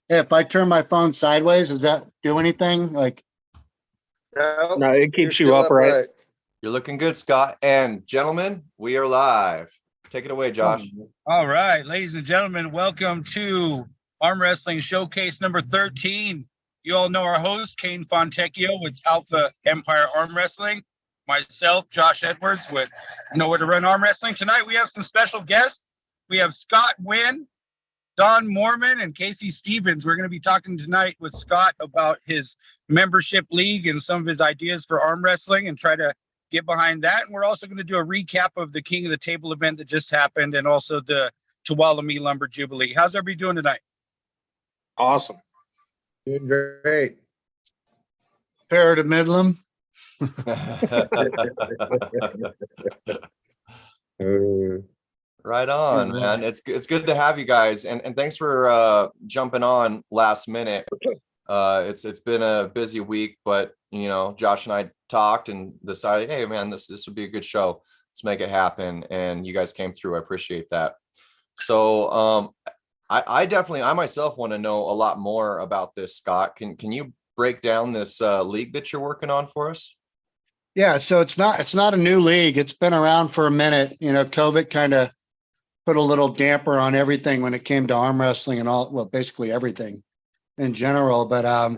If I turn my phone sideways, does that do anything? Like, No, it keeps you still upright. You're looking good, Scott. And gentlemen, we are live. Take it away, Josh. All right, ladies and gentlemen, welcome to Arm Wrestling Showcase number 13. You all know our host, Kane Fontecchio with Alpha Empire Arm Wrestling. Myself, Josh Edwards with Nowhere to Run Arm Wrestling. Tonight we have some special guests. We have Scott Wynn, Don Moorman, and Casey Stevens. We're going to be talking tonight with Scott about his membership league and some of his ideas for arm wrestling and try to get behind that. And we're also going to do a recap of the King of the Table event that just happened and also the Tuolomne Lumber Jubilee. How's everybody doing tonight? Awesome. Doing great. pair to Midland. Right on, man. It's good to have you guys, and thanks for jumping on last minute. It's been a busy week, but you know, Josh and I talked and decided, hey man, this would be a good show. Let's make it happen, and you guys came through. I appreciate that. So I definitely, I myself want to know a lot more about this, Scott. Can you break down this league that you're working on for us? Yeah, so it's not a new league. It's been around for a minute. You know, COVID kind of put a little damper on everything when it came to arm wrestling and all, well, basically everything in general. But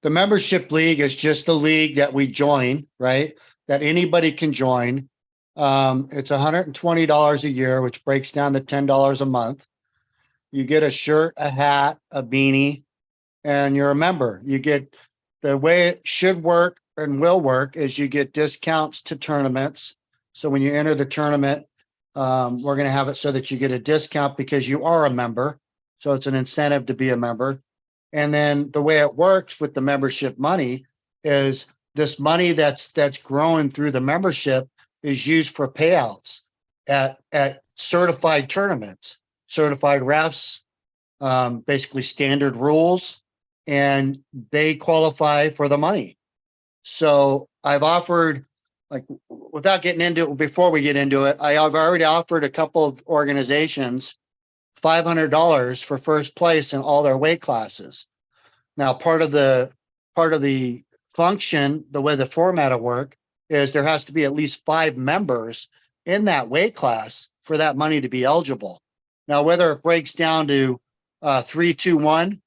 the membership league is just a league that we join, right? That anybody can join. It's $120 a year, which breaks down to $10 a month. You get a shirt, a hat, a beanie, and you're a member. You get, the way it should work and will work is you get discounts to tournaments. So when you enter the tournament, we're going to have it so that you get a discount because you are a member. So it's an incentive to be a member. And then the way it works with the membership money is this money that's growing through the membership is used for payouts at certified tournaments, certified refs, basically standard rules, and they qualify for the money. So I've offered, like, without getting into it, before we get into it, I've already offered a couple of organizations $500 for first place in all their weight classes. Now, part of the function, the way the format will work, is there has to be at least 5 members in that weight class for that money to be eligible. Now, whether it breaks down to 3, 2, 1,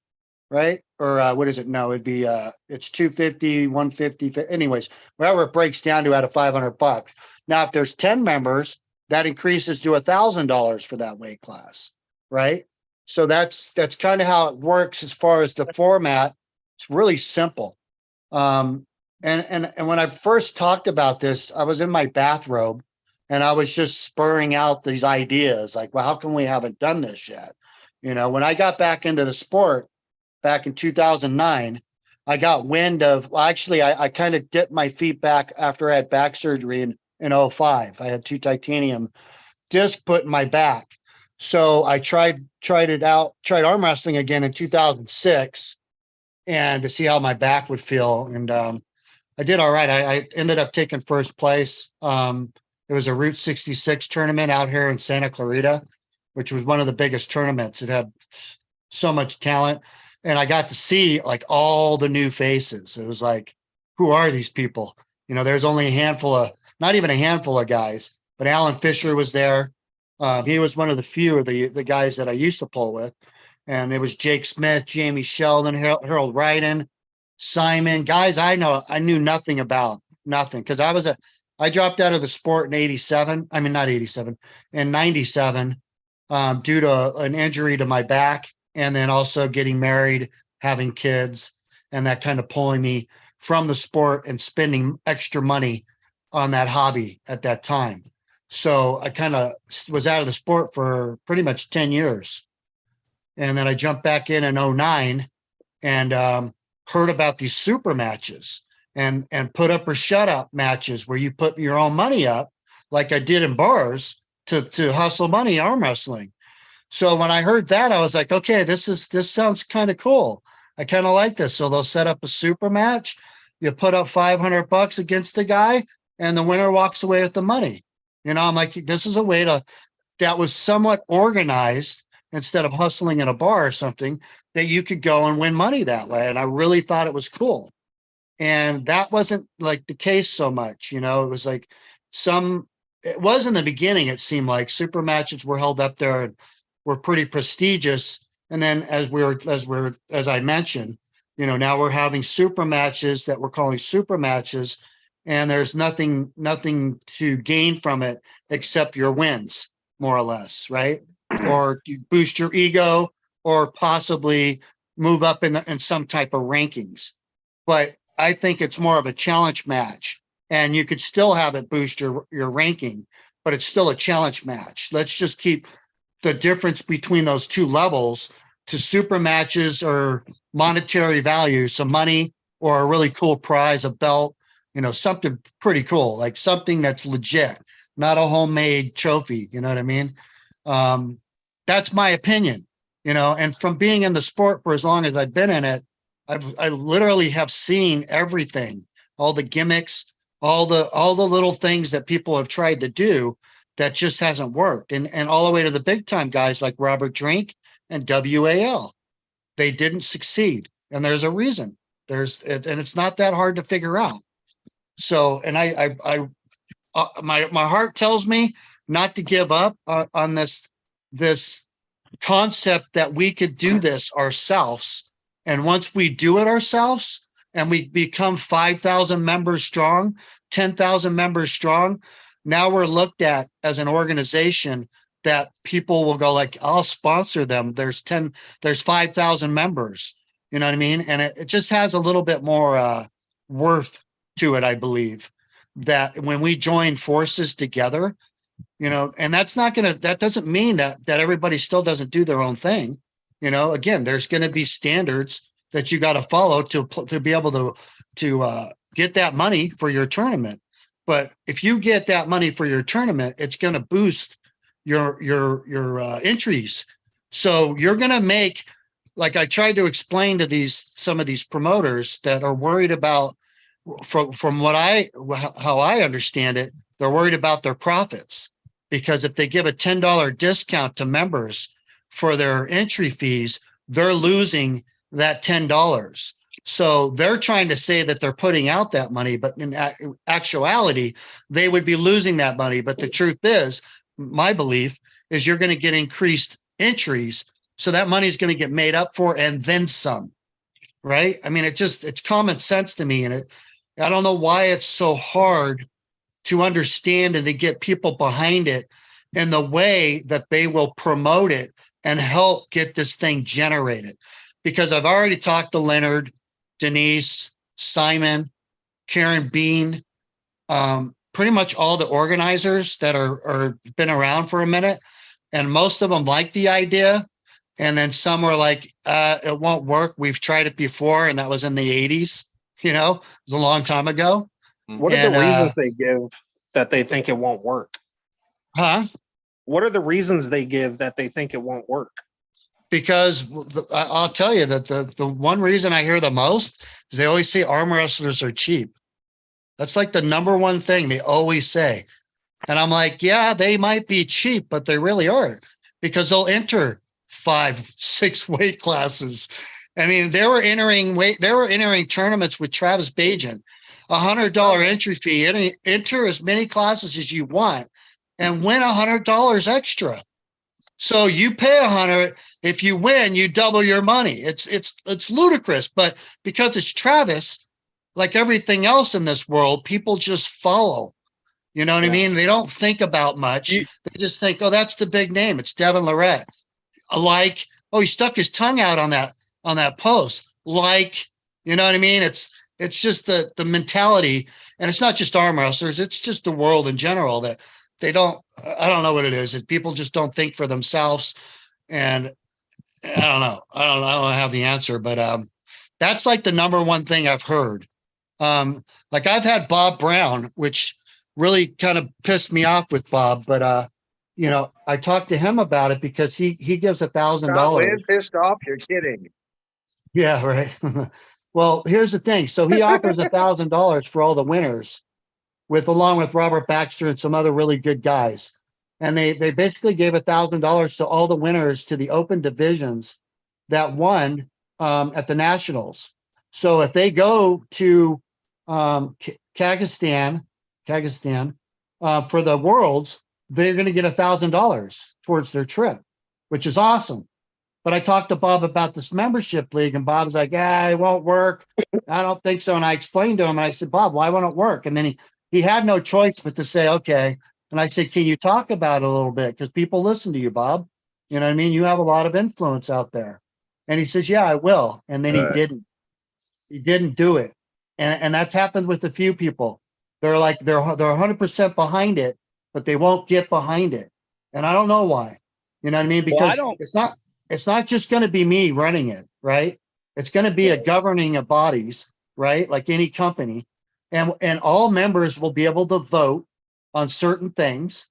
right? Or what is it? No, it'd be it's 250, 150. Anyways, whatever it breaks down to out of $500. Now, if there's 10 members, that increases to $1,000 for that weight class, right? So that's kind of how it works as far as the format. It's really simple. And when I first talked about this, I was in my bathrobe and I was just spurring out these ideas like, well, how come we haven't done this yet? You know, when I got back into the sport back in 2009, I got wind of, well, actually, I kind of dipped my feet back after I had back surgery in 2005. I had 2 titanium discs put in my back. So I tried arm wrestling again in 2006 and to see how my back would feel. And I did all right. I ended up taking first place. It was a Route 66 tournament out here in Santa Clarita, which was one of the biggest tournaments. It had so much talent. And I got to see like all the new faces. It was like, who are these people? You know, there's only a handful of, not even a handful of guys, but Alan Fisher was there. He was one of the few of the guys that I used to pull with. And it was Jake Smith, Jamie Sheldon, Harold Ryden, Simon, guys I knew nothing about, nothing. Because I dropped out of the sport in 87. I mean, not 87, in 97 due to an injury to my back. And then also getting married, having kids, and that kind of pulling me from the sport and spending extra money on that hobby at that time. So I kind of was out of the sport for pretty much 10 years. And then I jumped back in 2009 and heard about these super matches and put up or shut up matches where you put your own money up, like I did in bars to hustle money arm wrestling. So when I heard that, I was like, okay, this sounds kind of cool. I kind of like this. So they'll set up a super match. You put up $500 against the guy and the winner walks away with the money. You know, I'm like, this is a way that was somewhat organized instead of hustling in a bar or something, that you could go and win money that way. And I really thought it was cool. And that wasn't like the case so much, you know, it was like it was in the beginning, it seemed like super matches were held up there and were pretty prestigious. And then as I mentioned, you know, now we're having super matches that we're calling super matches, and there's nothing to gain from it except your wins, more or less, right? Or you boost your ego, or possibly move up in some type of rankings. But I think it's more of a challenge match, and you could still have it boost your ranking, but it's still a challenge match. Let's just keep the difference between those two levels to super matches or monetary value, some money or a really cool prize, a belt, you know, something pretty cool, like something that's legit, not a homemade trophy. You know what I mean? That's my opinion, you know, and from being in the sport for as long as I've been in it, I literally have seen everything, all the gimmicks, all the little things that people have tried to do that just hasn't worked. And all the way to the big time guys like Robert Drink and WAL. They didn't succeed. And there's a reason. And it's not that hard to figure out. So, and my heart tells me not to give up on this concept that we could do this ourselves. And once we do it ourselves and we become 5,000 members strong, 10,000 members strong, now we're looked at as an organization that people will go like, I'll sponsor them. There's 5,000 members, you know what I mean? And it just has a little bit more worth to it, I believe, that when we join forces together, you know, and that doesn't mean that everybody still doesn't do their own thing. You know, again, there's going to be standards that you got to follow to be able to get that money for your tournament. But if you get that money for your tournament, it's going to boost your entries. So you're going to make, like I tried to explain to some of these promoters that are worried about, from how I understand it, they're worried about their profits, because if they give a $10 discount to members for their entry fees, they're losing that $10. So they're trying to say that they're putting out that money, but in actuality, they would be losing that money. But the truth is, my belief is you're going to get increased entries. So that money is going to get made up for and then some, right? I mean, it's common sense to me. And I don't know why it's so hard to understand and to get people behind it in the way that they will promote it and help get this thing generated. Because I've already talked to Leonard, Denise, Simon, Karen Bean, pretty much all the organizers that are been around for a minute. And most of them like the idea. And then some were like, it won't work. We've tried it before. And that was in the 80s, you know, it was a long time ago. What are the reasons they give that they think it won't work? Huh? What are the reasons they give that they think it won't work? Because I'll tell you that the one reason I hear the most is they always say arm wrestlers are cheap. That's like the number one thing they always say. And I'm like, yeah, they might be cheap, but they really aren't, because they'll enter 5-6 weight classes. I mean, they were entering tournaments with Travis Bajan, $100 entry fee, enter as many classes as you want and win $100 extra. So you pay $100. If you win, you double your money. It's ludicrous, but because it's Travis, like everything else in this world, people just follow. You know what I mean? They don't think about much. They just think, oh, that's the big name. It's Devin Lorette. Like, oh, he stuck his tongue out on that post. Like, you know what I mean? It's just the mentality, and it's not just arm wrestlers. It's just the world in general that I don't know what it is. People just don't think for themselves. And I don't know. I don't have the answer, but that's like the number one thing I've heard. Like I've had Bob Brown, which really kind of pissed me off with Bob, but you know, I talked to him about it because he gives $1,000. Pissed off? You're kidding. Yeah, right. Well, here's the thing. So he offers $1,000 for all the winners, along with Robert Baxter and some other really good guys. and they basically gave $1,000 to all the winners to the open divisions that won at the nationals. So if they go to Kazakhstan for the worlds, they're going to get $1,000 towards their trip, which is awesome. But I talked to Bob about this membership league, and Bob's like, it won't work. I don't think so. And I explained to him, and I said, Bob, why won't it work? And then he had no choice but to say, okay. And I said, can you talk about it a little bit? Because people listen to you, Bob. You know what I mean? You have a lot of influence out there. And he says, yeah, I will. And then he didn't. He didn't do it. And that's happened with a few people. They're like, they're 100% behind it, but they won't get behind it. And I don't know why. You know what I mean? Because it's not just going to be me running it, right? It's going to be a governing of bodies, right? Like any company. And all members will be able to vote on certain things.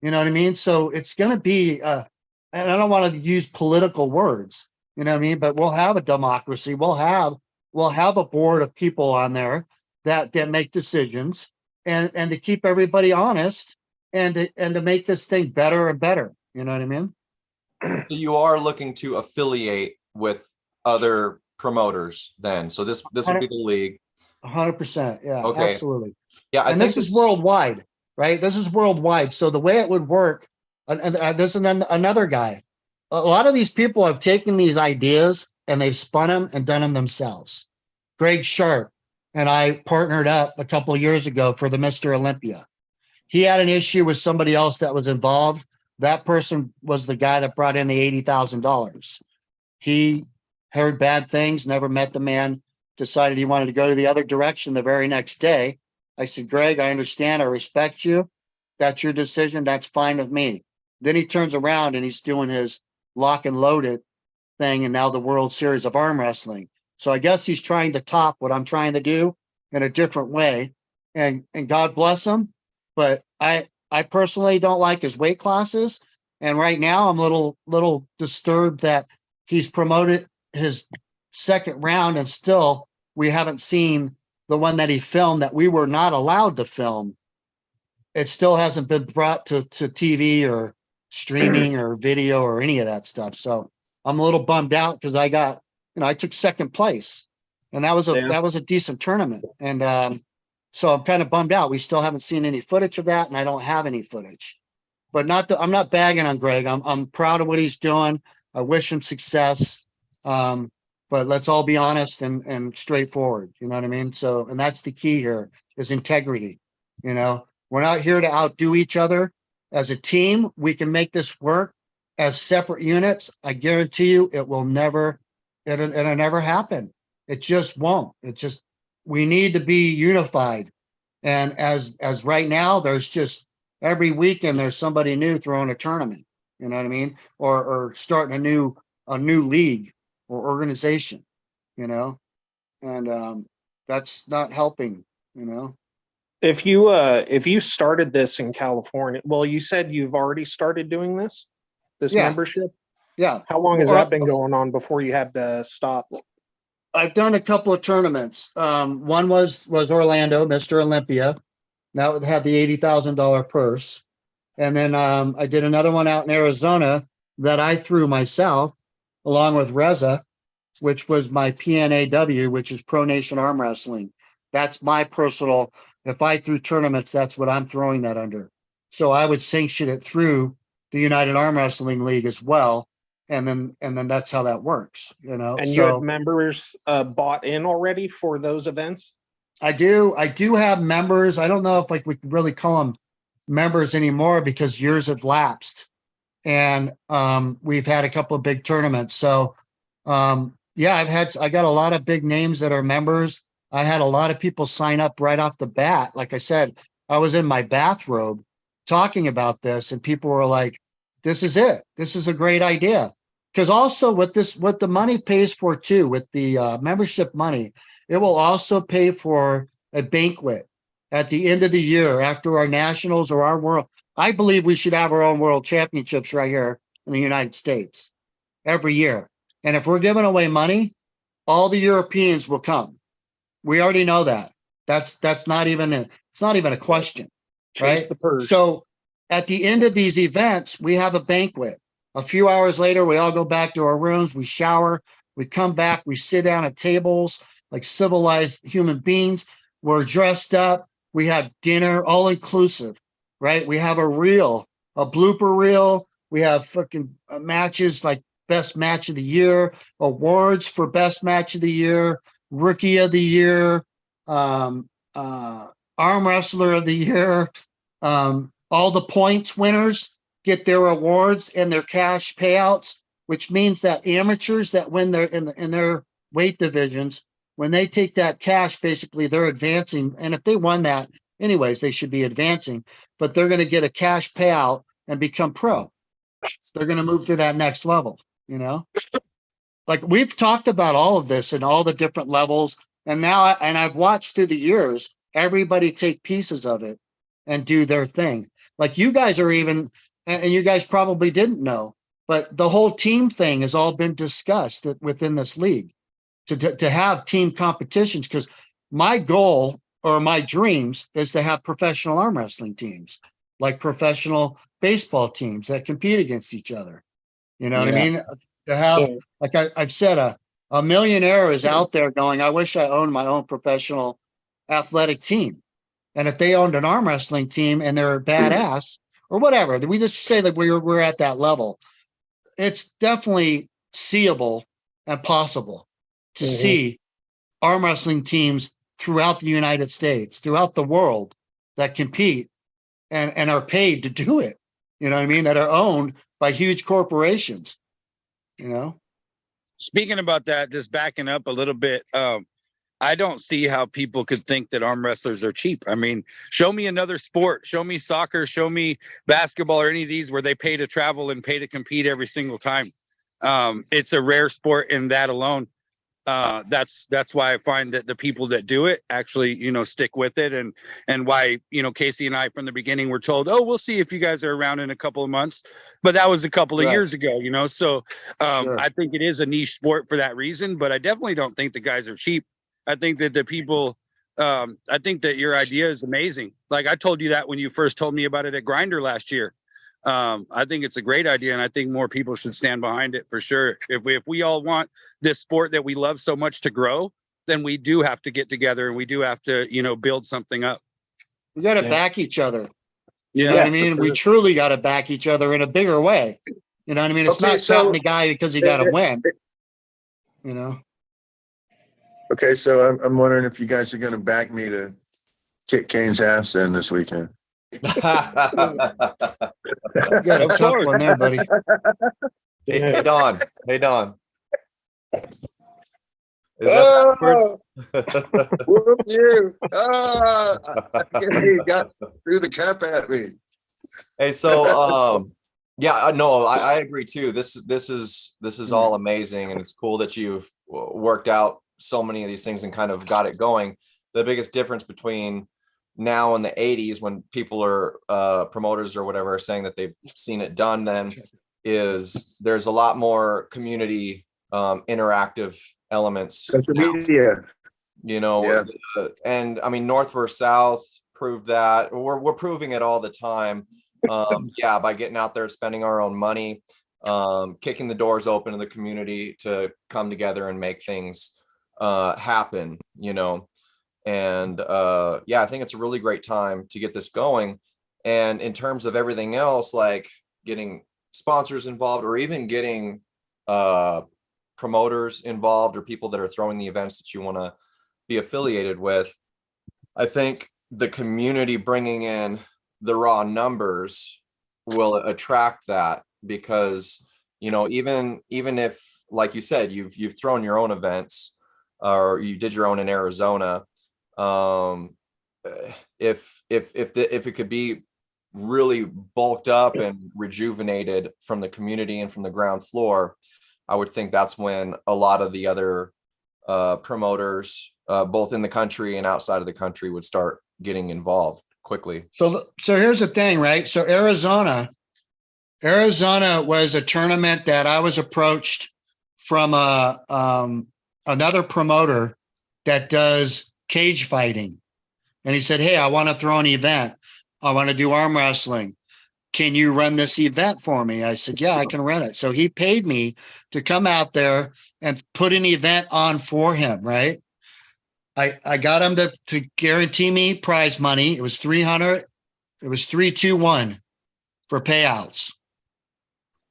You know what I mean? So it's going to be, and I don't want to use political words, you know what I mean? But we'll have a democracy. We'll have a board of people on there that make decisions and to keep everybody honest and to make this thing better and better. You know what I mean? So you are looking to affiliate with other promoters then. So this would be the league. 100%. Yeah, Okay. absolutely. Yeah. I And think this is worldwide, right? This is worldwide. So the way it would work, and this is another guy. A lot of these people have taken these ideas and they've spun them and done them themselves. Greg Sharp and I partnered up a couple of years ago for the Mr. Olympia. He had an issue with somebody else that was involved. That person was the guy that brought in the $80,000. He heard bad things, never met the man, decided he wanted to go to the other direction the very next day. I said, Greg, I understand. I respect you. That's your decision. That's fine with me. Then he turns around and he's doing his lock and loaded thing and now the World Series of Arm Wrestling. So I guess he's trying to top what I'm trying to do in a different way. And God bless him. But I personally don't like his weight classes. And right now I'm a little disturbed that he's promoted his second round and still we haven't seen the one that he filmed that we were not allowed to film. It still hasn't been brought to TV or streaming or video or any of that stuff. So I'm a little bummed out because I took second place and that was a decent tournament. And so I'm kind of bummed out. We still haven't seen any footage of that and I don't have any footage. But I'm not bagging on Greg. I'm proud of what he's doing. I wish him success. But let's all be honest and straightforward. You know what I mean? So, and that's the key here is integrity. You know, we're not here to outdo each other. As a team, we can make this work. As separate units, I guarantee you it'll never happen. It just won't. We need to be unified. And as right now, there's just every weekend there's somebody new throwing a tournament. You know what I mean? Or starting a new league or organization, you know, and that's not helping, you know. If you started this in California, well, you said you've already started doing this membership. Yeah. How long has that been going on before you had to stop? I've done a couple of tournaments. One was Orlando, Mr. Olympia. That had the $80,000 purse. And then I did another one out in Arizona that I threw myself along with Reza, which was my PNAW, which is Pro Nation Arm Wrestling. That's my personal, if I threw tournaments, that's what I'm throwing that under. So I would sanction it through the United Arm Wrestling League as well. And then that's how that works, you know. And you had members bought in already for those events? I do have members. I don't know if we can really call them members anymore because years have lapsed. And we've had a couple of big tournaments. So yeah, I got a lot of big names that are members. I had a lot of people sign up right off the bat. Like I said, I was in my bathrobe talking about this and people were like, this is it. This is a great idea. Because also what the money pays for too, with the membership money, it will also pay for a banquet at the end of the year after our nationals or our world. I believe we should have our own world championships right here in the United States every year. And if we're giving away money, all the Europeans will come. We already know that. It's not even a question, right? Chase the purse. So at the end of these events, we have a banquet. A few hours later, we all go back to our rooms, we shower, we come back, we sit down at tables like civilized human beings. We're dressed up, we have dinner, all inclusive, right? We have a blooper reel. We have fucking matches like best match of the year, awards for best match of the year, rookie of the year, arm wrestler of the year. All the points winners get their awards and their cash payouts, which means that amateurs that win their in their weight divisions, when they take that cash, basically they're advancing. And if they won that anyways, they should be advancing, but they're going to get a cash payout and become pro. They're going to move to that next level, you know? Like we've talked about all of this and all the different levels. And now, I've watched through the years, everybody take pieces of it and do their thing. Like you guys are even, and you guys probably didn't know, but the whole team thing has all been discussed within this league to have team competitions. Because my goal or my dreams is to have professional arm wrestling teams, like professional baseball teams that compete against each other. You know what I mean? To have, like I've said, a millionaire is out there going, I wish I owned my own professional athletic team. And if they owned an arm wrestling team and they're badass or whatever, we just say that we're at that level. It's definitely seeable and possible to see arm wrestling teams throughout the United States, throughout the world that compete and are paid to do it. You know what I mean? That are owned by huge corporations, you know? Speaking about that, just backing up a little bit, I don't see how people could think that arm wrestlers are cheap. I mean, show me another sport, show me soccer, show me basketball or any of these where they pay to travel and pay to compete every single time. It's a rare sport in that alone. That's why I find that the people that do it actually, you know, stick with it, and why, you know, Casey and I from the beginning were told, oh, we'll see if you guys are around in a couple of months, but that was a couple of years ago, you know. So Sure. I think it is a niche sport for that reason, but I definitely don't think the guys are cheap. I think that the people, I think that your idea is amazing. Like I told you that when you first told me about it at Grindr last year. I think it's a great idea, and I think more people should stand behind it for sure. If we all want this sport that we love so much to grow, then we do have to get together and we do have to, you know, build something up. We got to back each other. Yeah. You know what I mean? We truly got to back each other in a bigger way. You know what I mean? It's Okay, not so- shouting the guy because he got to win, you know? Okay, so I'm wondering if you guys are going to back me to kick Kane's ass in this weekend. You got a Of tough course. one there, buddy. Hey, Don. Hey, Don. Is that backwards? Whoop you! I guess you got threw the cup at me. Hey, so yeah, no, I agree too. This is all amazing, and it's cool that you've worked out so many of these things and kind of got it going. The biggest difference between now and the 80s, when people are promoters or whatever are saying that they've seen it done, then is there's a lot more community interactive elements. Social media. You know, and I mean, North versus South proved that. We're proving it all the time. Yeah, by getting out there, spending our own money, kicking the doors open to the community to come together and make things happen, you know. And yeah, I think it's a really great time to get this going. And in terms of everything else, like getting sponsors involved or even getting promoters involved or people that are throwing the events that you want to be affiliated with, I think the community bringing in the raw numbers will attract that, because, you know, even if, like you said, you've thrown your own events or you did your own in Arizona, if it could be really bulked up and rejuvenated from the community and from the ground floor, I would think that's when a lot of the other promoters, both in the country and outside of the country, would start getting involved quickly. So here's the thing, right? So Arizona was a tournament that I was approached from another promoter that does cage fighting. And he said, hey, I want to throw an event. I want to do arm wrestling. can you run this event for me? I said, yeah, I can run it. So he paid me to come out there and put an event on for him, right? I got him to guarantee me prize money. It was 300. It was 3-2-1 for payouts.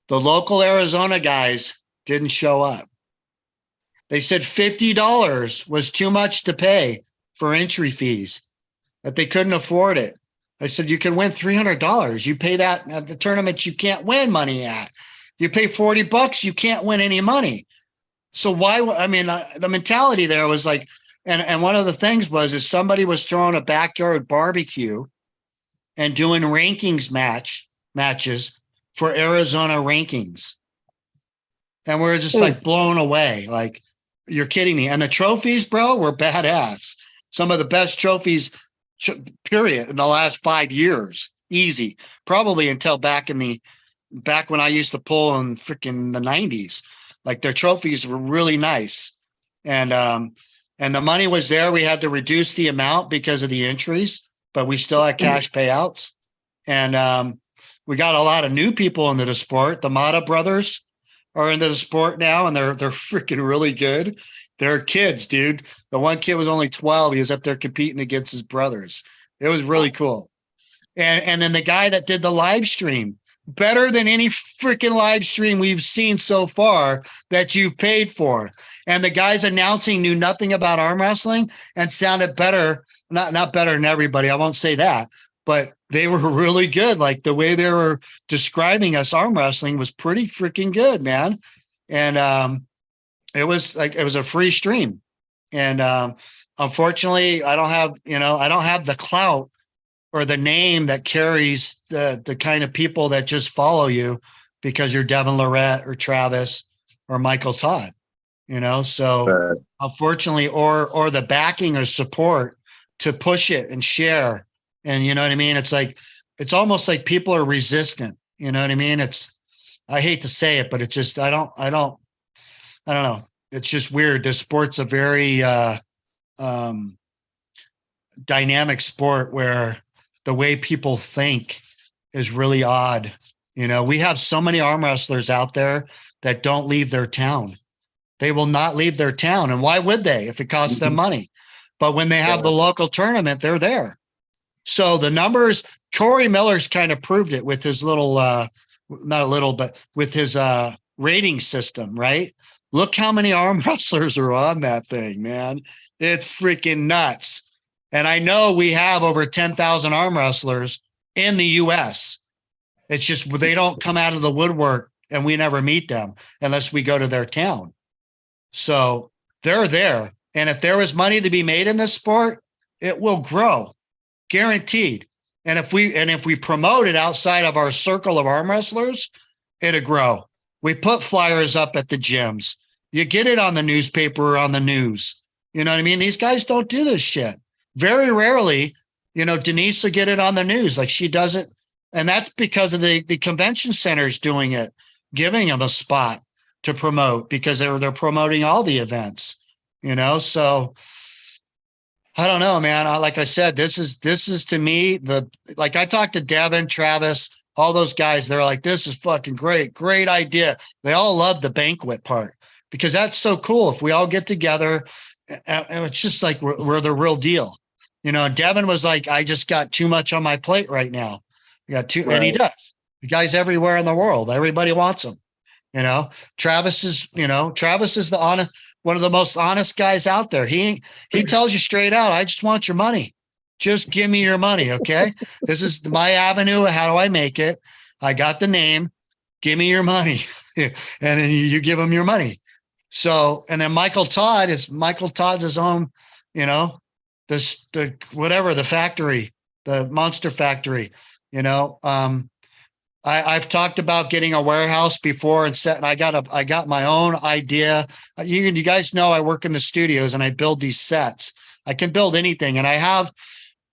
The local Arizona guys didn't show up. They said $50 was too much to pay for entry fees, that they couldn't afford it. I said, you can win $300. You pay that at the tournaments you can't win money at. You pay $40, you can't win any money. So why? I mean, the mentality there was like, and one of the things was, is somebody was throwing a backyard barbecue and doing rankings matches for Arizona rankings. And we're just like blown away. Like, you're kidding me. And the trophies, bro, were badass. Some of the best trophies, period, in the last 5 years. Easy. Probably until back when I used to pull in freaking the 90s. Like, their trophies were really nice. And the money was there. We had to reduce the amount because of the entries, but we still had cash payouts. And we got a lot of new people into the sport. The Mata brothers are into the sport now, and they're freaking really good. They're kids, dude. The one kid was only 12. He was up there competing against his brothers. It was really cool. And then the guy that did the live stream, better than any freaking live stream we've seen so far that you've paid for. And the guys announcing knew nothing about arm wrestling and sounded better, not better than everybody. I won't say that, but they were really good. Like, the way they were describing us arm wrestling was pretty freaking good, man. And it was a free stream. And unfortunately, I don't have the clout or the name that carries the kind of people that just follow you because you're Devin Lorette or Travis or Michael Todd, so unfortunately, or the backing or support to push it and share. And you know what I mean? It's like, it's almost like people are resistant. You know what I mean? I hate to say it, but it just, I don't know. It's just weird. This sport's a very dynamic sport where the way people think is really odd. We have so many arm wrestlers out there that don't leave their town. They will not leave their town. And why would they if it costs them money? But when they have the local tournament, they're there. So the numbers, Corey Miller's kind of proved it with his little, not a little, but with his rating system, right? Look how many arm wrestlers are on that thing, man. It's freaking nuts. And I know we have over 10,000 arm wrestlers in the US. It's just they don't come out of the woodwork, and we never meet them unless we go to their town. So they're there. And if there was money to be made in this sport, it will grow, guaranteed. And if we promote it outside of our circle of arm wrestlers, it'll grow. We put flyers up at the gyms. You get it on the newspaper or on the news. You know what I mean? These guys don't do this shit. Very rarely, Denise will get it on the news. Like, she does it. And that's because of the convention centers doing it, giving them a spot to promote, because they're promoting all the events, So I don't know, man. Like I said, this is to me, like, I talked to Devin, Travis, all those guys. They're like, this is fucking great idea. They all love the banquet part, because that's so cool. If we all get together, and it's just like, we're the real deal. Devin was like, I just got too much on my plate right now. I got too, and he does. The guy's everywhere in the world. Everybody wants him. Travis is the honest, one of the most honest guys out there. He tells you straight out, I just want your money. Just give me your money. Okay. This is my avenue. How do I make it? I got the name. Give me your money. And then you give him your money. So, and then Michael Todd's his own, the factory, the monster factory, I've talked about getting a warehouse before and I got my own idea. You guys know I work in the studios and I build these sets. I can build anything. And I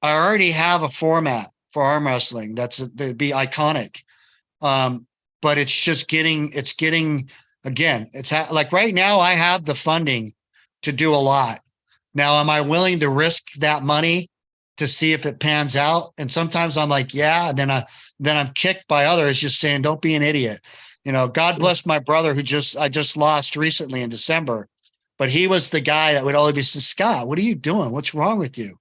already have a format for arm wrestling that'd be iconic. But it's getting again, like right now I have the funding to do a lot. Now, am I willing to risk that money to see if it pans out. And sometimes I'm like, yeah. And then I'm kicked by others just saying, don't be an idiot. God bless my brother I just lost recently in December, but he was the guy that would always be saying, Scott, what are you doing? What's wrong with you?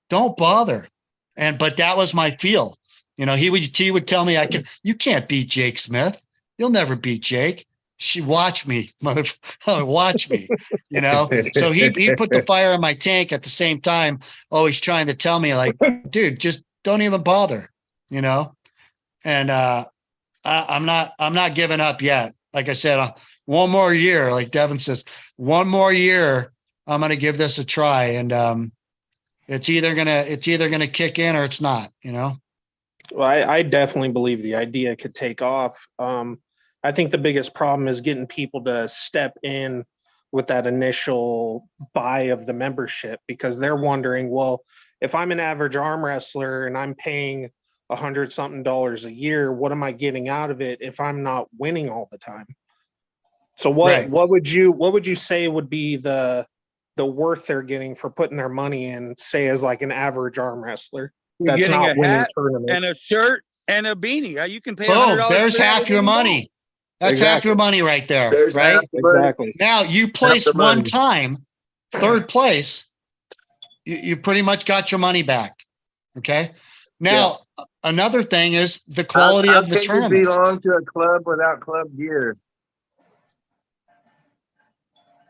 Don't bother. But that was my feel. He would tell me, you can't beat Jake Smith. You'll never beat Jake. Watch me, watch me, So he put the fire in my tank at the same time, always trying to tell me like, dude, just don't even bother, and I'm not giving up yet. Like I said, one more year, like Devin says, one more year, I'm going to give this a try. And it's either gonna kick in or it's not, Well, I definitely believe the idea could take off. I think the biggest problem is getting people to step in with that initial buy of the membership, because they're wondering, well, if I'm an average arm wrestler and I'm paying $100-something a year, what am I getting out of it if I'm not winning all the time? So what would you say would be the worth they're getting for putting their money in, say, as like an average arm wrestler? You're getting a hat and a shirt and a beanie. You can pay $100. There's half your money. That's half your money right there. There's right? Exactly. Now you place one time, third place, you pretty much got your money back. Okay. Now, another thing is the quality of the tournament. You belong to a club without club gear.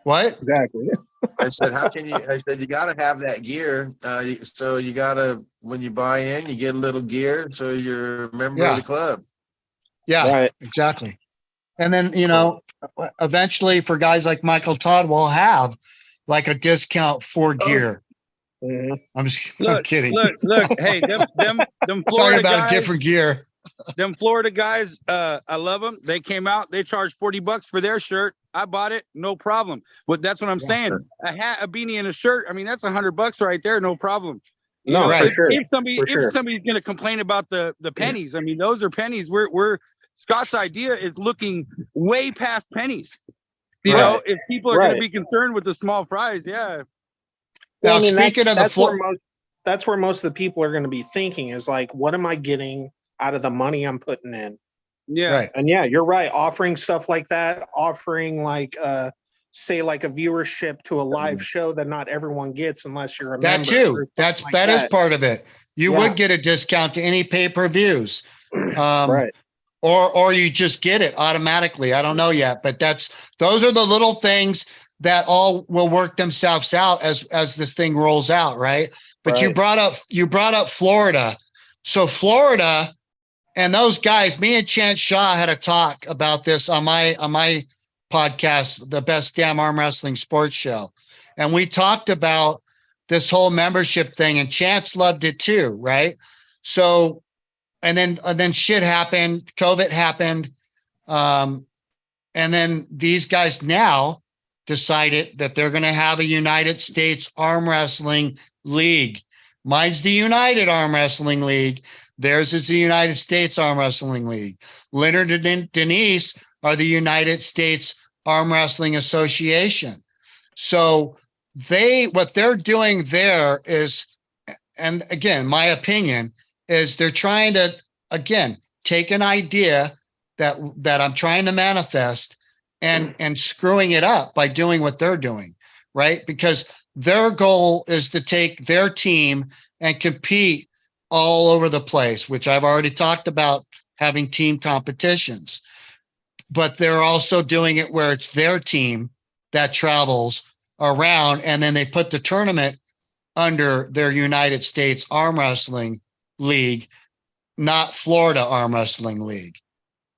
What? Exactly. I said, you got to have that gear. So you got to, when you buy in, you get a little gear. So you're a member of the club. Yeah, right. Exactly. And then, eventually for guys like Michael Todd, we'll have like a discount for gear. Mm-hmm. I'm kidding. Look. Hey, them Florida guys, different gear. Them Florida guys, I love them. They came out, they charged $40 for their shirt. I bought it, no problem. But that's what I'm saying. A hat, a beanie, and a shirt. I mean, that's $100 right there, no problem. If somebody's going to complain about the pennies, I mean, those are pennies. We're Scott's idea is looking way past pennies. If people are going to be concerned with the small fries, Now, speaking of that's where most of the people are going to be thinking is like, what am I getting out of the money I'm putting in? Yeah. Right. And you're right. Offering stuff like that, offering like say like a viewership to a live show that not everyone gets unless you're a member. That too. That is part of it. You would get a discount to any pay-per-views. Right. Or you just get it automatically. I don't know yet, but those are the little things that all will work themselves out as this thing rolls out, right? But you brought up Florida. So Florida and those guys, me and Chance Shaw had a talk about this on my podcast, the Best Damn Arm Wrestling Sports Show. And we talked about this whole membership thing, and Chance loved it too, right? So and then shit happened, COVID happened. And then these guys now decided that they're going to have a United States Arm Wrestling League. Mine's the United Arm Wrestling League. Theirs is the United States Arm Wrestling League. Leonard and Denise are the United States Arm Wrestling Association. So what they're doing there is, and again, my opinion, is they're trying to, again, take an idea that I'm trying to manifest and screwing it up by doing what they're doing, right? Because their goal is to take their team and compete all over the place, which I've already talked about, having team competitions. But they're also doing it where it's their team that travels around, and then they put the tournament under their United States Arm Wrestling League, not Florida Arm Wrestling League.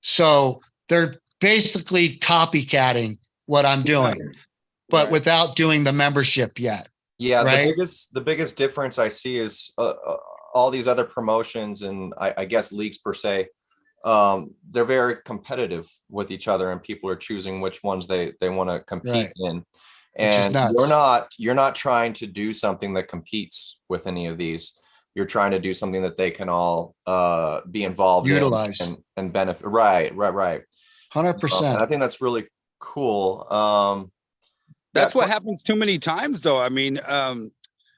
So they're basically copycatting what I'm doing, but without doing the membership yet. Yeah, right? the biggest difference I see is all these other promotions and I guess leagues per se. They're very competitive with each other, and people are choosing which ones they want to compete in. And you're not trying to do something that competes with any of these. You're trying to do something that they can all be involved Utilize. in and benefit. Right. 100%. I think that's really cool. That's what happens too many times, though. I mean,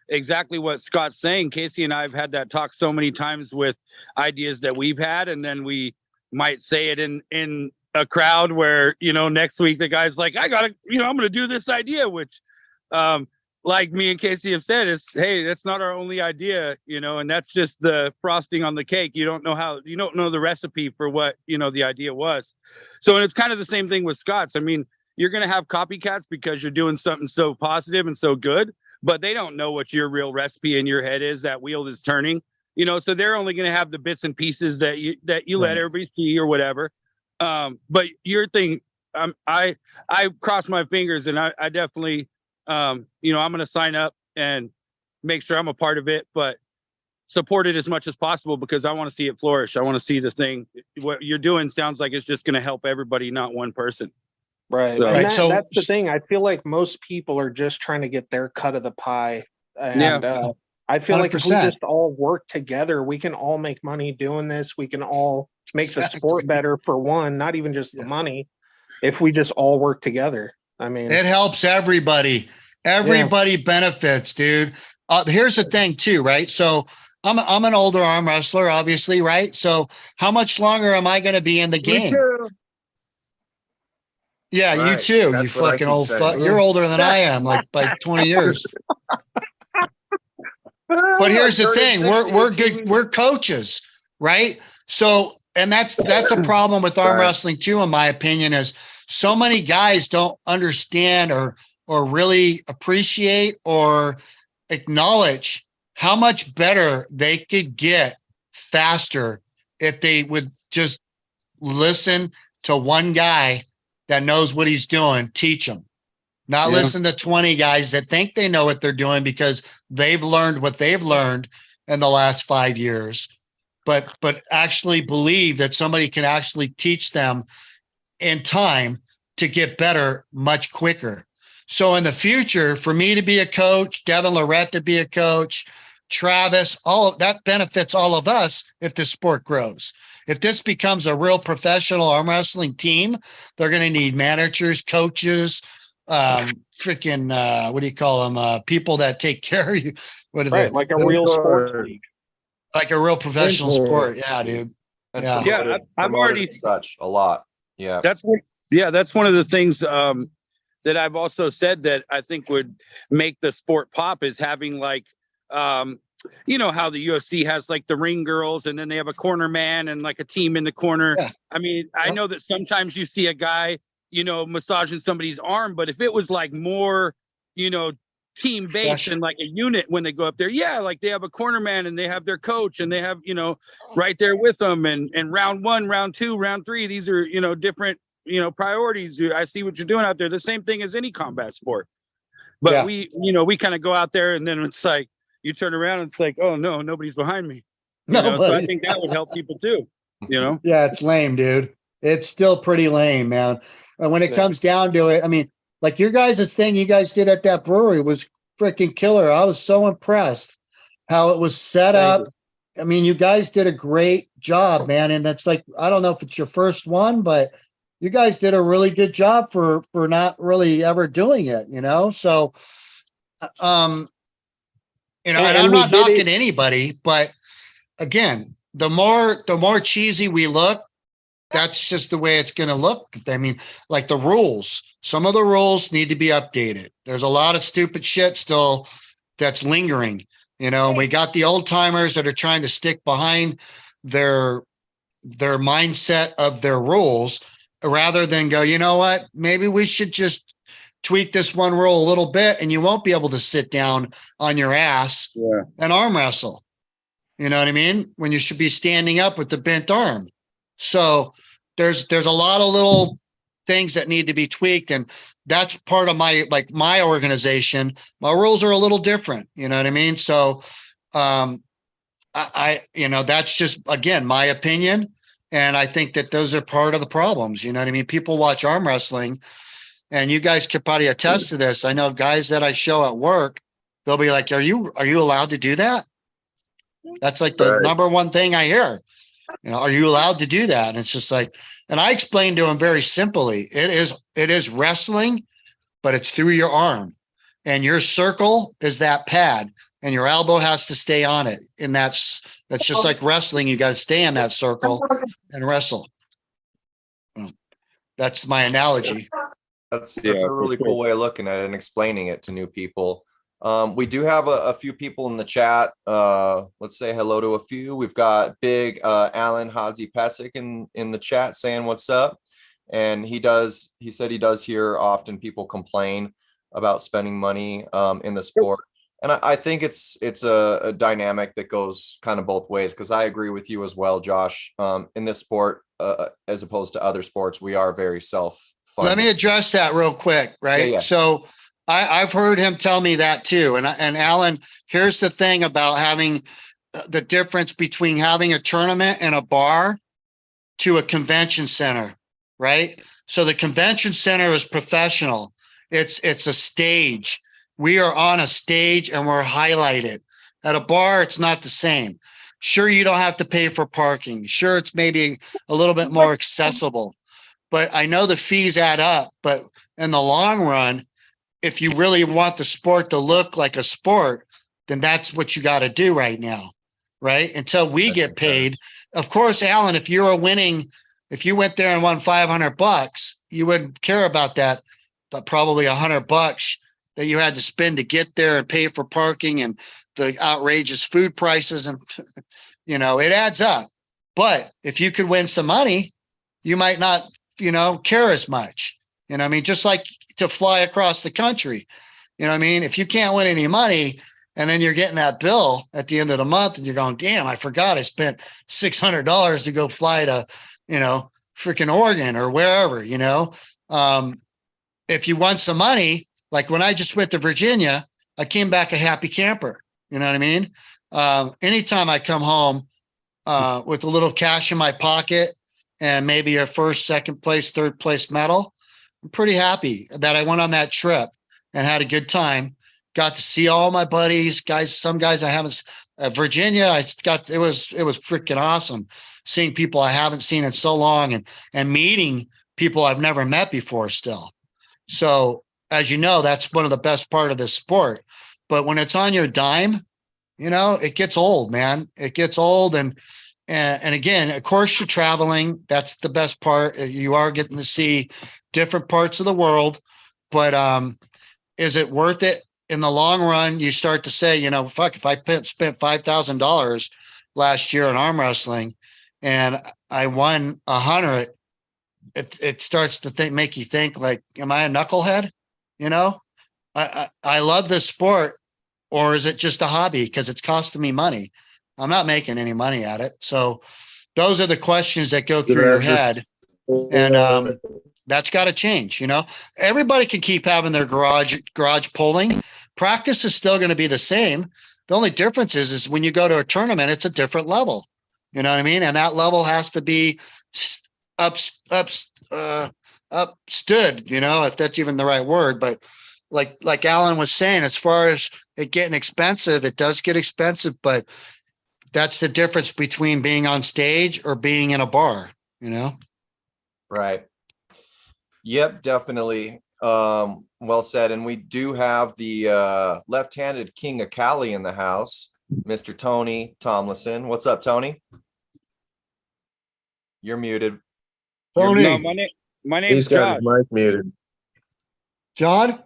exactly what Scott's saying. Casey and I have had that talk so many times with ideas that we've had, and then we might say it in a crowd where, you know, next week the guy's like, I gotta, you know, I'm gonna do this idea, which like me and Casey have said, is, hey, that's not our only idea, you know, and that's just the frosting on the cake. You don't know the recipe for what, you know, the idea was. So, and it's kind of the same thing with Scott's. I mean, you're going to have copycats because you're doing something so positive and so good, but they don't know what your real recipe in your head is, that wheel that's turning, you know, so they're only going to have the bits and pieces that you let everybody see or whatever. But your thing, I cross my fingers, and I definitely, you know, I'm going to sign up and make sure I'm a part of it, but support it as much as possible because I want to see it flourish. I want to see the thing. What you're doing sounds like it's just going to help everybody, not one person. Right. So, And Right, so- that's the thing. I feel like most people are just trying to get their cut of the pie. And I feel like if we 100%. just all work together, we can all make money doing this. We can all make the sport Exactly. better, for one, not even just the money, if we just all work together. I mean, It helps everybody. Everybody benefits, dude. Here's the thing too, right? So I'm an older arm wrestler, obviously, right? So how much longer am I going to be in the game? Yeah, you Right. too. That's You what I fucking keep old saying. fuck. You're older than I am, like by 20 years. But here's the thing: we're good. We're coaches, right? So, and that's a problem with arm Right. wrestling too, in my opinion. Is so many guys don't understand or really appreciate or acknowledge how much better they could get faster if they would just listen to one guy that knows what he's doing, teach him. Not Yeah. listen to 20 guys that think they know what they're doing because they've learned what they've learned in the last 5 years, but actually believe that somebody can actually teach them in time to get better much quicker. So in the future, for me to be a coach, Devin Lorette to be a coach, Travis, all of that benefits all of us if the sport grows. If this becomes a real professional arm wrestling team, they're going to need managers, coaches, what do you call them? People that take care of you. What are right, they? like a real sport league. Like a real professional sport. Yeah, dude. And Yeah. Yeah, promoted, I've promoted already- as such a lot. Yeah. that's one of the things that I've also said that I think would make the sport pop is having like, you know, how the UFC has like the ring girls and then they have a corner man and like a team in the corner. Yeah. I mean, I know that sometimes you see a guy, you know, massaging somebody's arm, but if it was like more, you know, team based and like a unit when they go up there, yeah, like they have a corner man and they have their coach and they have, you know, right there with them, and round 1, round 2, round 3, these are, you know, different, you know, priorities. I see what you're doing out there. The same thing as any combat sport. But Yeah. we, you know, we kind of go out there and then it's like you turn around and it's like, oh no, nobody's behind me. You know? So I Nobody. think that would help people too, you know? Yeah, it's lame, dude. It's still pretty lame, man. And when it Yeah. comes down to it, I mean, like your guys' thing you guys did at that brewery was freaking killer. I was so impressed how it was set Thank up. I mean, you guys did a great job, man. And that's like, I don't know if it's your first one, but you guys did a really good job for not really ever doing it, you know? So, you know, and And I'm we not did it- knocking anybody, but again, the more cheesy we look, that's just the way it's going to look. I mean, like the rules, some of the rules need to be updated. There's a lot of stupid shit still that's lingering, you know, we got the old timers that are trying to stick behind their mindset of their rules rather than go, you know what, maybe we should just tweak this one rule a little bit and you won't be able to sit down on your ass and arm wrestle. You know what I mean? When you should be standing up with the bent arm. So there's a lot of little things that need to be tweaked. And that's part of my organization. My rules are a little different. You know what I mean? So I you know, that's just, again, my opinion. And I think that those are part of the problems. You know what I mean? People watch arm wrestling and you guys could probably attest to this. I know guys that I show at work, they'll be like, are you allowed to do that? That's like the Right. number one thing I hear. You know, are you allowed to do that? And it's just like, and I explained to him very simply, it is wrestling, but it's through your arm. And your circle is that pad. and your elbow has to stay on it. And that's just like wrestling. You got to stay in that circle and wrestle. That's my analogy. That's Yeah, a for really sure. cool way of looking at it and explaining it to new people. We do have a few people in the chat. Let's say hello to a few. We've got big Alan Hadzi Pesek in the chat saying what's up. And he said he does hear often people complain about spending money in the sport. And I think it's a dynamic that goes kind of both ways, because I agree with you as well, Josh. In this sport, as opposed to other sports, we are very self-funded. Let me address that real quick, right? Yeah. So I've heard him tell me that too. And Alan, here's the thing about having the difference between having a tournament and a bar to a convention center, right? So the convention center is professional. It's a stage. We are on a stage and we're highlighted. At a bar, it's not the same. Sure, you don't have to pay for parking. Sure, it's maybe a little bit more accessible, but I know the fees add up. But in the long run, if you really want the sport to look like a sport, then that's what you got to do right now, right? Until we get paid. Of course, Alan, if you went there and won $500, you wouldn't care about that, but probably $100 that you had to spend to get there and pay for parking and the outrageous food prices. And, it adds up. But if you could win some money, you might not, care as much. Just like to fly across the country. If you can't win any money and then you're getting that bill at the end of the month and you're going, damn, I forgot I spent $600 to go fly to, freaking Oregon or wherever, if you want some money, like when I just went to Virginia, I came back a happy camper. You know what I mean? Anytime I come home with a little cash in my pocket and maybe a first, second place, third place medal, I'm pretty happy that I went on that trip and had a good time. Got to see all my buddies, some guys I haven't. Virginia, it was freaking awesome seeing people I haven't seen in so long and meeting people I've never met before still. So as you know, that's one of the best part of this sport. But when it's on your dime, it gets old, man. It gets old. And again, of course, you're traveling. That's the best part. You are getting to see different parts of the world. But is it worth it in the long run? You start to say, fuck, if I spent $5,000 last year in arm wrestling and I won 100, it starts to make you think like, am I a knucklehead? I love this sport, or is it just a hobby because it's costing me money? I'm not making any money at it. So those are the questions that go through your head. And that's got to change. Everybody can keep having their garage pulling. Practice is still going to be the same. The only difference is when you go to a tournament, it's a different level. You know what I mean? And that level has to be upstood, if that's even the right word. But like Alan was saying, as far as it getting expensive, it does get expensive, but that's the difference between being on stage or being in a bar, Right. Yep, definitely. Well said. And we do have the left-handed king of Cali in the house, Mr. Tony Tomlinson. What's up, Tony? You're muted. Tony. No, my name's He's got Josh. his mic muted. John?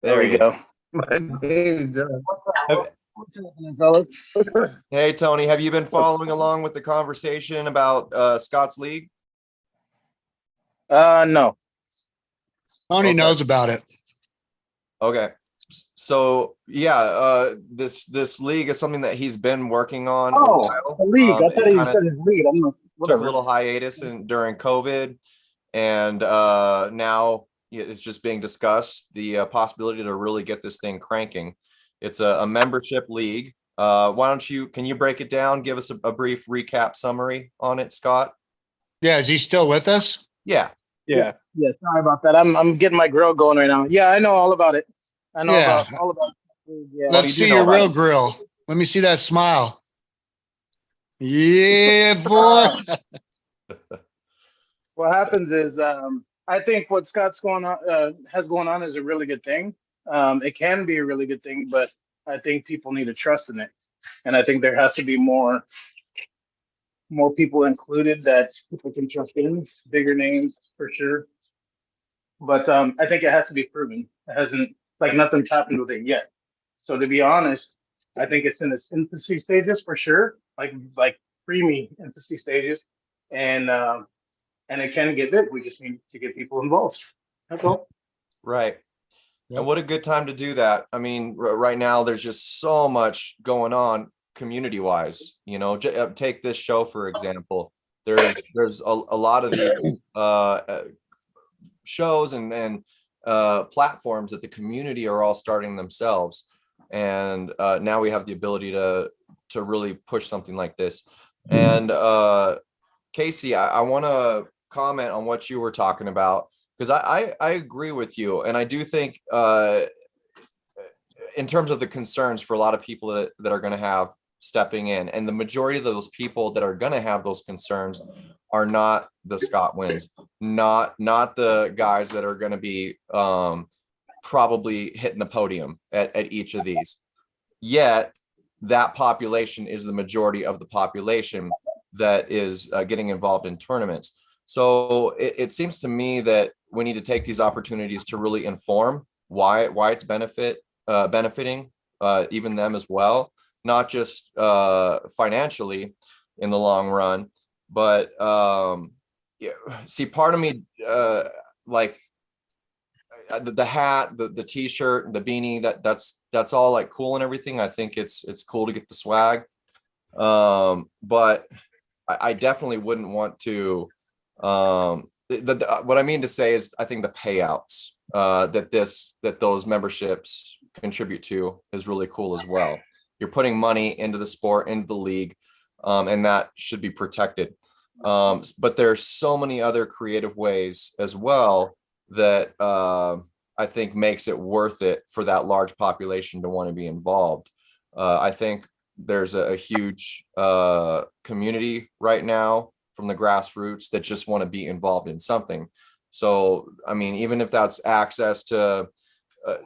There we go. My name is Hey, Tony, have you been following along with the conversation about Scott's League? No. Tony Okay. knows about it. Okay. So yeah, this league is something that he's been working on. a while. The league. I It thought he kinda said his league. I'm not, took a whatever. little hiatus during COVID, and now it's just being discussed, the possibility to really get this thing cranking. It's a membership league. Can you break it down? Give us a brief recap summary on it, Scott? Yeah. Is he still with us? Yeah. Yeah. Yeah, sorry about that. I'm getting my grill going right now. Yeah, I know all about it. I know Yeah. all about yeah. What do Let's you see know your about real it? grill. Let me see that smile. Yeah, boy. What happens is I think what Scott's going on has going on is a really good thing. It can be a really good thing, but I think people need to trust in it. And I think there has to be more people included that people can trust in, bigger names for sure. But I think it has to be proven. It hasn't, like, nothing's happened with it yet. So to be honest, I think it's in its infancy stages for sure, like preemie infancy stages, and it can get big. We just need to get people involved. That's all. Right. Yep. And what a good time to do that. I mean, right now there's just so much going on community wise, you know. Take this show, for example. There's a lot of these shows and platforms that the community are all starting themselves. And now we have the ability to really push something like this. And Casey, I want to comment on what you were talking about, because I agree with you. And I do think in terms of the concerns for a lot of people that are going to have stepping in, and the majority of those people that are going to have those concerns are not the Scott Wynns, not the guys that are going to be probably hitting the podium at each of these. Yet that population is the majority of the population that is getting involved in tournaments. So it seems to me that we need to take these opportunities to really inform why it's benefiting even them as well, not just financially in the long run, but yeah, see, part of me like the hat, the t-shirt, the beanie, that's all like cool and everything. I think it's cool to get the swag, but I definitely wouldn't want to. What I mean to say is, I think the payouts that those memberships contribute to is really cool as well. You're putting money into the sport, into the league, and that should be protected. But there's so many other creative ways as well that I think makes it worth it for that large population to want to be involved. I think there's a huge community right now from the grassroots that just want to be involved in something. So, I mean, even if that's access to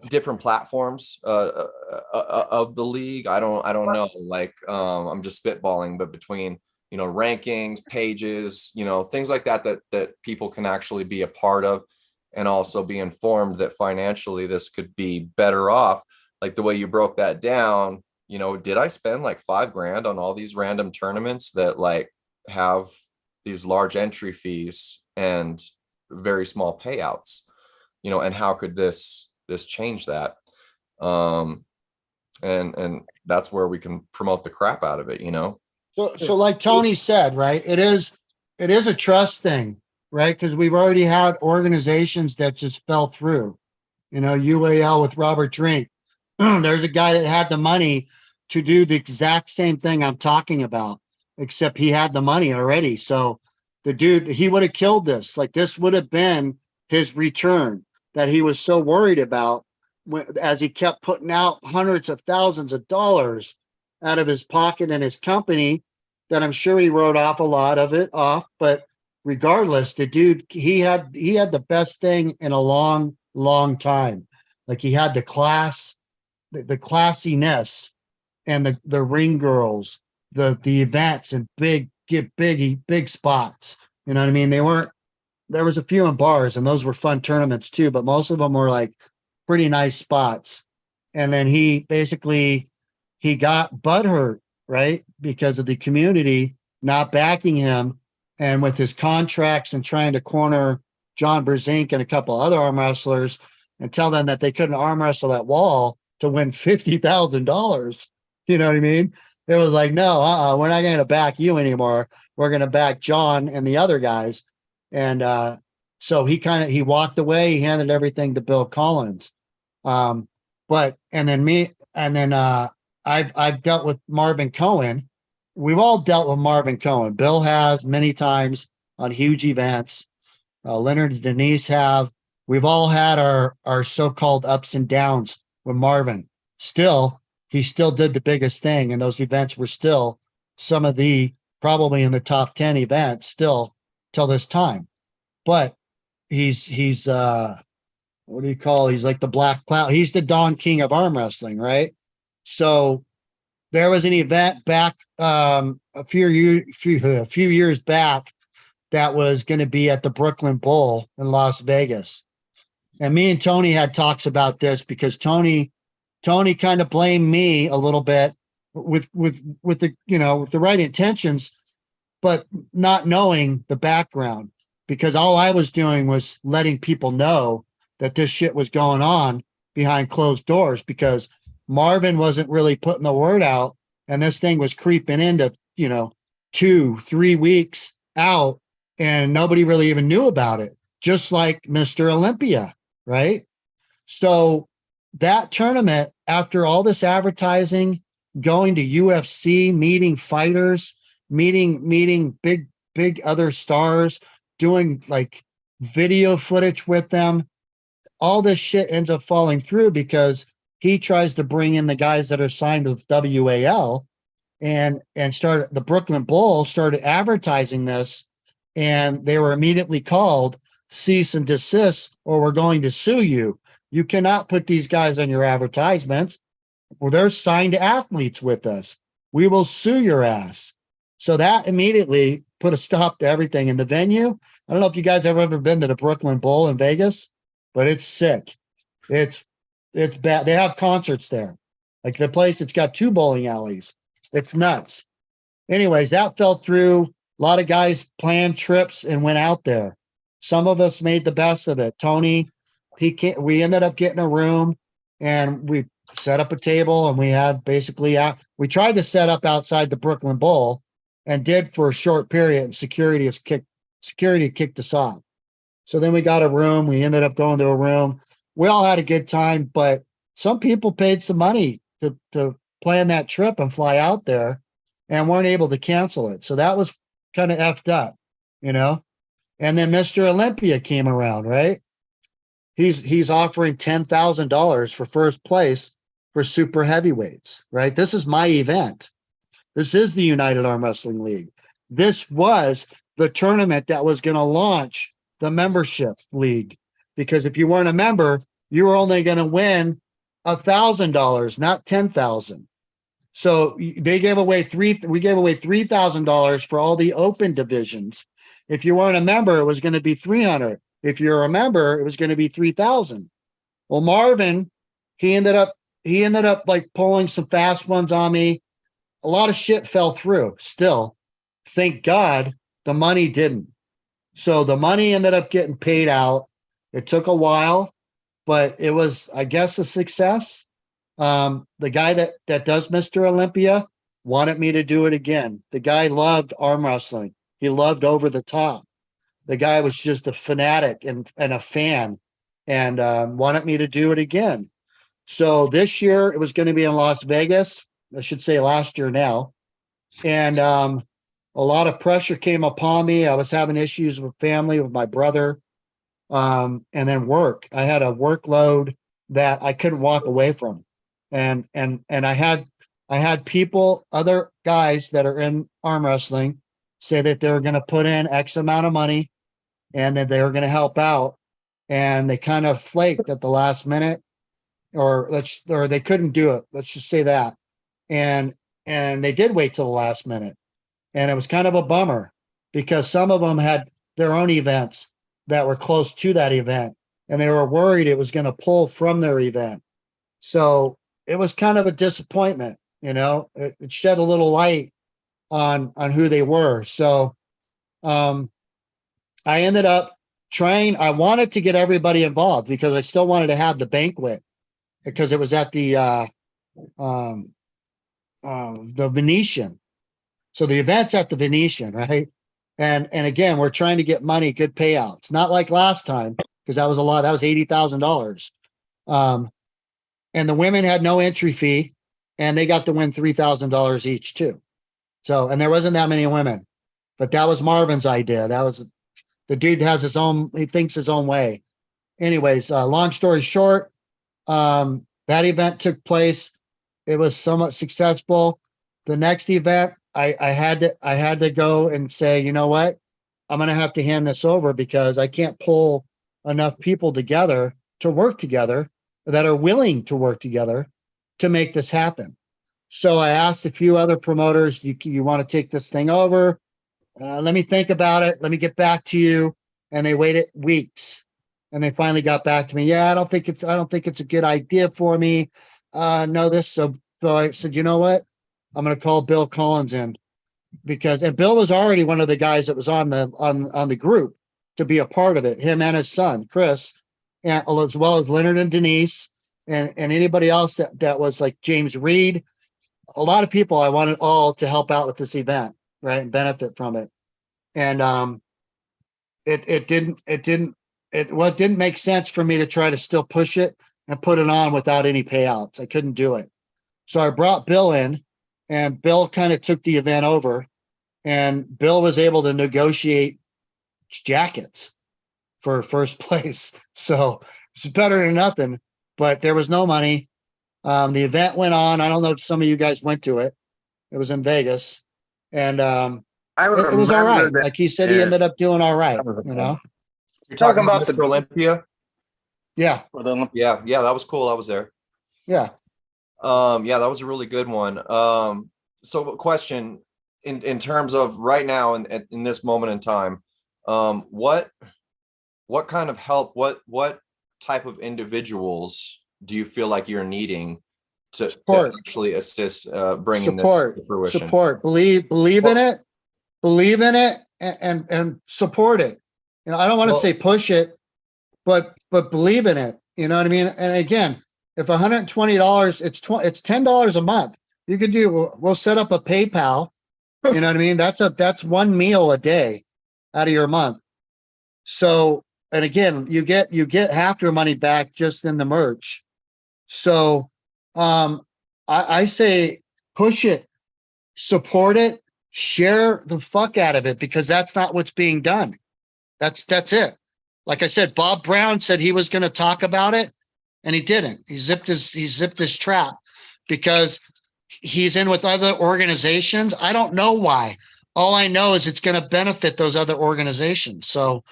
different platforms of the league, I don't know, like I'm just spitballing, but between, you know, rankings, pages, you know, things like that people can actually be a part of, and also be informed that financially this could be better off. Like the way you broke that down, you know, did I spend like $5,000 on all these random tournaments that like have these large entry fees and very small payouts, you know, and how could this change that? And that's where we can promote the crap out of it, you know? So like Tony said, right, it is a trust thing, right? Because we've already had organizations that just fell through, you know, UAL with Robert Drink. There's a guy that had the money to do the exact same thing I'm talking about, except he had the money already. So the dude, he would have killed this. Like, this would have been his return that he was so worried about as he kept putting out hundreds of thousands of dollars out of his pocket and his company, that I'm sure he wrote off a lot of it off. But regardless, the dude, he had the best thing in a long, long time. Like, he had the class, the classiness, and the ring girls, the events, and big spots. You know what I mean? There was a few in bars, and those were fun tournaments too, but most of them were like pretty nice spots. And then he got butthurt, right? Because of the community not backing him, and with his contracts and trying to corner John Brzezinski and a couple other arm wrestlers and tell them that they couldn't arm wrestle that wall to win $50,000. You know what I mean? It was like, no, we're not going to back you anymore. We're going to back John and the other guys. And so he walked away. He handed everything to Bill Collins. I've dealt with Marvin Cohen. We've all dealt with Marvin Cohen. Bill has many times on huge events. Leonard and Denise have. We've all had our so-called ups and downs with Marvin. He still did the biggest thing, and those events were still some of the probably in the top 10 events still till this time. But he's what do you call? He's like the Black Cloud. He's the Don King of arm wrestling, right? So there was an event back a few years back that was going to be at the Brooklyn Bowl in Las Vegas. And me and Tony had talks about this because Tony kind of blamed me a little bit with the, with the right intentions, but not knowing the background, because all I was doing was letting people know that this shit was going on behind closed doors, because Marvin wasn't really putting the word out, and this thing was creeping into, 2-3 weeks out, and nobody really even knew about it, just like Mr. Olympia, right? So that tournament, after all this advertising, going to UFC, meeting fighters, meeting big other stars, doing like video footage with them, all this shit ends up falling through because he tries to bring in the guys that are signed with WAL, and started the Brooklyn Bowl started advertising this, and they were immediately called cease and desist, or we're going to sue you. You cannot put these guys on your advertisements. Well, they're signed athletes with us. We will sue your ass. So that immediately put a stop to everything in the venue. I don't know if you guys have ever been to the Brooklyn Bowl in Vegas, but it's sick. It's bad. They have concerts there. Like the place, it's got 2 bowling alleys. It's nuts. Anyways, that fell through. A lot of guys planned trips and went out there. Some of us made the best of it. Tony, we ended up getting a room, and we set up a table, and we had basically we tried to set up outside the Brooklyn Bowl, and did for a short period, and security kicked us off. So then we got a room. We ended up going to a room. We all had a good time, but some people paid some money to plan that trip and fly out there, and weren't able to cancel it. So that was kind of effed up, And then Mr. Olympia came around, right? He's offering $10,000 for first place for super heavyweights, right? This is my event. This is the United Arm Wrestling League. This was the tournament that was going to launch the membership league, because if you weren't a member, you were only going to win $1,000, not $10,000. So they gave away we gave away $3,000 for all the open divisions. If you weren't a member, it was going to be $300. If you're a member, it was going to be $3,000. Well, Marvin, he ended up like pulling some fast ones on me. A lot of shit fell through. Still, thank God the money didn't. So the money ended up getting paid out. It took a while, but it was, I guess, a success. The guy that does Mr. Olympia wanted me to do it again. The guy loved arm wrestling. He loved Over the Top. The guy was just a fanatic and a fan, and wanted me to do it again. So this year it was going to be in Las Vegas. I should say last year now. And a lot of pressure came upon me. I was having issues with family, with my brother, and then work. I had a workload that I couldn't walk away from. And I had people, other guys that are in arm wrestling, say that they were going to put in X amount of money and that they were going to help out. And they kind of flaked at the last minute, or they couldn't do it. Let's just say that. And they did wait till the last minute. And it was kind of a bummer, because some of them had their own events that were close to that event, and they were worried it was going to pull from their event. So it was kind of a disappointment, it shed a little light on who they were. So I ended up I wanted to get everybody involved, because I still wanted to have the banquet, because it was at the Venetian. So the event's at the Venetian, right? And again, we're trying to get money, good payouts. Not like last time, because that was a lot. That was $80,000. And the women had no entry fee, and they got to win $3,000 each too. So, and there wasn't that many women, but that was Marvin's idea. That was, the dude has his own, he thinks his own way. Anyways, long story short, that event took place. It was somewhat successful. The next event, I had to go and say, you know what, I'm going to have to hand this over, because I can't pull enough people together to work together, that are willing to work together to make this happen. So I asked a few other promoters, you want to take this thing over? Let me think about it. Let me get back to you. And they waited weeks, and they finally got back to me. Yeah, I don't think it's a good idea for me. No, this. So I said, you know what? I'm going to call Bill Collins in, and Bill was already one of the guys that was on the group to be a part of it. Him and his son, Chris, and as well as Leonard and Denise, and anybody else that was like James Reed. A lot of people I wanted all to help out with this event, right, and benefit from it. And it didn't make sense for me to try to still push it and put it on without any payouts. I couldn't do it. So I brought Bill in, and Bill kind of took the event over, and Bill was able to negotiate jackets for first place. So it's better than nothing, but there was no money. The event went on. I don't know if some of you guys went to it. It was in Vegas, and it was all right. Like he said, he ended up doing all right. You know, You're talking about Mr. Olympia? yeah, Yeah, that was cool. I was there. yeah. Yeah, that was a really good one. So question in terms of right now in this moment in time, what kind of help, what type of individuals do you feel like you're needing to actually assist bringing this to fruition? Support, believe in it, and support it. You know, I don't want to say push it, but believe in it. You know what I mean? And again, if $120, it's $10 a month. You could do. We'll set up a PayPal. You know what I mean? That's one meal a day out of your month. So, and again, you get half your money back just in the merch. So, I say push it, support it, share the fuck out of it, because that's not what's being done. That's it. Like I said, Bob Brown said he was going to talk about it, and he didn't. He zipped his trap because he's in with other organizations. I don't know why. All I know is it's going to benefit those other organizations. So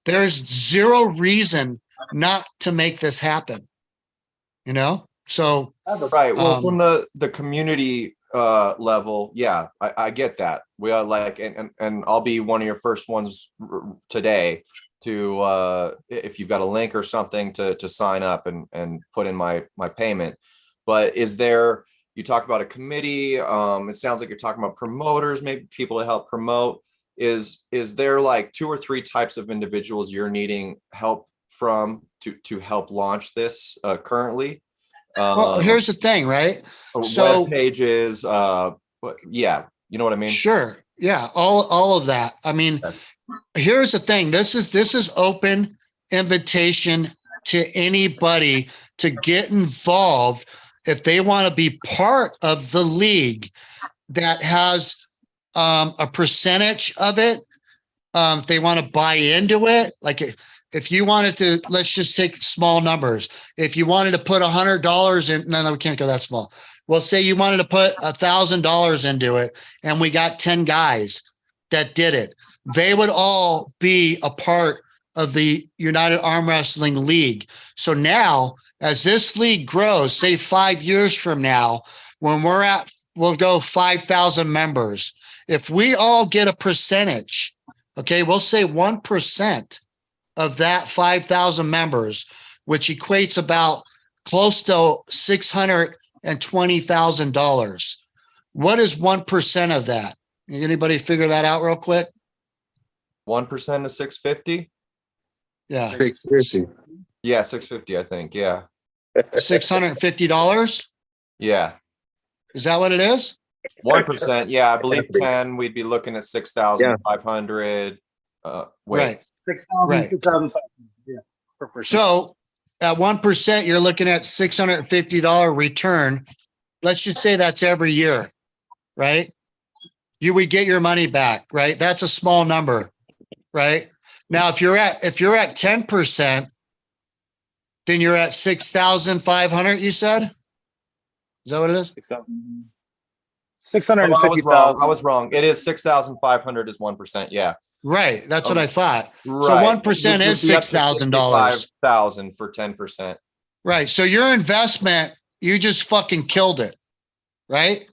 there's zero reason not to make this happen. You know? So right. Well, from the community level, yeah, I get that. We are like, and I'll be one of your first ones today to if you've got a link or something to sign up and put in my payment. But is there, you talk about a committee, it sounds like you're talking about promoters, maybe people to help promote. Is there like 2 or 3 types of individuals you're needing help from to help launch this currently? Well, here's the thing, right? So web pages, yeah, you know what I mean? Sure. Yeah. All of that. I mean, here's the thing. This is open invitation to anybody to get involved if they want to be part of the league that has a percentage of it. If they want to buy into it, like if you wanted to, let's just take small numbers. If you wanted to put $100 in, no, we can't go that small. Well, say you wanted to put $1,000 into it, and we got 10 guys that did it. They would all be a part of the United Arm Wrestling League. So now, as this league grows, say 5 years from now, when we'll go 5,000 members. If we all get a percentage, okay, we'll say 1% of that 5,000 members, which equates about close to $620,000. What is 1% of that? Anybody figure that out real quick? 1% of 650? Yeah. 650. Yeah, 650, I think. Yeah. $650? Yeah. Is that what it is? 1%. Yeah, I believe 10, we'd be looking at 6,500. Right. 6,500. Yeah. Per person. So at 1%, you're looking at $650 return. Let's just say that's every year, right? You would get your money back, right? That's a small number, right? Now, if you're at 10%, then you're at 6,500, you said? Is that what it is? 650,000. I was wrong. It is 6,500 is 1%. Yeah. Right. That's what I thought. So Right. 1% is You'd be up to $6,000. 65,000 for 10%. Right. So your investment, you just fucking killed it. Right.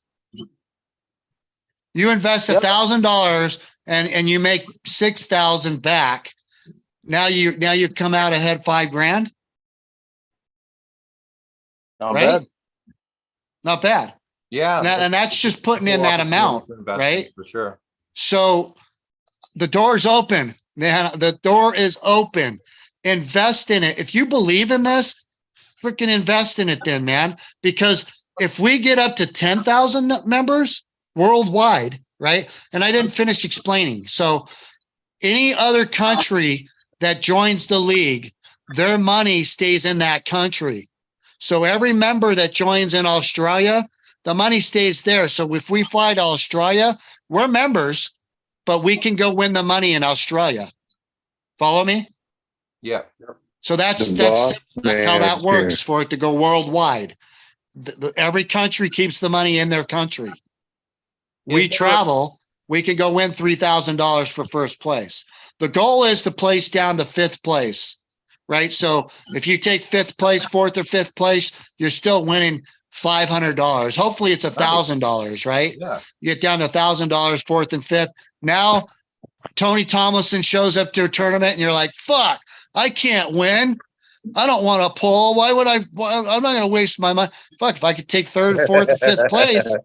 You invest $1,000 and you make 6,000 back. Now you come out ahead $5,000. Not Right. bad. Not bad. Yeah. And that's just putting in that amount. Right. For sure. So the door's open, man. The door is open. Invest in it. If you believe in this, freaking invest in it then, man. Because if we get up to 10,000 members worldwide, right? And I didn't finish explaining. So any other country that joins the league, their money stays in that country. So every member that joins in Australia, the money stays there. So if we fly to Australia, we're members, but we can go win the money in Australia. Follow me? Yeah. So that's how that works for it to go worldwide. Every country keeps the money in their country. We travel, we can go win $3,000 for first place. The goal is to place down to 5th place, right? So if you take 5th place, 4th or 5th place, you're still winning $500. Hopefully it's $1,000, right? Yeah. You get down to $1,000, 4th and 5th. Now Tony Tomlinson shows up to a tournament and you're like, fuck, I can't win. I don't want to pull. Why would I'm not going to waste my money. Fuck, if I could take 3rd, 4th, or 5th place,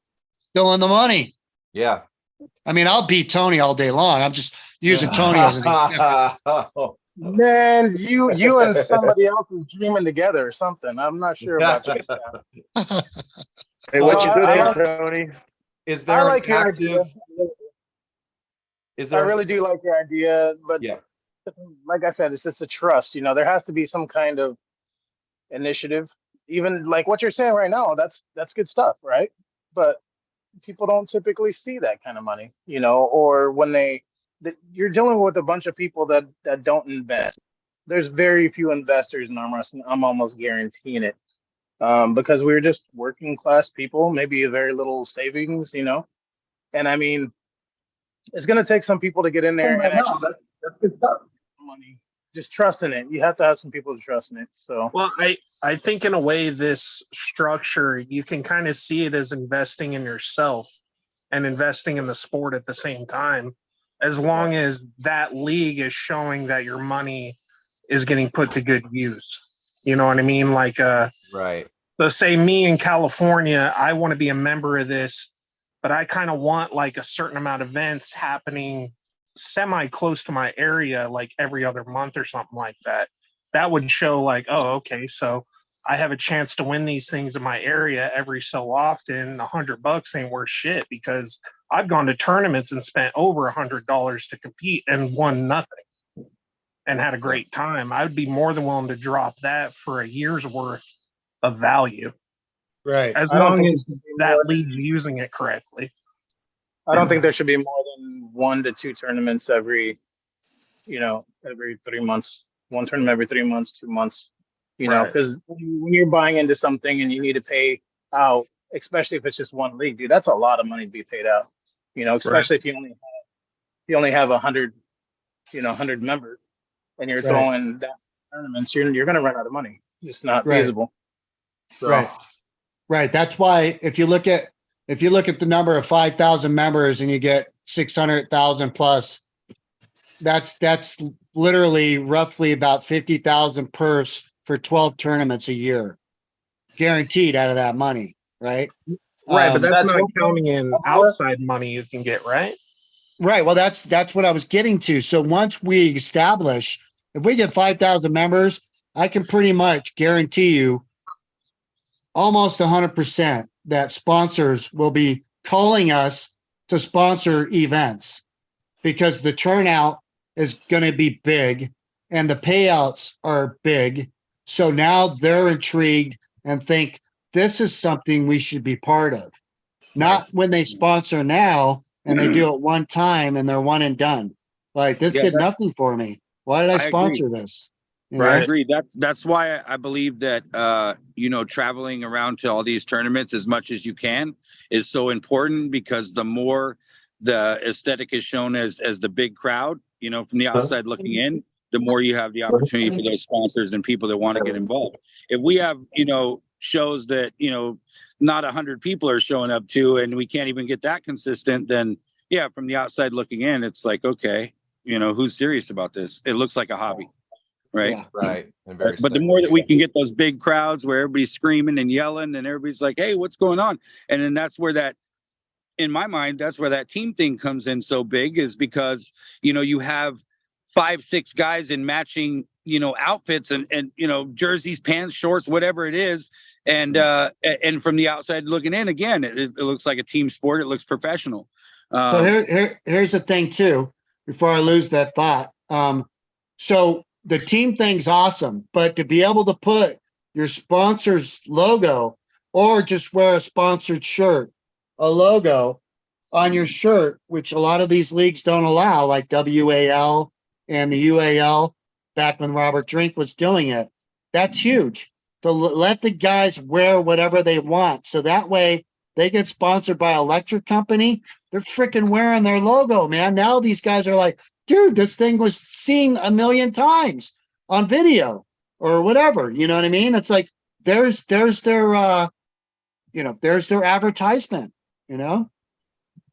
still in the money. Yeah. I mean, I'll beat Tony all day long. I'm just using Tony as an example. Man, you and somebody else is dreaming together or something. I'm not sure about you. Hey, what's your name, Tony? Is I there like an your idea. active? Is I there? really do like your idea, but Yeah. like I said, it's just a trust. There has to be some kind of initiative. Even like what you're saying right now, that's good stuff, right? But people don't typically see that kind of money, or when you're dealing with a bunch of people that don't invest. There's very few investors in arm wrestling. I'm almost guaranteeing it, because we're just working class people, maybe a very little savings, And I mean, it's going to take some people to get in there and actually that's good stuff. Money, just trust in it. You have to have some people to trust in it. So, Well, I think in a way, this structure, you can kind of see it as investing in yourself and investing in the sport at the same time, as long as that league is showing that your money is getting put to good use. You know what I mean? Like, Right. so say me in California, I want to be a member of this, but I kind of want like a certain amount of events happening semi close to my area, like every other month or something like that. That would show like, oh, okay, so I have a chance to win these things in my area every so often. $100 ain't worth shit, because I've gone to tournaments and spent over $100 to compete and won nothing and had a great time. I would be more than willing to drop that for a year's worth of value. Right. As long as that league's using it correctly. I don't think there should be more than 1 to 2 tournaments every 3 months. 1 tournament every 3 months, 2 months. Because when you're buying into something and you need to pay out, especially if it's just one league, dude, that's a lot of money to be paid out. Especially if you only have 100, 100 members, and you're throwing that tournaments, you're going to run out of money. It's not feasible. So. Right. That's why if you look at the number of 5,000 members and you get 600,000 plus, that's literally roughly about 50,000 purse for 12 tournaments a year, guaranteed out of that money. Right. Right. But that's not counting in outside money you can get, right? Right. Well, that's what I was getting to. So once we establish, if we get 5,000 members, I can pretty much guarantee you almost 100% that sponsors will be calling us to sponsor events, because the turnout is going to be big and the payouts are big. So now they're intrigued and think this is something we should be part of. Not when they sponsor now and they do it one time and they're one and done. Like, this did nothing for me. Why did I sponsor this? I agree. That's why I believe that traveling around to all these tournaments as much as you can is so important, because the more the aesthetic is shown as the big crowd, you know, from the outside looking in, the more you have the opportunity for those sponsors and people that want to get involved. If we have, you know, shows that, you know, not 100 people are showing up to, and we can't even get that consistent, then yeah, from the outside looking in, it's like, okay, you know, who's serious about this? It looks like a hobby, right? Yeah. Right. And very But the more that we can get those big crowds where everybody's screaming and yelling and everybody's like, hey, what's going on? And then that's where that, in my mind, that's where that team thing comes in so big, is because, you know, you have 5-6 guys in matching, you know, outfits and you know, jerseys, pants, shorts, whatever it is. And from the outside looking in, again, it looks like a team sport. It looks professional. So here's the thing too, before I lose that thought. So the team thing's awesome, but to be able to put your sponsor's logo or just wear a sponsored shirt, a logo on your shirt, which a lot of these leagues don't allow, like WAL and the UAL, back when Robert Drink was doing it, that's huge. To let the guys wear whatever they want. So that way they get sponsored by an electric company. They're freaking wearing their logo, man. Now these guys are like, dude, this thing was seen 1 million times on video or whatever. You know what I mean? It's like, there's their, you know, there's their advertisement, you know?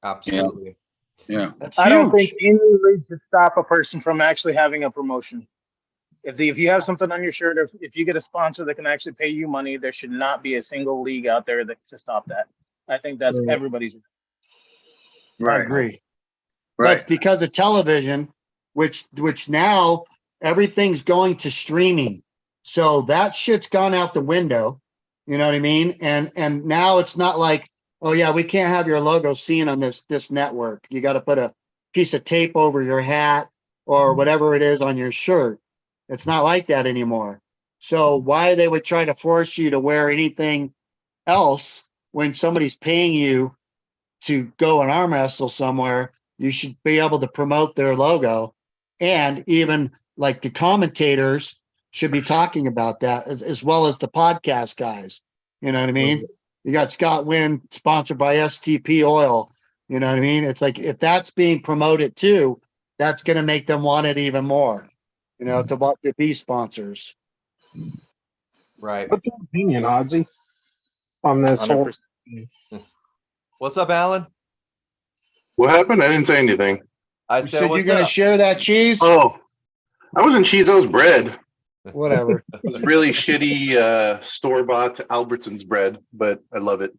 Absolutely. Yeah. That's I don't huge. think any league should stop a person from actually having a promotion. If you have something on your shirt, or if you get a sponsor that can actually pay you money, there should not be a single league out there that to stop that. I think that's everybody's. I agree. Right. But because of television, which now everything's going to streaming. So that shit's gone out the window. You know what I mean? And now it's not like, oh yeah, we can't have your logo seen on this network. You got to put a piece of tape over your hat or whatever it is on your shirt. It's not like that anymore. So why they would try to force you to wear anything else when somebody's paying you to go and arm wrestle somewhere, you should be able to promote their logo. And even like the commentators should be talking about that as well as the podcast guys. You know what I mean? You got Scott Wynn sponsored by STP Oil. You know what I mean? It's like, if that's being promoted too, that's going to make them want it even more, you know, to be sponsors. Right. What's your opinion, Oddsy, on this whole? 100%. What's up, Alan? What happened? I didn't say anything. I You said, said you're what's going to up? share that cheese? Oh, I wasn't cheese. I was bread. Whatever. Really shitty store-bought Albertsons bread, but I love it.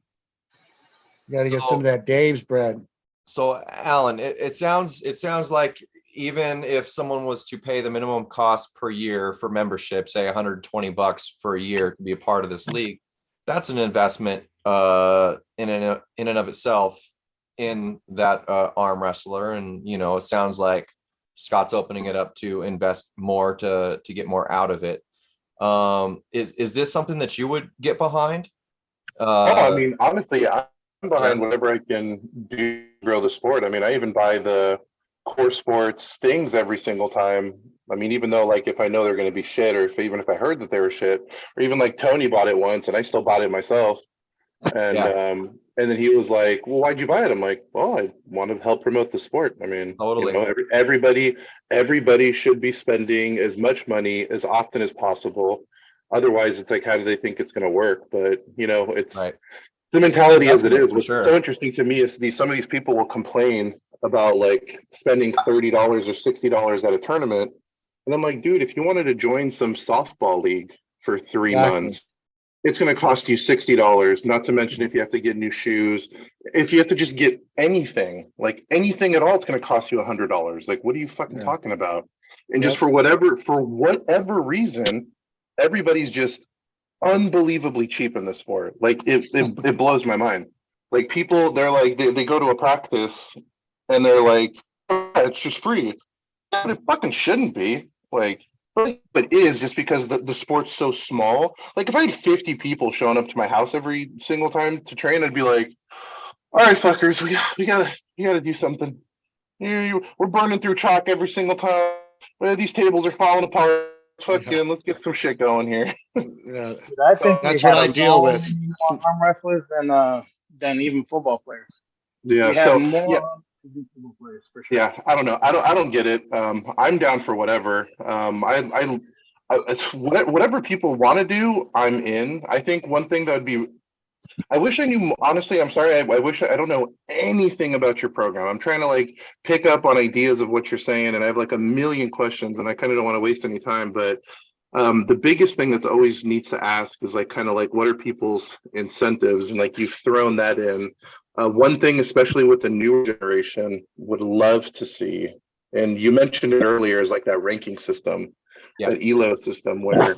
You got to get So- some of that Dave's bread. So, Alan, it sounds like even if someone was to pay the minimum cost per year for membership, say $120 for a year to be a part of this league, that's an investment in and of itself in that arm wrestler. And you know, it sounds like Scott's opening it up to invest more to get more out of it. Is this something that you would get behind? I mean, honestly, I'm behind whatever I can do to grow the sport. I mean, I even buy the core sports things every single time. I mean, even though like if I know they're going to be shit, or even if I heard that they were shit, or even like Tony bought it once and I still bought it myself. And and then he was like, well, why'd you buy it? I'm like, well, I want to help promote the sport. I mean, Totally. you know, everybody should be spending as much money as often as possible. Otherwise, it's like, how do they think it's going to work? But you know, it's Right. the mentality as it investment, is. for What's sure. so interesting to me is some of these people will complain about like spending $30 or $60 at a tournament. And I'm like, dude, if you wanted to join some softball league for 3 Exactly. months, it's going to cost you $60, not to mention if you have to get new shoes. If you have to just get anything, like anything at all, it's going to cost you $100. Like, what are you fucking talking about? And just for whatever reason, everybody's just unbelievably cheap in this sport. Like it blows my mind. Like people, they're like, they go to a practice and they're like, oh, it's just free. But it fucking shouldn't be. Like, but is just because the sport's so small. Like if I had 50 people showing up to my house every single time to train, I'd be like, all right, fuckers, we gotta do something. We're burning through chalk every single time. These tables are falling apart. Fucking, let's get some shit going here. Yeah. I think That's we what have I deal with. more arm wrestlers than even football players. Yeah. We have So more. yeah. For sure. Yeah, I don't know. I don't get it. I'm down for whatever. It's whatever people want to do, I'm in. I think one thing that would be, I wish I knew, honestly, I'm sorry. I wish I don't know anything about your program. I'm trying to like pick up on ideas of what you're saying, and I have like a million questions, and I kind of don't want to waste any time. But the biggest thing that's always needs to ask is like kind of like what are people's incentives, and like you've thrown that in. One thing, especially with the newer generation, would love to see, and you mentioned it earlier, is like that ranking system, that ELO system, where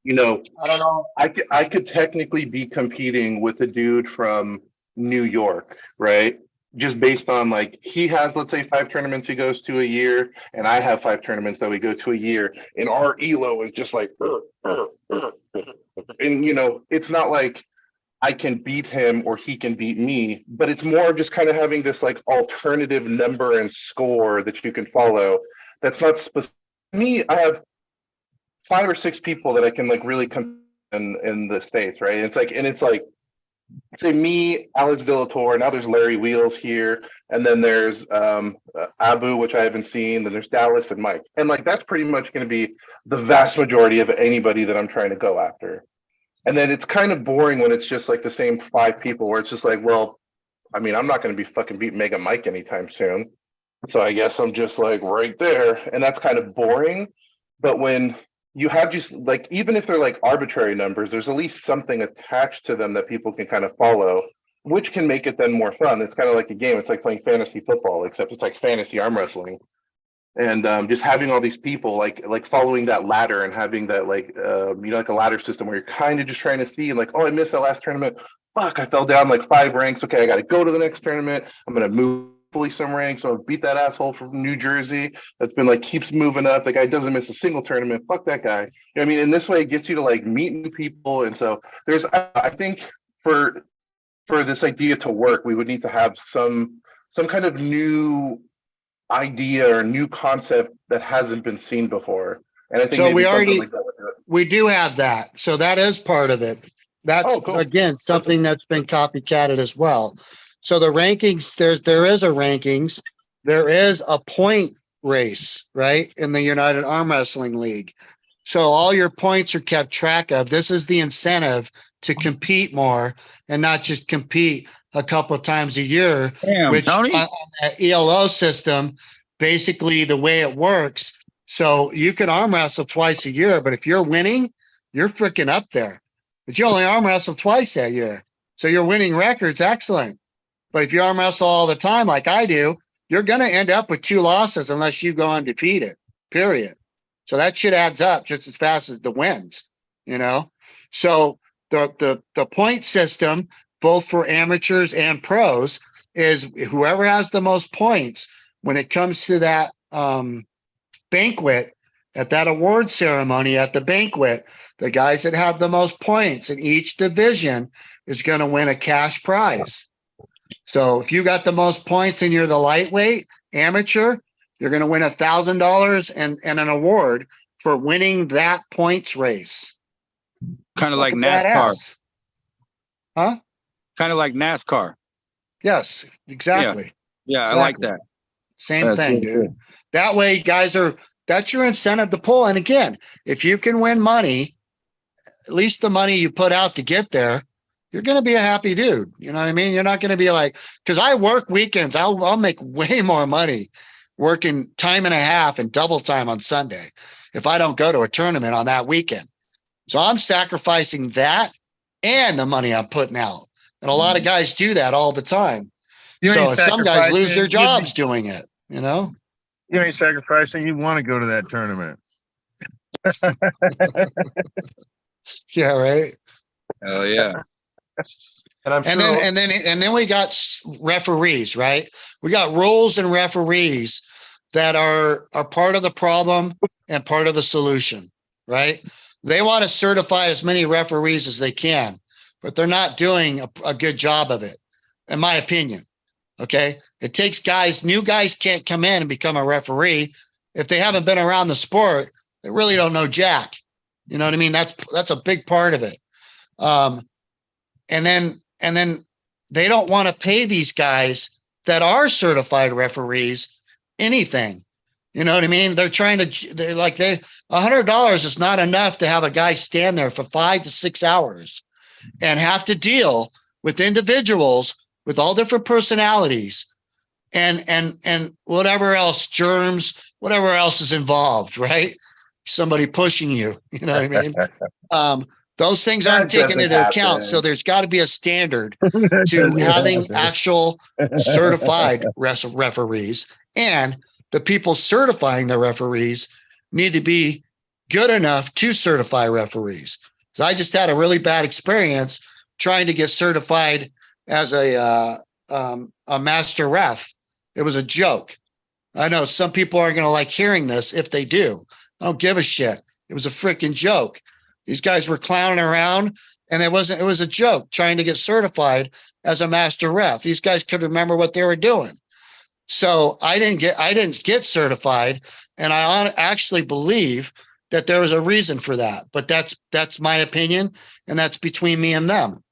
you know, I don't know. I could technically be competing with a dude from New York, right? Just based on like he has, let's say, 5 tournaments he goes to a year, and I have 5 tournaments that we go to a year, and our ELO is just like, and you know, it's not like I can beat him or he can beat me, but it's more just kind of having this like alternative number and score that you can follow. That's not specific. Me, I have 5 or 6 people that I can like really come in the States, right? It's like, say me, Alex Dillator, now there's Larry Wheels here, and then there's Abu, which I haven't seen, then there's Dallas and Mike. And like that's pretty much going to be the vast majority of anybody that I'm trying to go after. And then it's kind of boring when it's just like the same 5 people where it's just like, well, I mean, I'm not going to be fucking beat Mega Mike anytime soon. So I guess I'm just like right there. And that's kind of boring. But when you have just like, even if they're like arbitrary numbers, there's at least something attached to them that people can kind of follow, which can make it then more fun. It's kind of like a game. It's like playing fantasy football, except it's like fantasy arm wrestling. And just having all these people like following that ladder and having that like you know, like a ladder system where you're kind of just trying to see like, oh, I missed that last tournament. Fuck, I fell down like 5 ranks. Okay, I got to go to the next tournament. I'm gonna move some ranks. So I'll beat that asshole from New Jersey that's been like keeps moving up. The guy doesn't miss a single tournament. Fuck that guy. You know what I mean? In this way, it gets you to like meet new people. And so there's, I think for this idea to work, we would need to have some kind of new idea or new concept that hasn't been seen before. And I think so we already like we do have that. So that is part of it. That's cool. Again something that's been copycatted as well. So the rankings, there is a rankings, there is a point race, right, in the United Arm Wrestling League. So all your points are kept track of. This is the incentive to compete more and not just compete a couple of times a year. Damn, which Tony. on that ELO system, basically the way it works. So you can arm wrestle twice a year, but if you're winning, you're freaking up there. But you only arm wrestle twice that year. So your winning record's excellent. But if you arm wrestle all the time, like I do, you're going to end up with 2 losses unless you go undefeated, period. So that shit adds up just as fast as the wins, you know? So the point system, both for amateurs and pros, is whoever has the most points when it comes to that banquet, at that award ceremony, at the banquet, the guys that have the most points in each division is going to win a cash prize. So if you got the most points and you're the lightweight amateur, you're going to win $1,000 and an award for winning that points race. Kind of like Look at NASCAR. badass. Huh? Kind of like NASCAR. Yes, exactly. Yeah, I like Exactly. that. Same That's thing, really dude. good. That way, that's your incentive to pull. And again, if you can win money, at least the money you put out to get there, you're going to be a happy dude. You know what I mean? You're not going to be like, because I work weekends. I'll make way more money working time and a half and double time on Sunday if I don't go to a tournament on that weekend. So I'm sacrificing that and the money I'm putting out. And a lot of guys do that all the time. You So ain't some guys lose their sacrificing, jobs doing it, you know? You ain't sacrificing. You want to go to that tournament. Yeah, right. Oh yeah. And I'm sure. And then we got referees, right? We got rules and referees that are part of the problem and part of the solution, right? They want to certify as many referees as they can, but they're not doing a good job of it, in my opinion. Okay. It takes new guys can't come in and become a referee. If they haven't been around the sport, they really don't know jack. You know what I mean? That's a big part of it. And then they don't want to pay these guys that are certified referees anything. You know what I mean? They're $100 is not enough to have a guy stand there for 5 to 6 hours and have to deal with individuals with all different personalities and whatever else, germs, whatever else is involved, right? Somebody pushing you, you know what I mean? Those things aren't taken into account. So there's got to be a standard to having actual certified referees, and the people certifying the referees need to be good enough to certify referees. So I just had a really bad experience trying to get certified as a master ref. It was a joke. I know some people aren't going to like hearing this. If they do, I don't give a shit. It was a freaking joke. These guys were clowning around, and it was a joke trying to get certified as a master ref. These guys could remember what they were doing. So I didn't get certified, and I actually believe that there was a reason for that. But that's my opinion, and that's between me and them.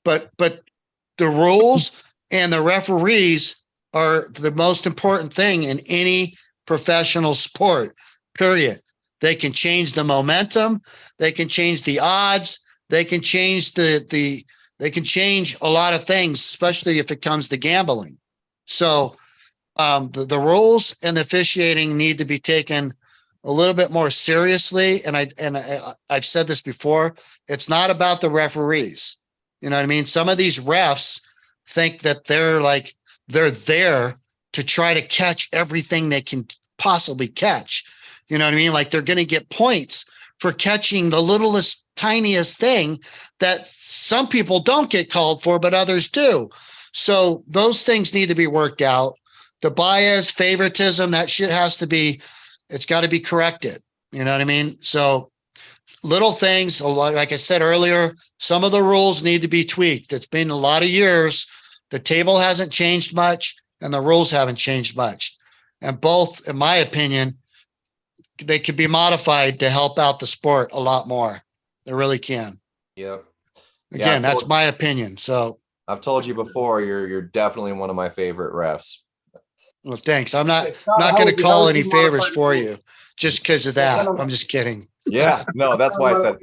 But the rules and the referees are the most important thing in any professional sport, period. They can change the momentum. They can change the odds. They can change they can change a lot of things, especially if it comes to gambling. So the rules and the officiating need to be taken a little bit more seriously. And I've said this before. It's not about the referees. You know what I mean? Some of these refs think that they're there to try to catch everything they can possibly catch. You know what I mean? Like they're going to get points for catching the littlest, tiniest thing that some people don't get called for, but others do. So those things need to be worked out. The bias, favoritism, that shit it's got to be corrected. You know what I mean? So little things, like I said earlier, some of the rules need to be tweaked. It's been a lot of years. The table hasn't changed much and the rules haven't changed much. And both, in my opinion, they could be modified to help out the sport a lot more. They really can. Yep. Again, that's my opinion. So I've told you before, you're definitely one of my favorite refs. Well, thanks. I'm not going to call any favors for you just because of that. I'm just kidding. Yeah, no, that's why I said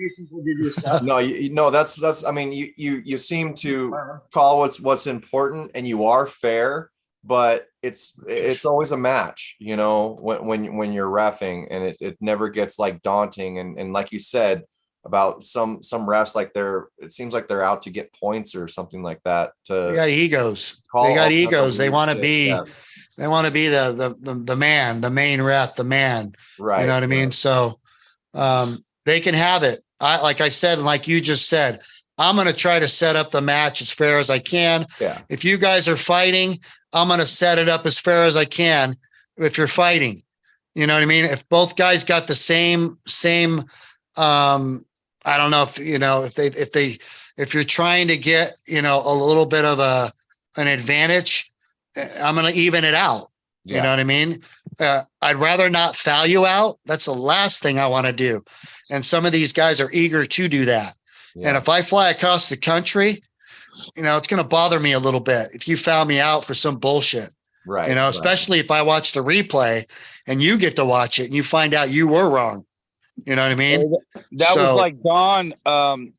no. That's. I mean, you seem to call what's important, and you are fair, but it's always a match, you know, when you're reffing, and it never gets like daunting, and like you said about some refs, like it seems like they're out to get points or something like that. They got egos. They got egos. They want to be. Yeah. They want to be the man, the main ref, the man. Right. You know what I mean? So they can have it. Like I said, and like you just said, I'm going to try to set up the match as fair as I can. Yeah. If you guys are fighting, I'm going to set it up as fair as I can. If you're fighting, you know what I mean? If both guys got the same, I don't know if, you know, if you're trying to get, you know, a little bit of an advantage, I'm going to even it out. Yeah. You know what I mean? I'd rather not foul you out. That's the last thing I want to do. And some of these guys are eager to do that. Yeah. And if I fly across the country, you know, it's going to bother me a little bit if you foul me out for some bullshit. Right. You know, especially if I watch the replay and you get to watch it and you find out you were wrong. You know what I mean? That was like Don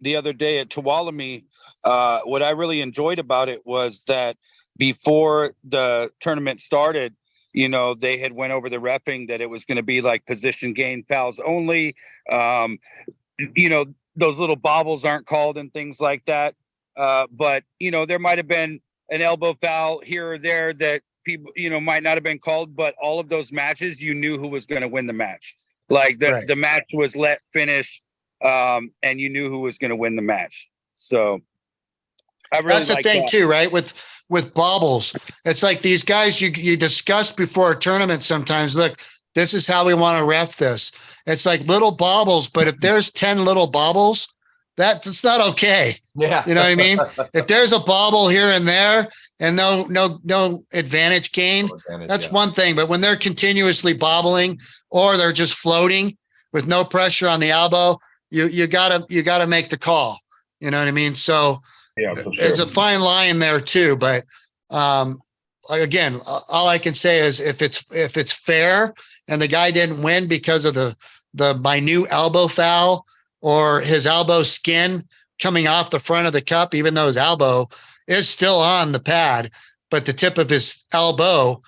the other day at Tuolomne. What I really enjoyed about it was that before the tournament started, you know, they had went over the repping that it was going to be like position gain fouls only. You know, those little bobbles aren't called and things like that. But, you know, there might have been an elbow foul here or there that people, you know, might not have been called, but all of those matches, you knew who was going to win the match. Like the match was let finish, and you knew who was going to win the match. So I really that's the thing too, right? With bobbles, it's like these guys you discuss before a tournament sometimes. Look, this is how we want to ref this. It's like little bobbles, but if there's 10 little bobbles, that's not okay. Yeah. You know what I mean? If there's a bobble here and there and no advantage gained, that's one thing. But when they're continuously bobbling or they're just floating with no pressure on the elbow, you gotta make the call. You know what I mean? So yeah, for sure. It's a fine line there too, but again, all I can say is if it's fair and the guy didn't win because of the minute elbow foul or his elbow skin coming off the front of the cup, even though his elbow is still on the pad, but the tip of his elbow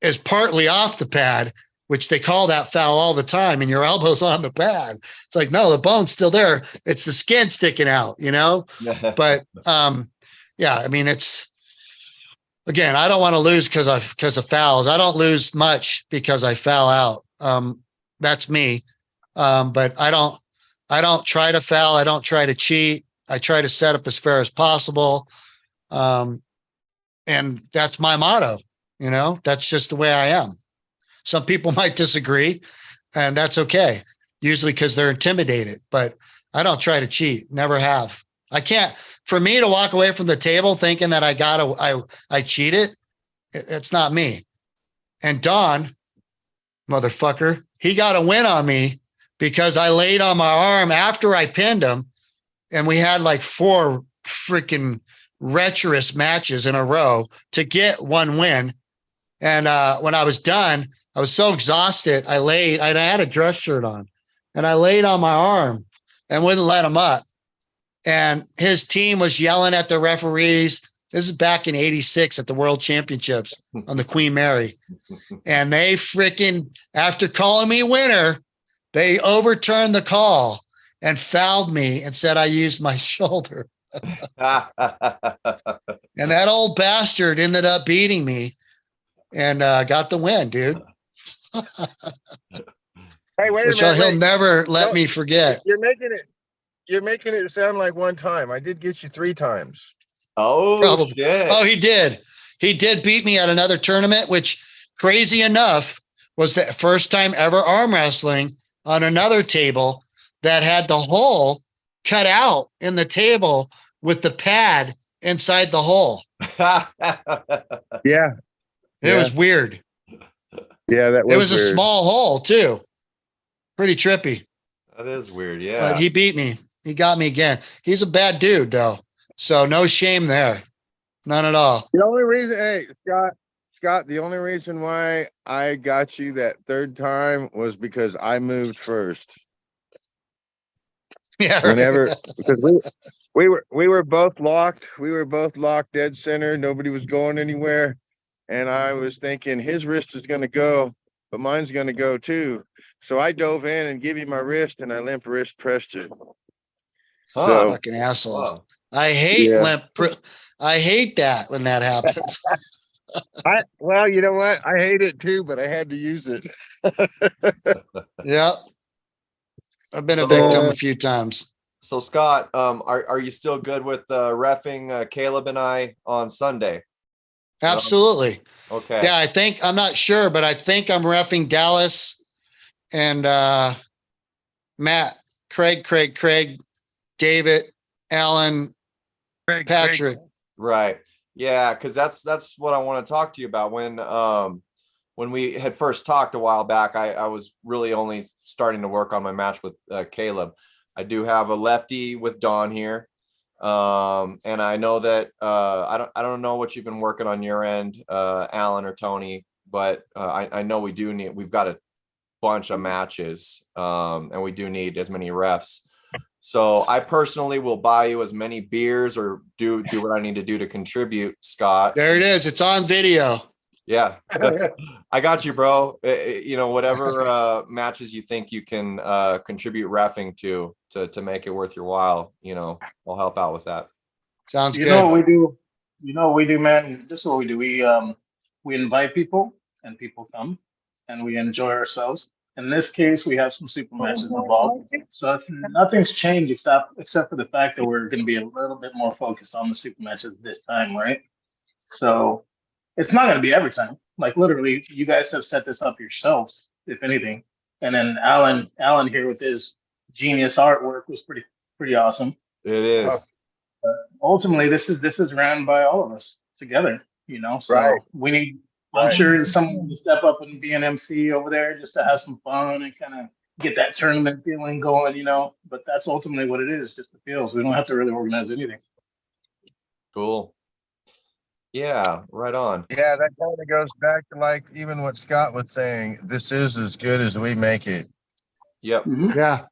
is partly off the pad, which they call that foul all the time, and your elbow's on the pad. It's like, no, the bone's still there. It's the skin sticking out, you know? But yeah, I mean, it's, again, I don't want to lose because of fouls. I don't lose much because I foul out. That's me. But I don't try to foul. I don't try to cheat. I try to set up as fair as possible. And that's my motto, you know, that's just the way I am. Some people might disagree, and that's okay. Usually because they're intimidated, but I don't try to cheat. Never have. I can't, for me to walk away from the table thinking that I cheated, it's not me. And Don, motherfucker, he got a win on me because I laid on my arm after I pinned him, and we had like 4 freaking treacherous matches in a row to get one win. And when I was done, I was so exhausted. I had a dress shirt on, and I laid on my arm and wouldn't let him up. And his team was yelling at the referees. This is back in '86 at the World Championships on the Queen Mary. And they freaking, after calling me winner, they overturned the call and fouled me and said I used my shoulder. And that old bastard ended up beating me and got the win, dude. Hey, wait a Which minute. he'll never let me forget. You're making it sound like one time. I did get you 3 times. Oh, Probably. shit. Oh, he did. He did beat me at another tournament, which, crazy enough, was the first time ever arm wrestling on another table that had the hole cut out in the table with the pad inside the hole. Yeah. It was weird. Yeah, that It was a small hole too. Pretty trippy. That is weird. Yeah. But he beat me. He got me again. He's a bad dude though. So no shame there. None at all. The only reason, hey, Scott, the only reason why I got you that 3rd time was because I moved first. Yeah. Whenever, because we were both locked. We were both locked dead center. Nobody was going anywhere. And I was thinking his wrist is going to go, but mine's going to go too. So I dove in and gave you my wrist, and I limp wrist pressed you. Huh. So, Fucking asshole. Wow. I hate Yeah. I hate that when that happens. well, you know what? I hate it too, but I had to use it. Yep. I've been a victim a few times. So Scott, are you still good with reffing Caleb and I on Sunday? Absolutely. Okay. Yeah, I'm not sure, but I think I'm reffing Dallas and Matt, Craig, David, Alan, Patrick. Right. Yeah, because that's what I want to talk to you about. When we had first talked a while back, I was really only starting to work on my match with Caleb. I do have a lefty with Don here. And I know that I don't know what you've been working on your end, Alan or Tony, but I know we've got a bunch of matches, and we do need as many refs. So I personally will buy you as many beers or do what I need to do to contribute, Scott. There it is. It's on video. Yeah. I got you, bro. You know, whatever matches you think you can contribute reffing to make it worth your while, you know, I'll help out with that. Sounds good. You know what we do? You know what we do, man? This is what we do. We invite people, and people come, and we enjoy ourselves. In this case, we have some super matches involved. So nothing's changed except for the fact that we're going to be a little bit more focused on the super matches this time, right? So it's not going to be every time. Like literally, you guys have set this up yourselves, if anything. And then Alan here with his genius artwork was pretty awesome. It is. Ultimately, this is ran by all of us together, you know. So we need. I'm sure someone to step up and be an MC over there just to have some fun and kind of get that tournament feeling going, you know. But that's ultimately what it is, just the feels. We don't have to really organize anything. Cool. Yeah, right on. Yeah, that kind of goes back to like even what Scott was saying. This is as good as we make it. Yep. Yeah.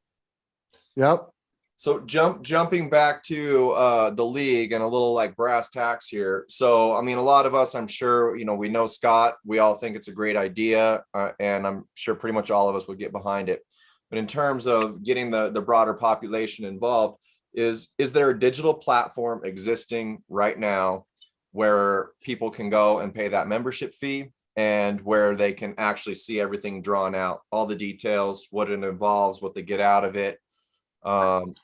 Yep. So jumping back to the league and a little like brass tacks here. So I mean, a lot of us, I'm sure, we know Scott. We all think it's a great idea, and I'm sure pretty much all of us would get behind it. But in terms of getting the broader population involved, is there a digital platform existing right now where people can go and pay that membership fee, and where they can actually see everything drawn out, all the details, what it involves, what they get out of it?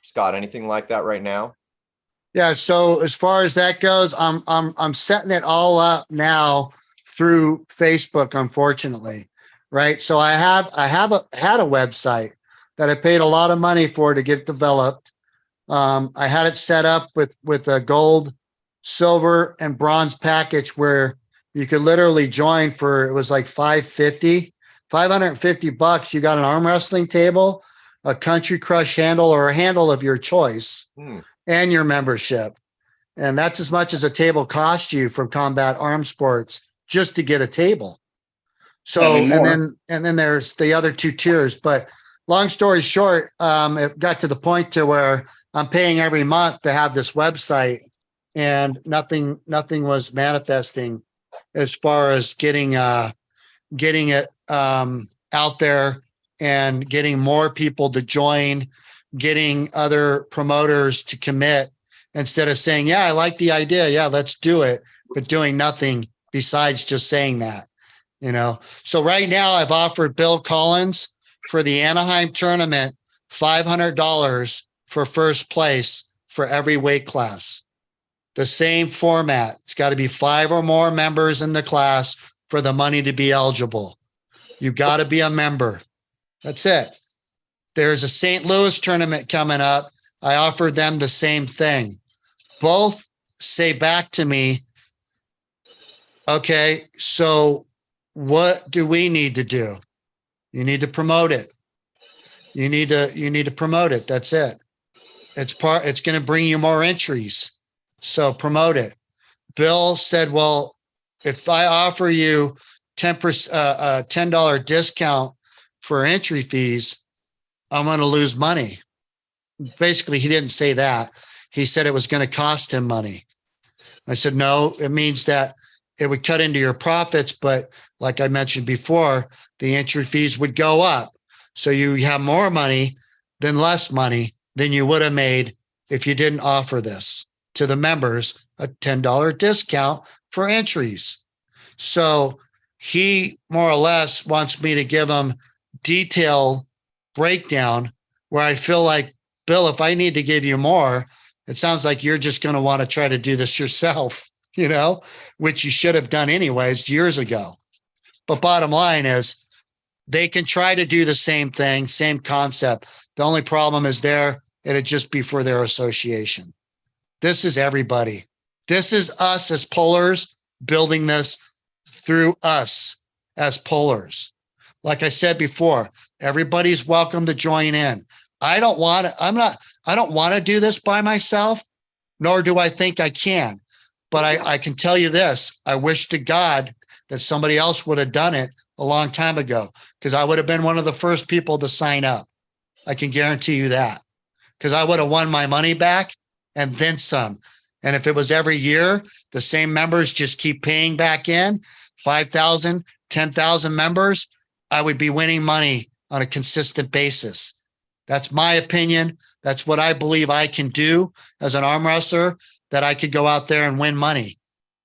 Scott, anything like that right now? Yeah. So as far as that goes, I'm setting it all up now through Facebook, unfortunately. Right. So I had a website that I paid a lot of money for to get developed. I had it set up with a gold, silver, and bronze package where you could literally join for, it was like $550 $550. You got an arm wrestling table, a country crush handle, or a handle of your choice, and your membership. And that's as much as a table cost you from Combat Arm Sports just to get a table. So, and then there's the other two tiers. But long story short, it got to the point to where I'm paying every month to have this website, and nothing was manifesting as far as getting it out there and getting more people to join, getting other promoters to commit, instead of saying, yeah, I like the idea. Yeah, let's do it. But doing nothing besides just saying that, So right now I've offered Bill Collins for the Anaheim tournament $500 for first place for every weight class. The same format. It's got to be 5 or more members in the class for the money to be eligible. You got to be a member. That's it. There's a St. Louis tournament coming up. I offered them the same thing. Both say back to me, okay, so what do we need to do? You need to promote it. You need to promote it. That's it. It's going to bring you more entries. So promote it. Bill said, well, if I offer you $10 discount for entry fees, I'm going to lose money. Basically, he didn't say that. He said it was going to cost him money. I said, no, it means that it would cut into your profits. But like I mentioned before, the entry fees would go up. So you have more money than less money than you would have made if you didn't offer this to the members, a $10 discount for entries. So he more or less wants me to give him detailed breakdown, where I feel like, Bill, if I need to give you more, it sounds like you're just going to want to try to do this yourself, which you should have done anyways years ago. But bottom line is, they can try to do the same thing, same concept. The only problem is it'd just be for their association. This is everybody. This is us as pullers building this through us as pullers. Like I said before, everybody's welcome to join in. I don't want to do this by myself, nor do I think I can. But I can tell you this, I wish to God that somebody else would have done it a long time ago, because I would have been one of the first people to sign up. I can guarantee you that, because I would have won my money back and then some. And if it was every year, the same members just keep paying back in, 5,000, 10,000 members, I would be winning money on a consistent basis. That's my opinion. That's what I believe I can do as an arm wrestler, that I could go out there and win money.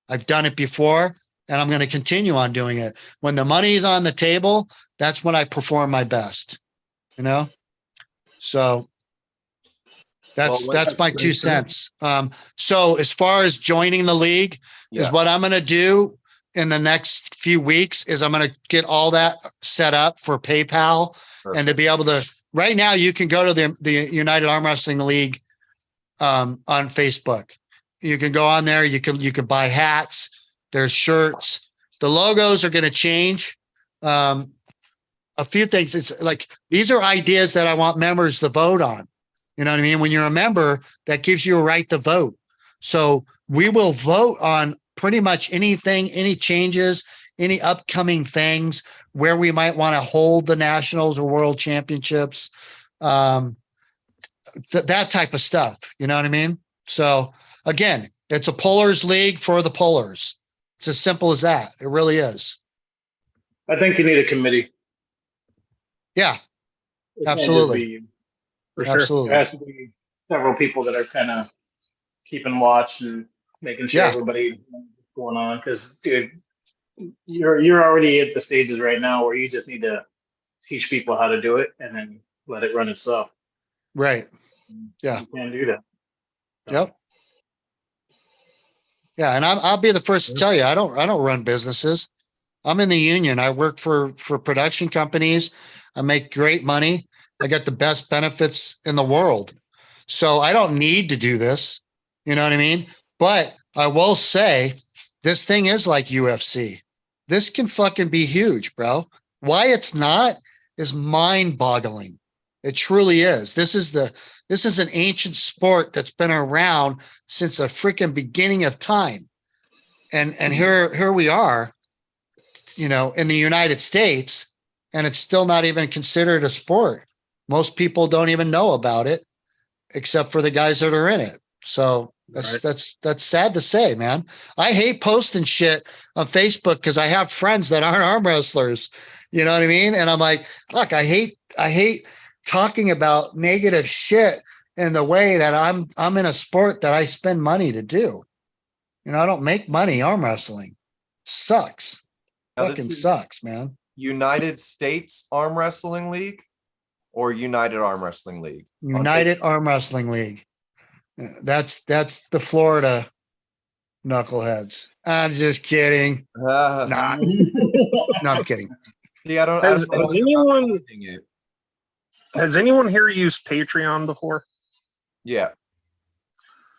I've done it before, and I'm going to continue on doing it. When the money's on the table, that's when I perform my best, So that's my 2 cents. So as far as joining the league, is what I'm going to do in the next few weeks is I'm going to get all that set up for PayPal. Perfect. And to be able to, right now you can go to the United Arm Wrestling League on Facebook. You can go on there. You can buy hats. There's shirts. The logos are going to change. A few things. It's like, these are ideas that I want members to vote on. You know what I mean? When you're a member, that gives you a right to vote. So we will vote on pretty much anything, any changes, any upcoming things where we might want to hold the nationals or world championships, that type of stuff. You know what I mean? So again, it's a pullers league for the pullers. It's as simple as that. It really is. I think you need a committee. Yeah, It can't just absolutely. be you. For sure. Absolutely. There has to be several people that are kind of keeping watch and making sure Yeah. everybody knows what's going on. Because, dude, you're already at the stages right now where you just need to teach people how to do it and then let it run itself. Right. Yeah. You can't do that. Yep. Yeah, and I'll be the first to tell you, I don't run businesses. I'm in the union. I work for production companies. I make great money. I get the best benefits in the world. So I don't need to do this. You know what I mean? But I will say this thing is like UFC. This can fucking be huge, bro. Why it's not is mind-boggling. It truly is. This is an ancient sport that's been around since the freaking beginning of time. And here we are, you know, in the United States, and it's still not even considered a sport. Most people don't even know about it, except for the guys that are in it. So that's sad to say, man. I hate posting shit on Facebook because I have friends that aren't arm wrestlers. You know what I mean? And I'm like, look, I hate talking about negative shit in the way that I'm in a sport that I spend money to do. You know, I don't make money arm wrestling. Sucks. Now, Fucking this is sucks, man. United States Arm Wrestling League or United Arm Wrestling League? United Arm Wrestling League. That's the Florida knuckleheads. I'm just kidding. Nah, no, I'm kidding. See, I don't Has know why you're not anyone- promoting it. Has anyone here used Patreon before? Yeah.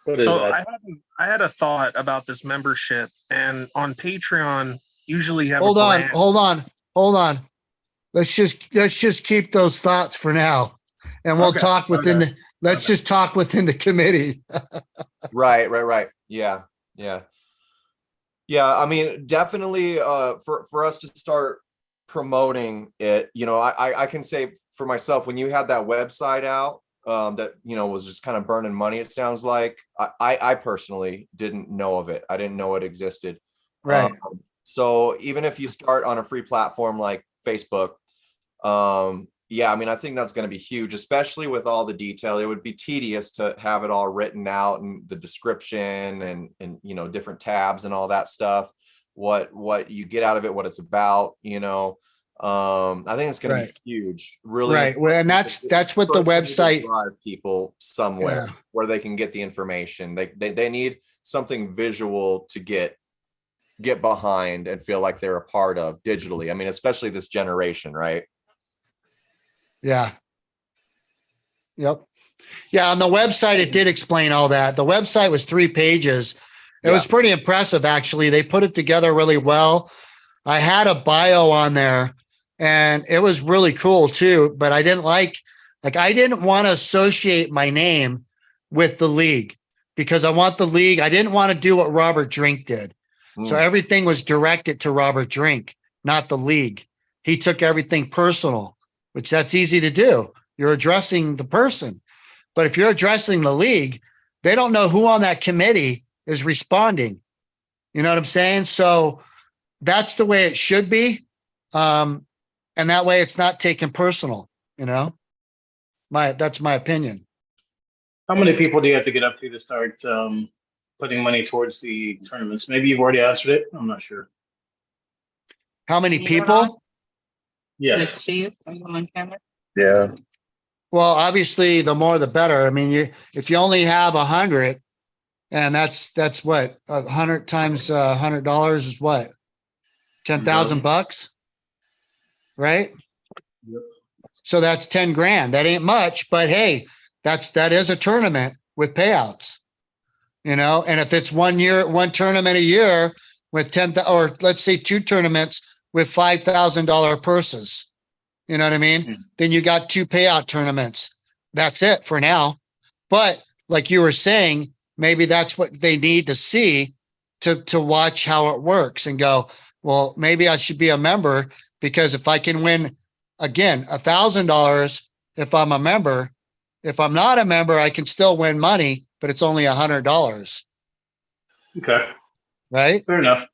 What is So that? I had a thought about this membership, and on Patreon, usually you have Hold a on, brand. hold on. Let's just keep those thoughts for now, and we'll Okay, talk within okay. the. Let's just talk within the committee. Right. Yeah. I mean, definitely for us to start promoting it, you know, I can say for myself, when you had that website out, that, you know, was just kind of burning money, it sounds like, I personally didn't know of it. I didn't know it existed. Right. So even if you start on a free platform like Facebook, yeah, I mean, I think that's going to be huge, especially with all the detail. It would be tedious to have it all written out and the description and you know, different tabs and all that stuff, what you get out of it, what it's about, you know. I think it's going to Right. be huge, really. Right. Well, and that's what the First, they need to website. drive people somewhere Yeah. where they can get the information. They need something visual to get behind and feel like they're a part of digitally. I mean, especially this generation, right? Yeah. Yep. Yeah. On the website, it did explain all that. The website was 3 pages. It was pretty impressive, actually. They put it together really well. I had a bio on there and it was really cool too, but I didn't I didn't want to associate my name with the league because I want the league. I didn't want to do what Robert Drink did. So everything was directed to Robert Drink, not the league. He took everything personal, which that's easy to do. You're addressing the person. But if you're addressing the league, they don't know who on that committee is responding. You know what I'm saying? So that's the way it should be. And that way it's not taken personal, you know? That's my opinion. How many people do you have to get up to start putting money towards the tournaments? Maybe you've already answered it. I'm not sure. How many You people? Yes. Let's see if I'm on camera. Yeah. Well, obviously the more the better. I mean, if you only have 100, and that's what 100 times $100 is what? $10,000, right? Yep. So that's 10 grand. That ain't much, but hey, that is a tournament with payouts, you know. And if it's one tournament a year with 10, or let's say 2 tournaments with $5,000 purses, you know what I mean? Then you got 2 payout tournaments. That's it for now. But like you were saying, maybe that's what they need to see to watch how it works and go, well, maybe I should be a member, because if I can win again $1,000 if I'm a member, if I'm not a member, I can still win money, but it's only $100, Okay, right? fair enough.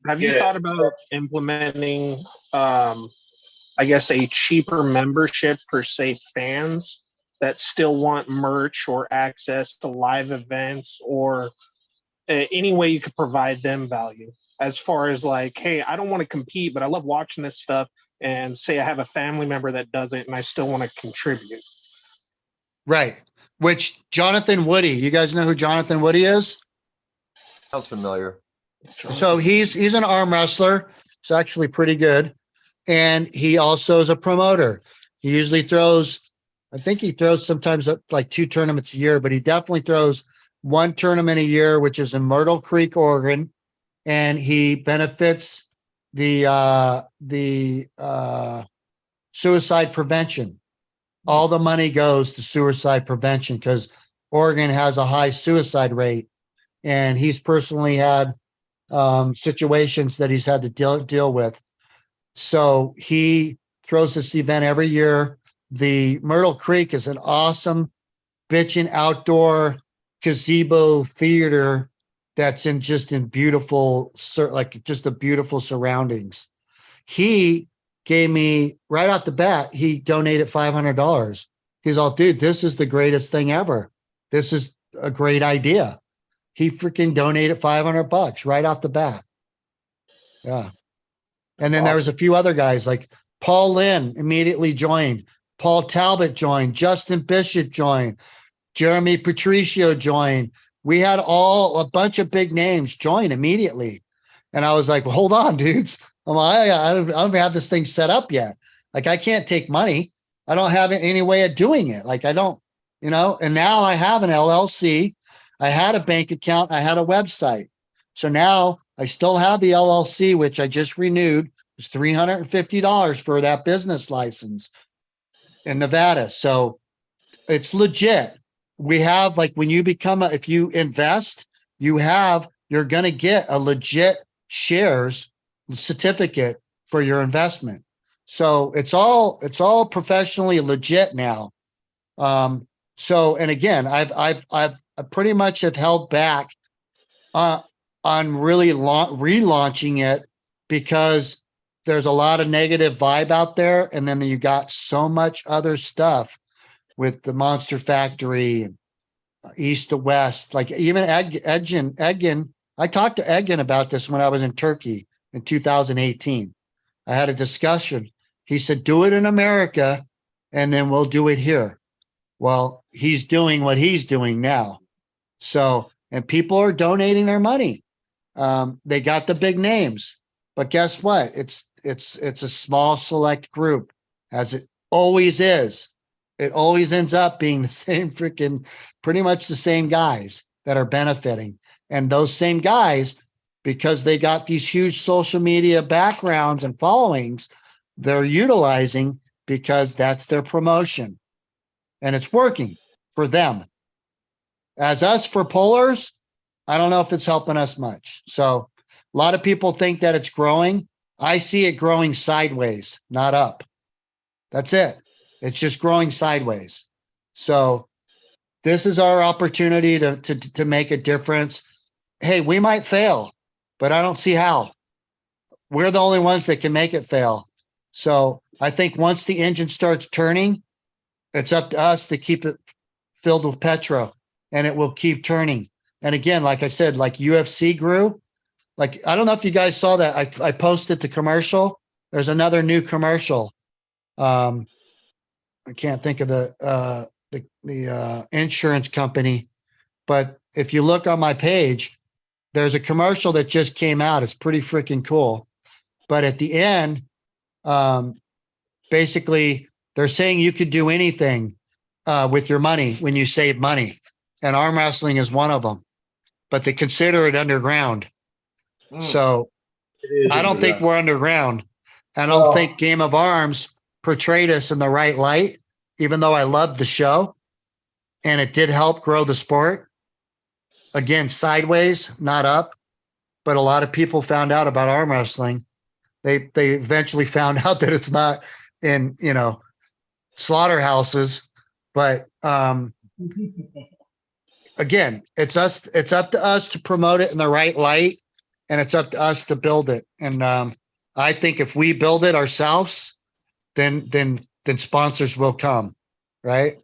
Have you Yeah. thought about implementing, I guess, a cheaper membership for, say, fans that still want merch or access to live events, or any way you could provide them value? As far as like, hey, I don't want to compete, but I love watching this stuff. And say I have a family member that doesn't, and I still want to contribute. Right. Which Jonathan Woody, you guys know who Jonathan Woody is? Sounds familiar. So he's an arm wrestler. He's actually pretty good. And he also is a promoter. He usually throws, I think he throws sometimes like 2 tournaments a year, but he definitely throws 1 tournament a year, which is in Myrtle Creek, Oregon. And he benefits the suicide prevention. All the money goes to suicide prevention because Oregon has a high suicide rate. And he's personally had situations that he's had to deal with. So he throws this event every year. The Myrtle Creek is an awesome bitchin' outdoor gazebo theater that's in beautiful, like just the beautiful surroundings. He gave me right off the bat, he donated $500. He's all, dude, this is the greatest thing ever. This is a great idea. He freaking donated $500 right off the bat. Yeah. And then there was a few other guys like Paul Lynn immediately joined. Paul Talbot joined. Justin Bishop joined. Jeremy Patricio joined. We had a bunch of big names join immediately. And I was like, well, hold on, dudes. I don't have this thing set up yet. Like, I can't take money. I don't have any way of doing it. Like, I don't, and now I have an LLC. I had a bank account. I had a website. So now I still have the LLC, which I just renewed. It's $350 for that business license in Nevada. So it's legit. We have, like, when you if you invest, you're going to get a legit shares certificate for your investment. So it's all professionally legit now. So, and again, I pretty much have held back on really relaunching it because there's a lot of negative vibe out there. And then you got so much other stuff with the Monster Factory and East to West, like even Edgin. I talked to Edgin about this when I was in Turkey in 2018. I had a discussion. He said, do it in America and then we'll do it here. Well, he's doing what he's doing now. So, and people are donating their money. They got the big names, but guess what? It's a small select group, as it always is. It always ends up being the same pretty much the same guys that are benefiting. And those same guys, because they got these huge social media backgrounds and followings, they're utilizing because that's their promotion. And it's working for them. As us for pullers, I don't know if it's helping us much. So a lot of people think that it's growing. I see it growing sideways, not up. That's it. It's just growing sideways. So this is our opportunity to make a difference. Hey, we might fail, but I don't see how. We're the only ones that can make it fail. So I think once the engine starts turning, it's up to us to keep it filled with petrol, and it will keep turning. And again, like I said, like UFC grew. Like, I don't know if you guys saw that. I posted the commercial. There's another new commercial. I can't think of the insurance company, but if you look on my page, there's a commercial that just came out. It's pretty freaking cool. But at the end, basically, they're saying you could do anything with your money when you save money. And arm wrestling is one of them. But they consider it underground. So I don't think we're underground. I don't think Game of Arms portrayed us in the right light, even though I loved the show and it did help grow the sport. again, sideways, not up. But a lot of people found out about arm wrestling. They eventually found out that it's not in, slaughterhouses. But again, it's up to us to promote it in the right light, and it's up to us to build it. And I think if we build it ourselves, then sponsors will come, right?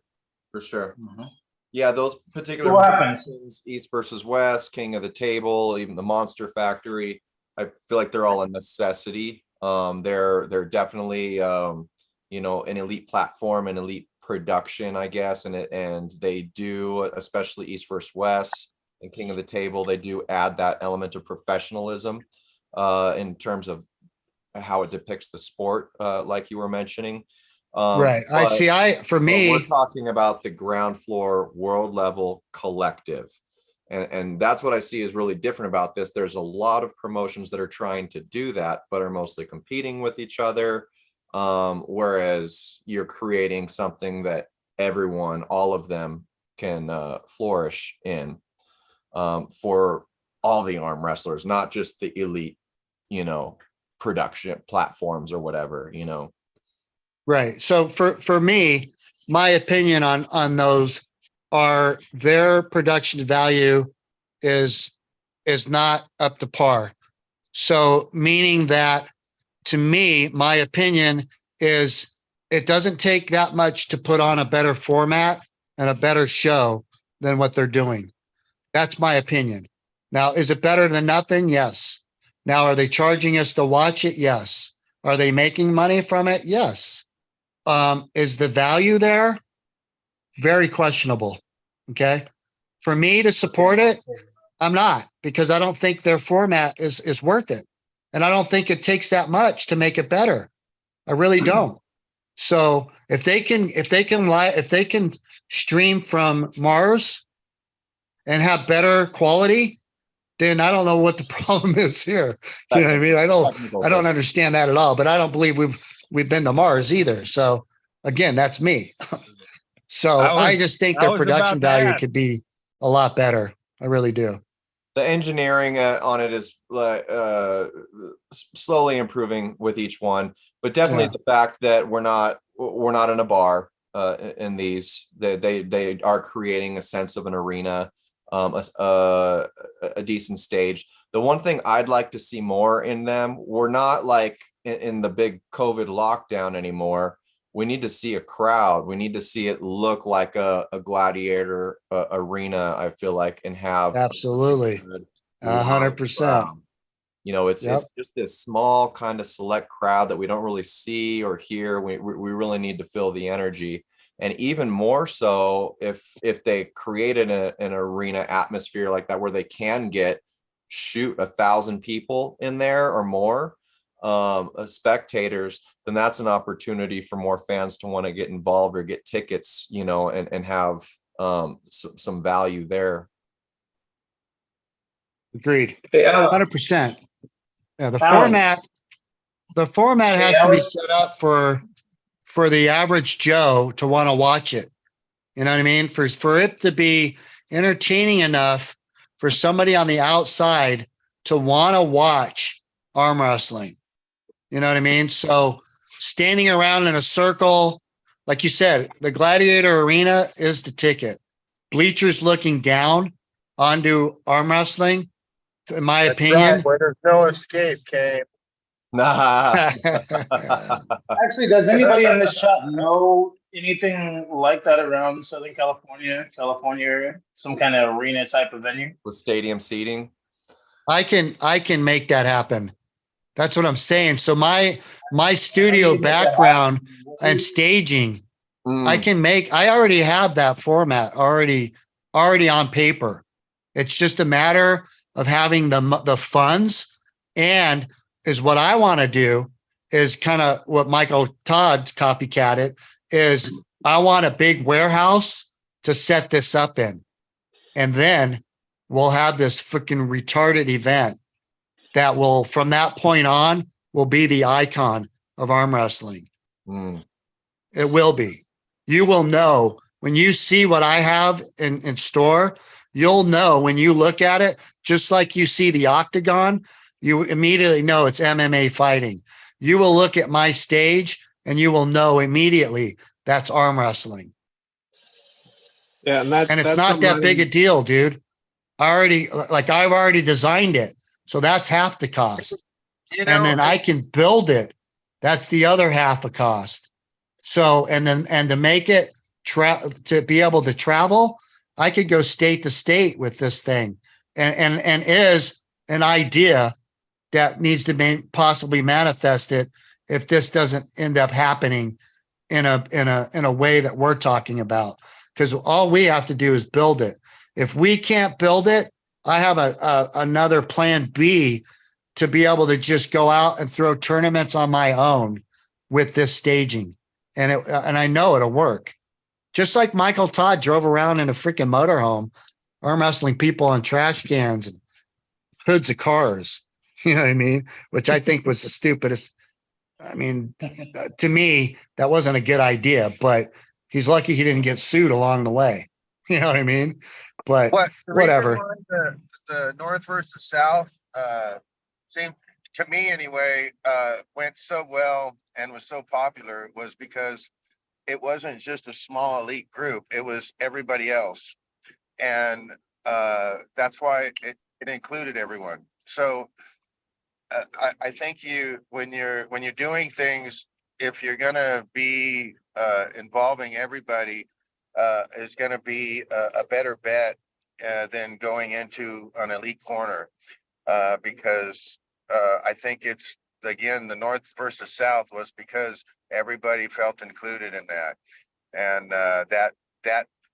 For sure. Mhm. Yeah, those particular What happens? promotions, East versus West, King of the Table, even the Monster Factory, I feel like they're all a necessity. They're definitely an elite platform, an elite production, I guess, and they do, especially East versus West and King of the Table, they do add that element of professionalism in terms of how it depicts the sport, like you were mentioning. Right. For But me, we're talking about the ground floor world level collective. And that's what I see is really different about this. There's a lot of promotions that are trying to do that, but are mostly competing with each other. Whereas you're creating something that everyone, all of them can flourish in for all the arm wrestlers, not just the elite, production platforms or whatever, right. So for me, my opinion on those are their production value is not up to par. So meaning that to me, my opinion is it doesn't take that much to put on a better format and a better show than what they're doing. That's my opinion. Now, is it better than nothing? Yes. Now, are they charging us to watch it? Yes. Are they making money from it? Yes. Is the value there? Very questionable. Okay. For me to support it, I'm not, because I don't think their format is worth it. And I don't think it takes that much to make it better. I really don't. So if they can stream from Mars and have better quality, then I don't know what the problem is here. You know what I mean? I don't understand that at all, but I don't believe we've been to Mars either. So again, that's me. So I just think their production value could be a lot better. I really do. The engineering on it is slowly improving with each one, but definitely the fact that we're not in a bar in these. They are creating a sense of an arena, a decent stage. The one thing I'd like to see more in them, we're not like in the big COVID lockdown anymore. We need to see a crowd. We need to see it look like a gladiator arena, I feel like, and have absolutely 100%. It's just this small kind of select crowd that we don't really see or hear. We really need to feel the energy. And even more so if they created an arena atmosphere like that, where they can shoot 1,000 people in there or more, spectators, then that's an opportunity for more fans to want to get involved or get tickets, and have some value there. Agreed. 100%. Yeah, the format has to be set up for the average Joe to want to watch it. You know what I mean? For it to be entertaining enough for somebody on the outside to want to watch arm wrestling. You know what I mean? So standing around in a circle, like you said, the gladiator arena is the ticket. Bleachers looking down onto arm wrestling, in my opinion. Right, where there's no escape, Kane. Actually, does anybody in this chat know anything like that around Southern California area? Some kind of arena type of venue with stadium seating? I can make that happen. That's what I'm saying. So my studio background and staging, I already have that format already on paper. It's just a matter of having the funds, and is what I want to do is kind of what Michael Todd's copycatted is I want a big warehouse to set this up in. And then we'll have this freaking retarded event that will, from that point on, will be the icon of arm wrestling. It will be. You will know when you see what I have in store. you'll know when you look at it, just like you see the octagon, you immediately know it's MMA fighting. You will look at my stage and you will know immediately that's arm wrestling. Yeah, and And it's not that big a deal, dude. I've already designed it. So that's half the cost. You And then I can build it. That's the other half of cost. So, and to make it to be able to travel, I could go state to state with this thing, and is an idea that needs to be possibly manifested if this doesn't end up happening in a way that we're talking about. Because all we have to do is build it. If we can't build it, I have another plan B to be able to just go out and throw tournaments on my own with this staging. And I know it'll work. Just like Michael Todd drove around in a freaking motorhome, arm wrestling people on trash cans and hoods of cars. You know what I mean? Which I think was the stupidest. I mean, to me, that wasn't a good idea, but he's lucky he didn't get sued along the way. You know what I mean? But whatever. The North versus South seemed to me anyway went so well and was so popular was because it wasn't just a small elite group, it was everybody else, and that's why it included everyone. So I think when you're doing things, if you're gonna be involving everybody, is gonna be a better bet than going into an elite corner, because I think it's, again, the North versus South was because everybody felt included in that, and that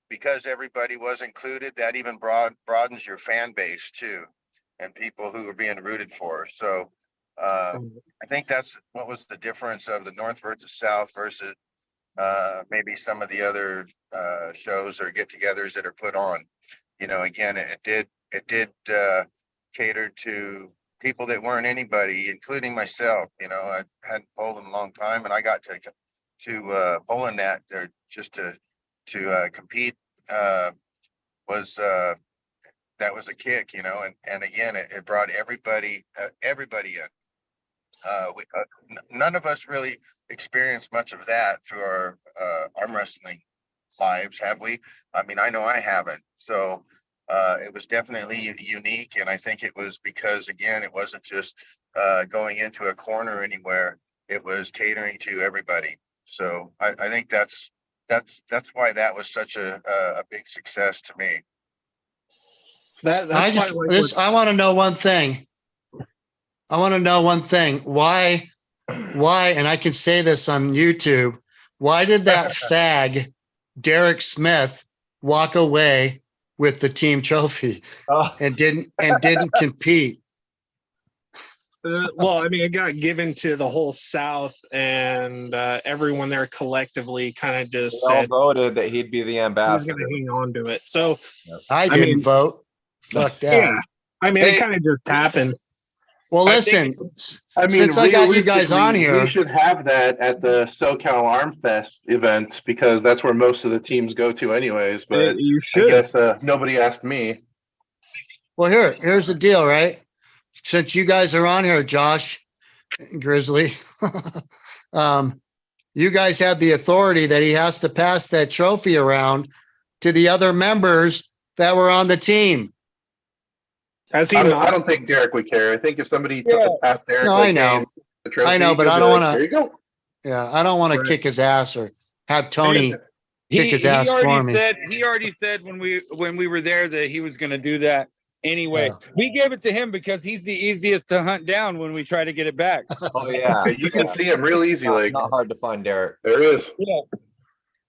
because everybody was included, that even broadens your fan base too, and people who are being rooted for. So I think that's what was the difference of the North versus South versus maybe some of the other shows or get-togethers that are put on. You know, again, it did cater to people that weren't anybody, including myself. You know, I hadn't polled in a long time, and I got to Poland that there just to compete was that was a kick, you know, and again, it brought everybody in. None of us really experienced much of that through our arm wrestling lives, have we? I mean, I know I haven't. So it was definitely unique, and I think it was because, again, it wasn't just going into a corner anywhere. It was catering to everybody. So I think that's why that was such a big success to me. I want to know one thing. Why, and I can say this on YouTube, why did that fag Derek Smith walk away with the team trophy and didn't compete? Well, I mean, it got given to the whole South, and everyone there collectively kind of just all said voted that he'd be the he was ambassador. going to hang on to it. So I didn't vote. Fuck that. yeah, I mean, it kind of just happened. Well, listen, I mean, since I got you guys on here, we should have that at the SoCal Armfest events, because that's where most of the teams go to anyways. But You I should. guess nobody asked me. well, here's the deal, right? Since you guys are on here, Josh, Grizzly, you guys have the authority that he has to pass that trophy around to the other members that were on the team. Has he I not? don't think Derek would care. I think if somebody took it past Derek, No, like, I know. hey, the trophy, I know, but he'll I be don't like, wanna- There you go. Yeah, I don't want to kick his ass or have Tony kick his ass for me. He already said when we were there that he was going to do that anyway. Yeah. We gave it to him because he's the easiest to hunt down when we try to get it back. Oh yeah, You can see him real easy. Like, not hard to find, Derek. there it is.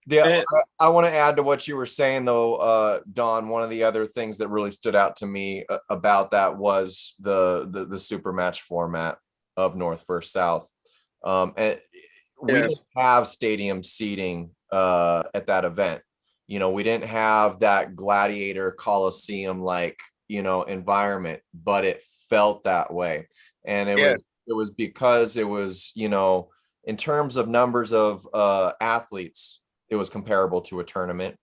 Yeah. I want to add to what you were saying, though, Don. One of the other things that really stood out to me about that was the super match format of North versus South. And we didn't have stadium seating at that event. You know, we didn't have that gladiator coliseum like, you know, environment, but it felt that way. And it was because it was, you know, in terms of numbers of athletes, it was comparable to a tournament,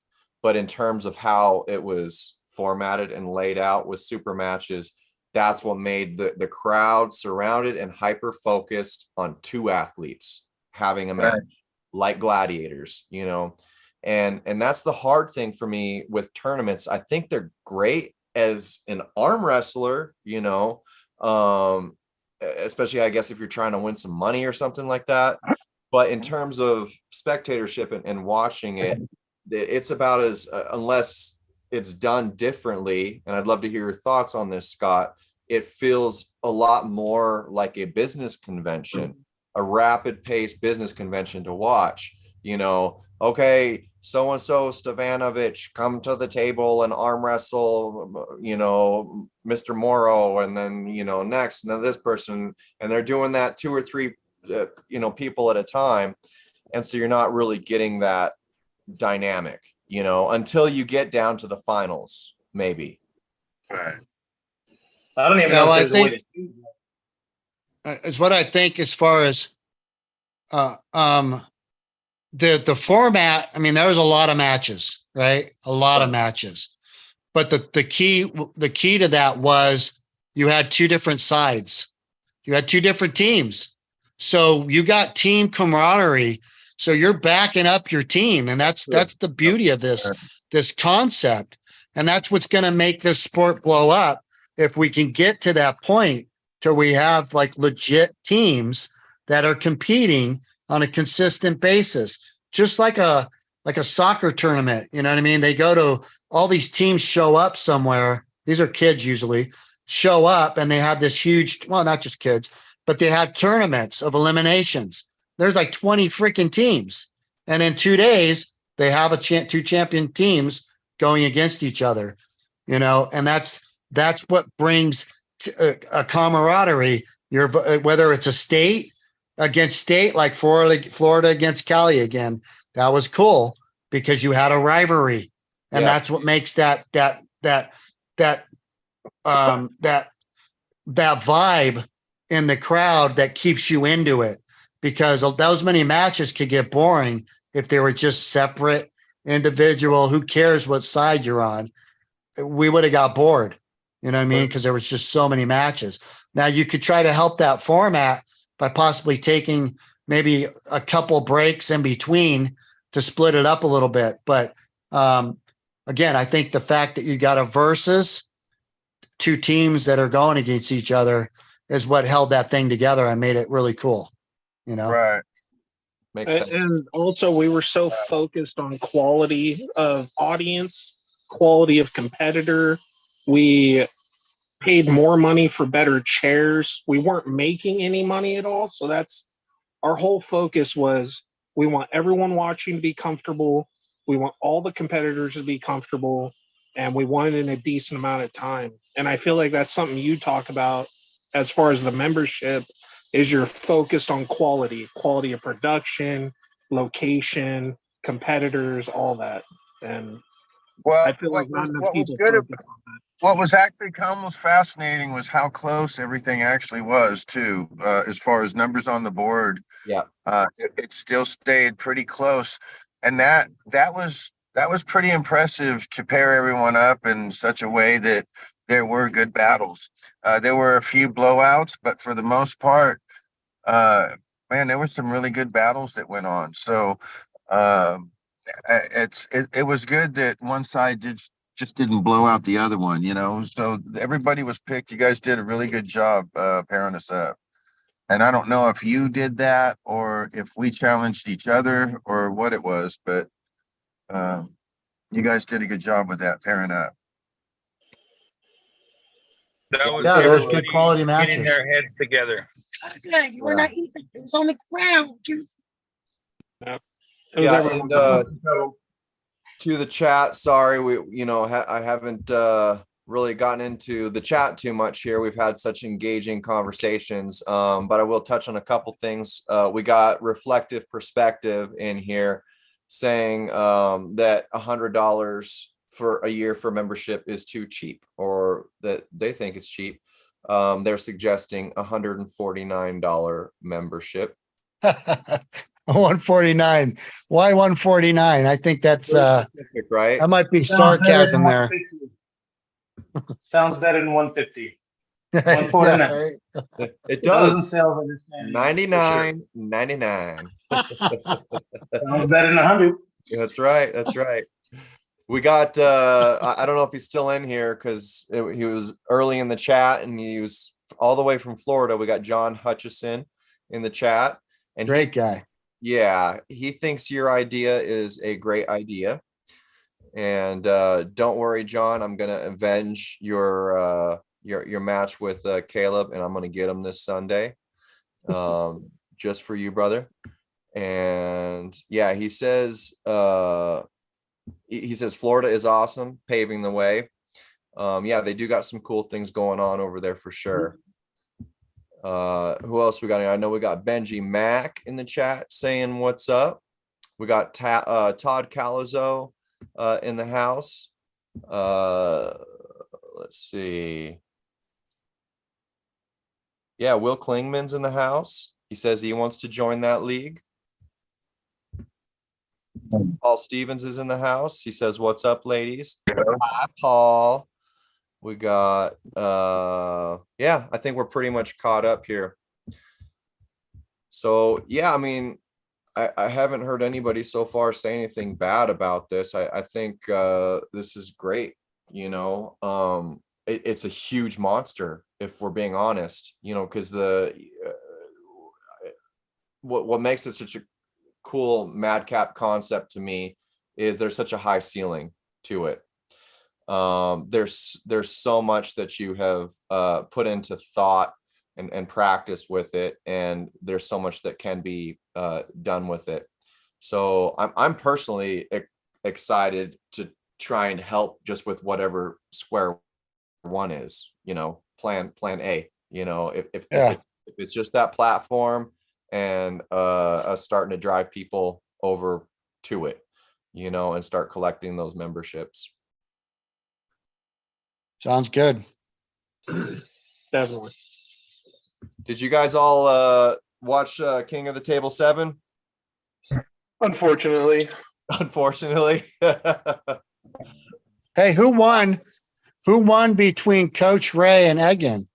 but in terms of how it was formatted and laid out with super matches, that's what made the crowd surrounded and hyper focused on two athletes having a match like gladiators, you know. And that's the hard thing for me with tournaments. I think they're great as an arm wrestler, you know, especially I guess if you're trying to win some money or something like that. But in terms of spectatorship and watching it, it's about as unless it's done differently. And I'd love to hear your thoughts on this, Scott. It feels a lot more like a business convention, a rapid paced business convention to watch, you know. Okay, so-and-so Stavanovich, come to the table and arm wrestle, you know, Mr. Morrow, and then, you know, next, and then this person, and they're doing that 2 or 3, you know, people at a time. And so you're not really getting that dynamic, you know, until you get down to the finals, maybe. Right. I don't even know if there's a way to do that. Is what I think as far as the format. I mean, there was a lot of matches, right? A lot of matches, but the key to that was you had 2 different sides. You had 2 different teams. So you got team camaraderie. So you're backing up your team. And that's the beauty of this concept. And that's what's going to make this sport blow up. If we can get to that point to we have like legit teams that are competing on a consistent basis, just like a soccer tournament. You know what I mean? They go to all these teams, show up somewhere. These are kids usually show up and they have this huge, well, not just kids, but they have tournaments of eliminations. There's like 20 freaking teams. And in 2 days, they have 2 champion teams going against each other, you know, and that's what brings a camaraderie. Whether it's a state against state, like Florida against Cali again, that was cool because you had a rivalry, and that's what makes that vibe in the crowd that keeps you into it. Because those many matches could get boring if they were just separate, individual. Who cares what side you're on? We would have got bored. You know what I mean? Because there was just so many matches. Now you could try to help that format by possibly taking maybe a couple breaks in between to split it up a little bit. But again, I think the fact that you got a versus 2 teams that are going against each other is what held that thing together and made it really cool. You know? Right. Makes sense. And also we were so focused on quality of audience, quality of competitor. We paid more money for better chairs. We weren't making any money at all. So that's our whole focus was we want everyone watching to be comfortable. We want all the competitors to be comfortable, and we want it in a decent amount of time. And I feel like that's something you talk about as far as the membership is you're focused on quality of production, location, competitors, all that. And Well, I feel like not enough what was people good, focus on that. what was actually almost fascinating was how close everything actually was too, as far as numbers on the board. Yeah. It still stayed pretty close, and that was pretty impressive to pair everyone up in such a way that there were good battles. There were a few blowouts, but for the most part, man, there were some really good battles that went on. So it was good that one side just didn't blow out the other one, you know. So everybody was picked. You guys did a really good job pairing us up. And I don't know if you did that or if we challenged each other or what it was, but you guys did a good job with that pairing up. That was Yeah, those good everybody quality getting matches. their heads together. Okay, you were not even. It was on the ground. It was Yeah, everyone. and to the chat, sorry, I haven't really gotten into the chat too much here. We've had such engaging conversations, but I will touch on a couple things. We got Reflective Perspective in here saying that $100 for a year for membership is too cheap, or that they think it's cheap. They're suggesting $149 membership. 149. Why 149? I think that's Very specific, right? that might be sarcasm there. Sounds better than 150. 149. It does. Doesn't sales understanding. 99.99. Sounds better than 100. That's right. That's right. We got I don't know if he's still in here because he was early in the chat and he was all the way from Florida. We got John Hutchison in the chat. And Great guy. Yeah, he thinks your idea is a great idea. And don't worry, John, I'm gonna avenge your match with Caleb, and I'm gonna get him this Sunday. Just for you, brother. And yeah, he says Florida is awesome, paving the way. Yeah, they do got some cool things going on over there for sure. Who else we got? I know we got Benjimac in the chat saying what's up. We got Todd Calazo in the house. Let's see. Yeah, Will Klingman's in the house. He says he wants to join that league. Paul Stevens is in the house. He says, "What's up, ladies?" Hi, Paul. We got yeah, I think we're pretty much caught up here. So yeah, I mean, I haven't heard anybody so far say anything bad about this. I think this is great. You know, it's a huge monster if we're being honest. You know, because what makes it such a cool madcap concept to me is there's such a high ceiling to it. There's so much that you have put into thought and practice with it, and there's so much that can be done with it. So I'm personally excited to try and help just with whatever square one is, you know, plan A, you know, if it's just that platform and us starting to drive people over to it, you know, and start collecting those memberships. Sounds good. Definitely. Did you guys all watch King of the Table 7? Unfortunately. Unfortunately. Hey, who won? Who won between Coach Ray and Egan?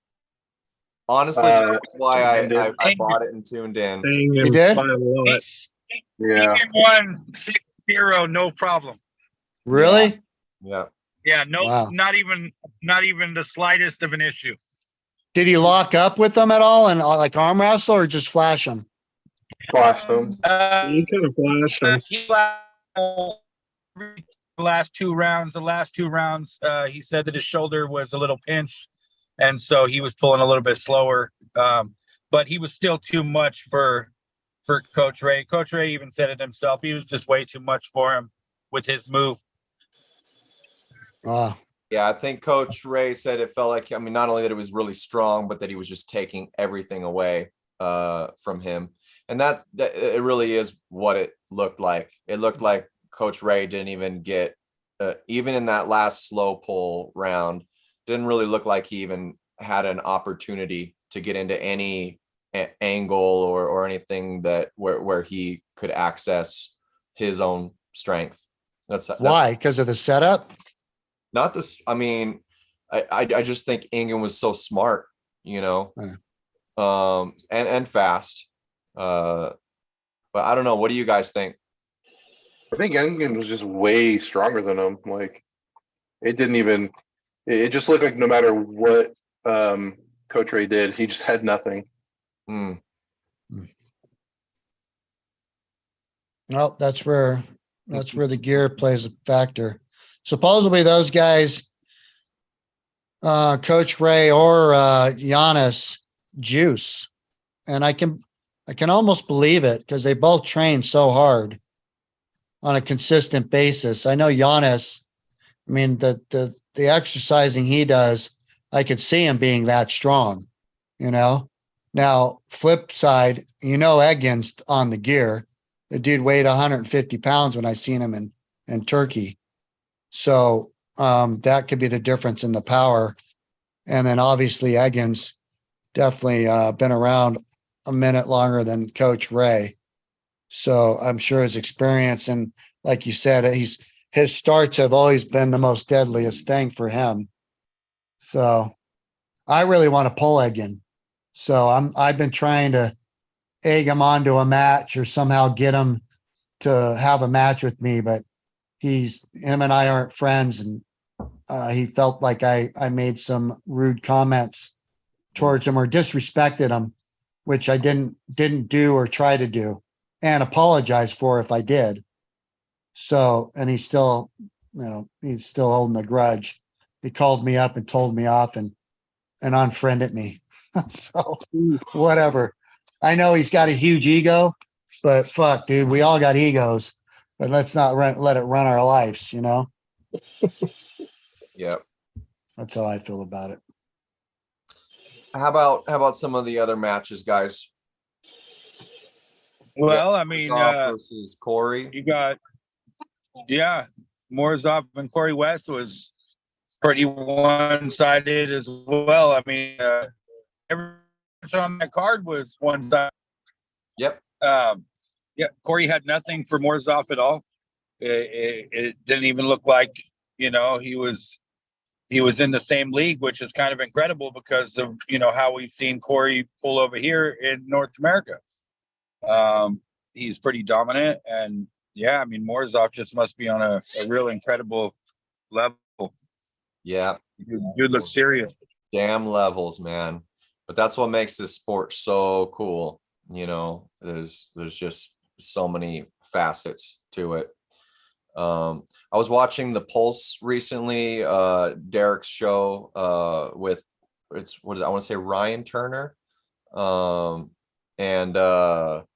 Honestly, that's why I bought it and tuned in. You did? Yeah. Won 6-0, no problem. Really? Yeah. Yeah, no, Wow. not even the slightest of an issue. Did he lock up with them at all and like arm wrestle or just flash them? Flashed them. You could have flashed him. He the last two rounds, he said that his shoulder was a little pinched, and so he was pulling a little bit slower. But he was still too much for Coach Ray. Coach Ray even said it himself. He was just way too much for him with his move. Wow. Yeah, I think Coach Ray said it felt like, I mean, not only that it was really strong, but that he was just taking everything away from him. And that it really is what it looked like. It looked like Coach Ray didn't even get, even in that last slow pull round, didn't really look like he even had an opportunity to get into any angle or anything that where he could access his own strength. That's Why? Because of the setup? Not this. I mean, I just think Ingen was so smart, you know, and fast. But I don't know. What do you guys think? I think Engen was just way stronger than him. Like, it didn't even. It just looked like no matter what Coach Ray did, he just had nothing. Mm. No, that's where the gear plays a factor. Supposedly those guys, Coach Ray or Giannis, juice, and I can almost believe it because they both train so hard on a consistent basis. I know Giannis. I mean, the exercising he does, I could see him being that strong. You know. Now, flip side, you know, Egan's on the gear. The dude weighed 150 pounds when I seen him in Turkey. So that could be the difference in the power. And then obviously Egan's definitely been around a minute longer than Coach Ray. So I'm sure his experience, and like you said, his starts have always been the most deadliest thing for him. So I really want to pull Egan. So I've been trying to egg him onto a match or somehow get him to have a match with me, but him and I aren't friends, and he felt like I made some rude comments towards him or disrespected him, which I didn't do or try to do, and apologize for if I did. So, and he's still holding a grudge. He called me up and told me off and unfriended me. So whatever. I know he's got a huge ego, but fuck, dude, we all got egos, but let's not let it run our lives, Yep. That's how I feel about it. How about some of the other matches, guys? Well, I mean, versus Corey. you got, Morozov and Corey West was pretty one-sided as well. I mean, every match on that card was one-sided. Yep. Corey had nothing for Morozov at all. It didn't even look like, he was in the same league, which is kind of incredible because of, how we've seen Corey pull over here in North America. He's pretty dominant, and I mean, Morozov just must be on a real incredible level. Yeah. Dude looks serious. Damn levels, man. But that's what makes this sport so cool. There's just so many facets to it. I was watching the Pulse recently, Derek's show with I want to say Ryan Turner, and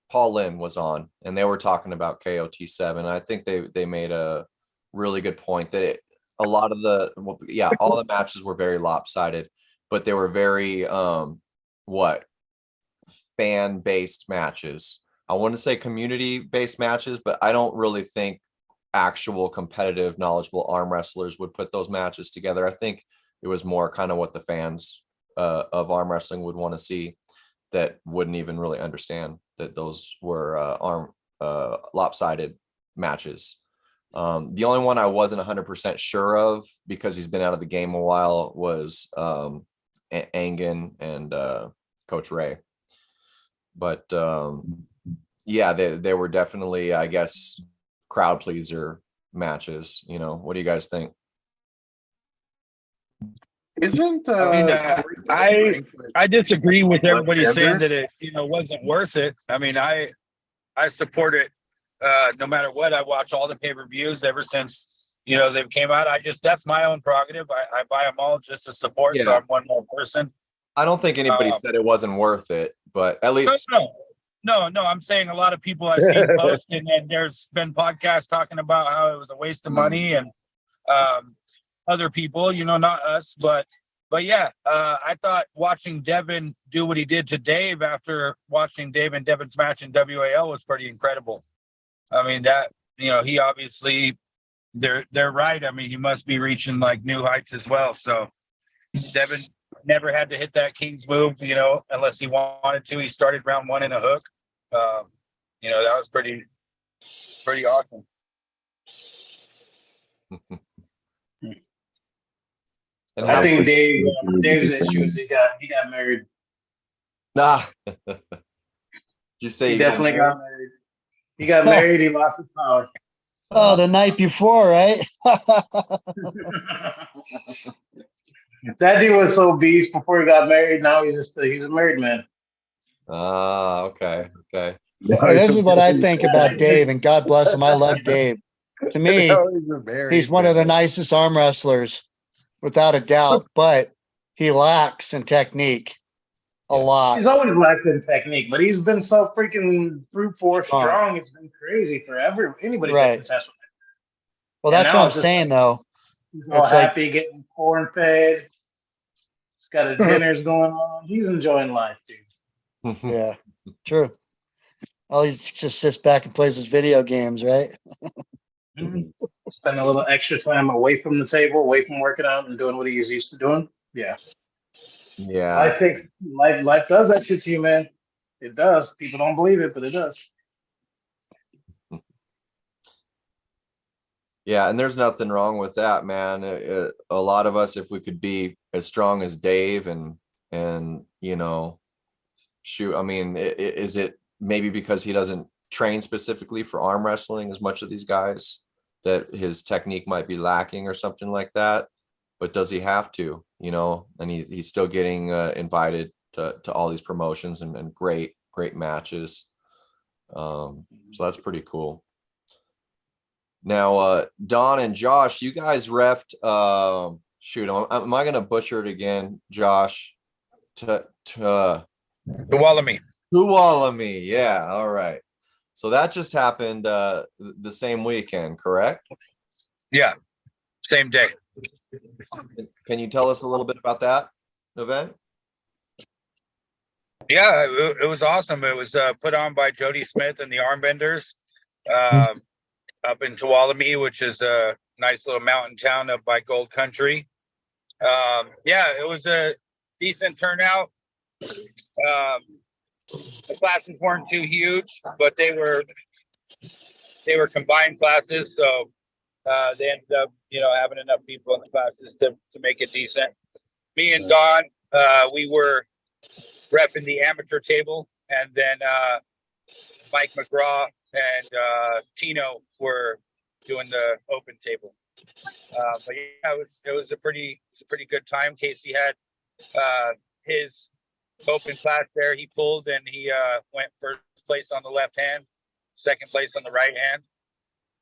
Paul Lynn was on, and they were talking about KOT7. I think they made a really good point that all the matches were very lopsided, but they were very fan-based matches. I want to say community-based matches, but I don't really think actual competitive, knowledgeable arm wrestlers would put those matches together. I think it was more kind of what the fans of arm wrestling would want to see, that wouldn't even really understand that those were lopsided matches. The only one I wasn't 100% sure of, because he's been out of the game a while, was Angan and Coach Ray. But they were definitely, I guess, crowd pleaser matches. What do you guys think? Isn't I disagree with everybody saying that it wasn't worth it. I mean, I support it no matter what. I watch all the pay-per-views ever since they came out. That's my own prerogative. I buy them all just to support. So I'm one more person. I don't think anybody said it wasn't worth it, but at least no. I'm saying a lot of people I've seen post, and there's been podcasts talking about how it was a waste of money, and other people, not us, but I thought watching Devin do what he did to Dave after watching Dave and Devin's match in WAL was pretty incredible. I mean, that he obviously they're right. I mean, he must be reaching like new heights as well. So Devin never had to hit that King's move, unless he wanted to. He started round one in a hook. That was pretty awesome. I think Dave's issues. He got married. Nah. You say he definitely got married. He got married. He lost his power. Oh, the night before, right? Daddy was so beast before he got married. Now he's a married man. Okay. This is what I think about Dave, and God bless him. I love Dave. To me, he's one of the nicest arm wrestlers, without a doubt, but he lacks in technique a lot. He's always lacked in technique, but he's been so freaking brute force strong. It's been crazy for anybody that can test with him. Well, that's what I'm saying, though. He's all happy, getting corn fed. He's got his dinners going on. He's enjoying life, dude. Yeah, true. Well, he just sits back and plays his video games, right? Spend a little extra time away from the table, away from working out and doing what he's used to doing. Yeah. Life does that shit to you, man. It does. People don't believe it, but it does. Yeah, and there's nothing wrong with that, man. A lot of us, if we could be as strong as Dave and you know, shoot, I mean, is it maybe because he doesn't train specifically for arm wrestling as much of these guys that his technique might be lacking or something like that? But does he have to, you know? And he's still getting invited to all these promotions and great matches. So that's pretty cool. Now, Don and Josh, you guys refed, shoot, am I going to butcher it again, Josh? Tuolomne. Tuolomne, yeah, all right. So that just happened the same weekend, correct? Yeah, same day. Can you tell us a little bit about that event? Yeah, it was awesome. It was put on by Jody Smith and the Armbenders up in Tuolomne, which is a nice little mountain town up by Gold Country. Yeah, it was a decent turnout. The classes weren't too huge, but they were combined classes, so they ended up, you know, having enough people in the classes to make it decent. Me and Don, we were repping the amateur table, and then Mike McGraw and Tino were doing the open table. But yeah, it was a pretty good time. Casey had his open class there. He pulled and he went first place on the left hand, second place on the right hand.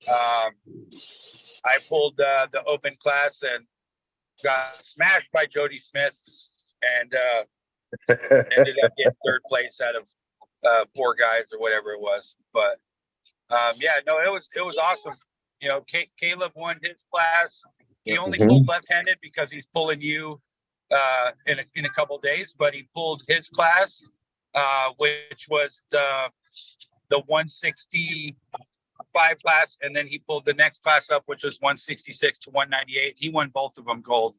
I pulled the open class and got smashed by Jody Smith and ended up getting third place out of 4 guys or whatever it was. But yeah, no, it was awesome. You know, Caleb won his class. He only pulled left-handed because he's pulling you in a couple days, but he pulled his class, which was the 165 class, and then he pulled the next class up, which was 166 to 198. He won both of them gold.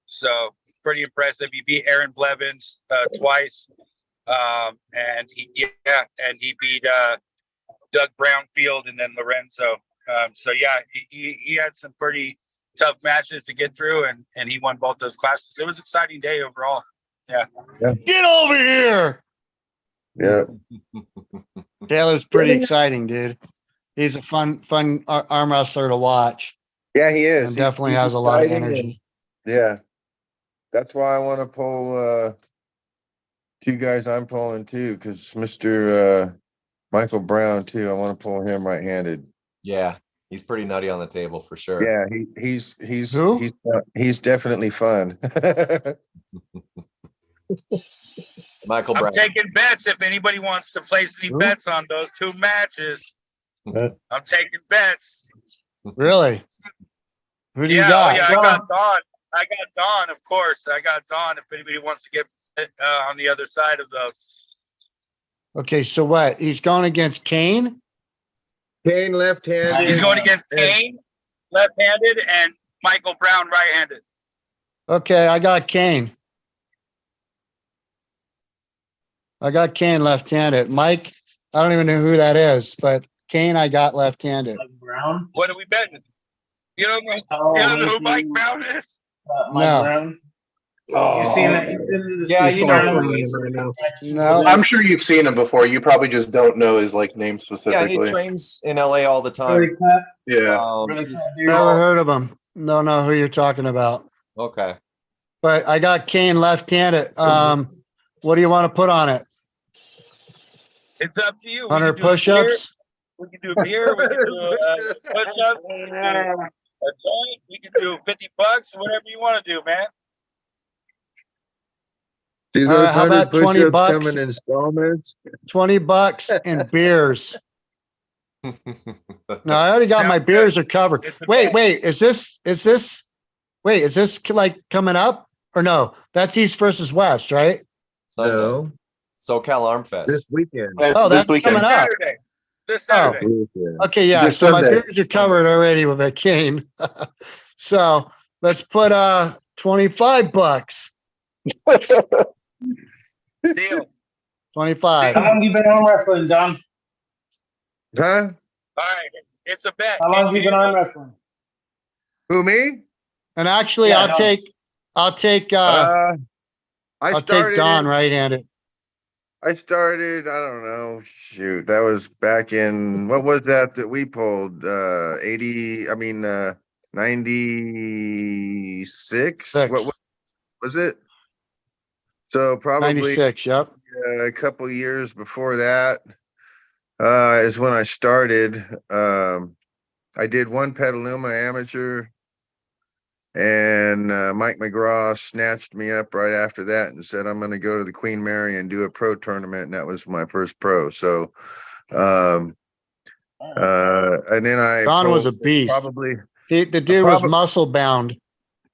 So pretty impressive. He beat Aaron Blevins twice. And he beat Doug Brownfield and then Lorenzo. So yeah, he had some pretty tough matches to get through, and he won both those classes. It was an exciting day overall. Yeah. Get over here. Yeah. Taylor's pretty exciting, dude. He's a fun arm wrestler to watch. Yeah, he is. And definitely has a lot of energy. Yeah. That's why I want to pull 2 guys I'm pulling too, because Mr. Michael Brown too. I want to pull him right-handed. Yeah, he's pretty nutty on the table for sure. Yeah, he's definitely fun. Michael I'm Brown. taking bets if anybody wants to place any bets on those 2 matches. I'm taking bets. Really? Who do you Yeah, got? yeah, I got Don. I got Don, of course. I got Don if anybody wants to get on the other side of those. Okay, so what? He's going against Kane? Kane left-handed. He's going against Kane, left-handed, and Michael Brown, right-handed. Okay, I got Kane. I got Kane left-handed. Mike, I don't even know who that is, but Kane I got left-handed. Brown. What are we betting? You don't know, Oh, you don't know who Mike Brown is? Mike No. Brown. You seen that? Yeah, you know who he is. No. I'm sure you've seen him before. You probably just don't know his like name Yeah, specifically. he trains in LA all the time. Really cut. Yeah. Really He's- cut, dude. Never heard of him. Don't know who you're talking about. okay. But I got Kane left-handed. What do you want to put on it? It's up to you. We 100 can do a beer, push-ups? We can do a beer. We can do push-ups. We can do a joint. We can do $50. Whatever you want to do, man. Do All those right, how 100 about 20 push-ups bucks? come in installments? $20 and beers. No, I already got my Sounds beers are covered. It's a Wait, bet. is this like coming up or no? That's East versus West, right? Sunday. No, SoCal Armfest. this weekend. Oh, that's this weekend. coming up. Saturday. This Saturday. Okay, yeah. This So my Sunday. beers are covered already with a Kane. So let's put $25. Deal. 25. How long you been arm wrestling, Don? Huh? All right. It's a bet. How long you been arm wrestling? Who, me? And actually, Yeah, I'll no. take I I'll take started. Don right-handed. I started, I don't know, shoot, that was back in, what was that we pulled? 80, I mean, 96? What was it? So probably 96, yep. a couple years before that is when I started. I did one Petaluma amateur, and Mike McGraw snatched me up right after that and said, I'm going to go to the Queen Mary and do a pro tournament. And that was my first pro. So, and then Don was a pulled beast. probably, The dude was muscle bound.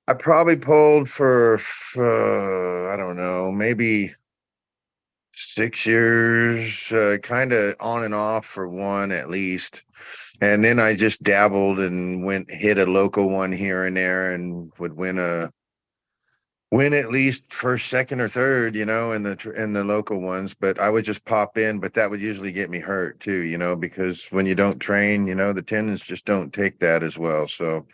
I probably pulled for I don't know, maybe 6 years, kind of on and off for one at least. And then I just dabbled and hit a local one here and there, and would win at least first, second, or third, in the local ones. But I would just pop in, but that would usually get me hurt too, because when you don't train, the tendons just don't take that as well. So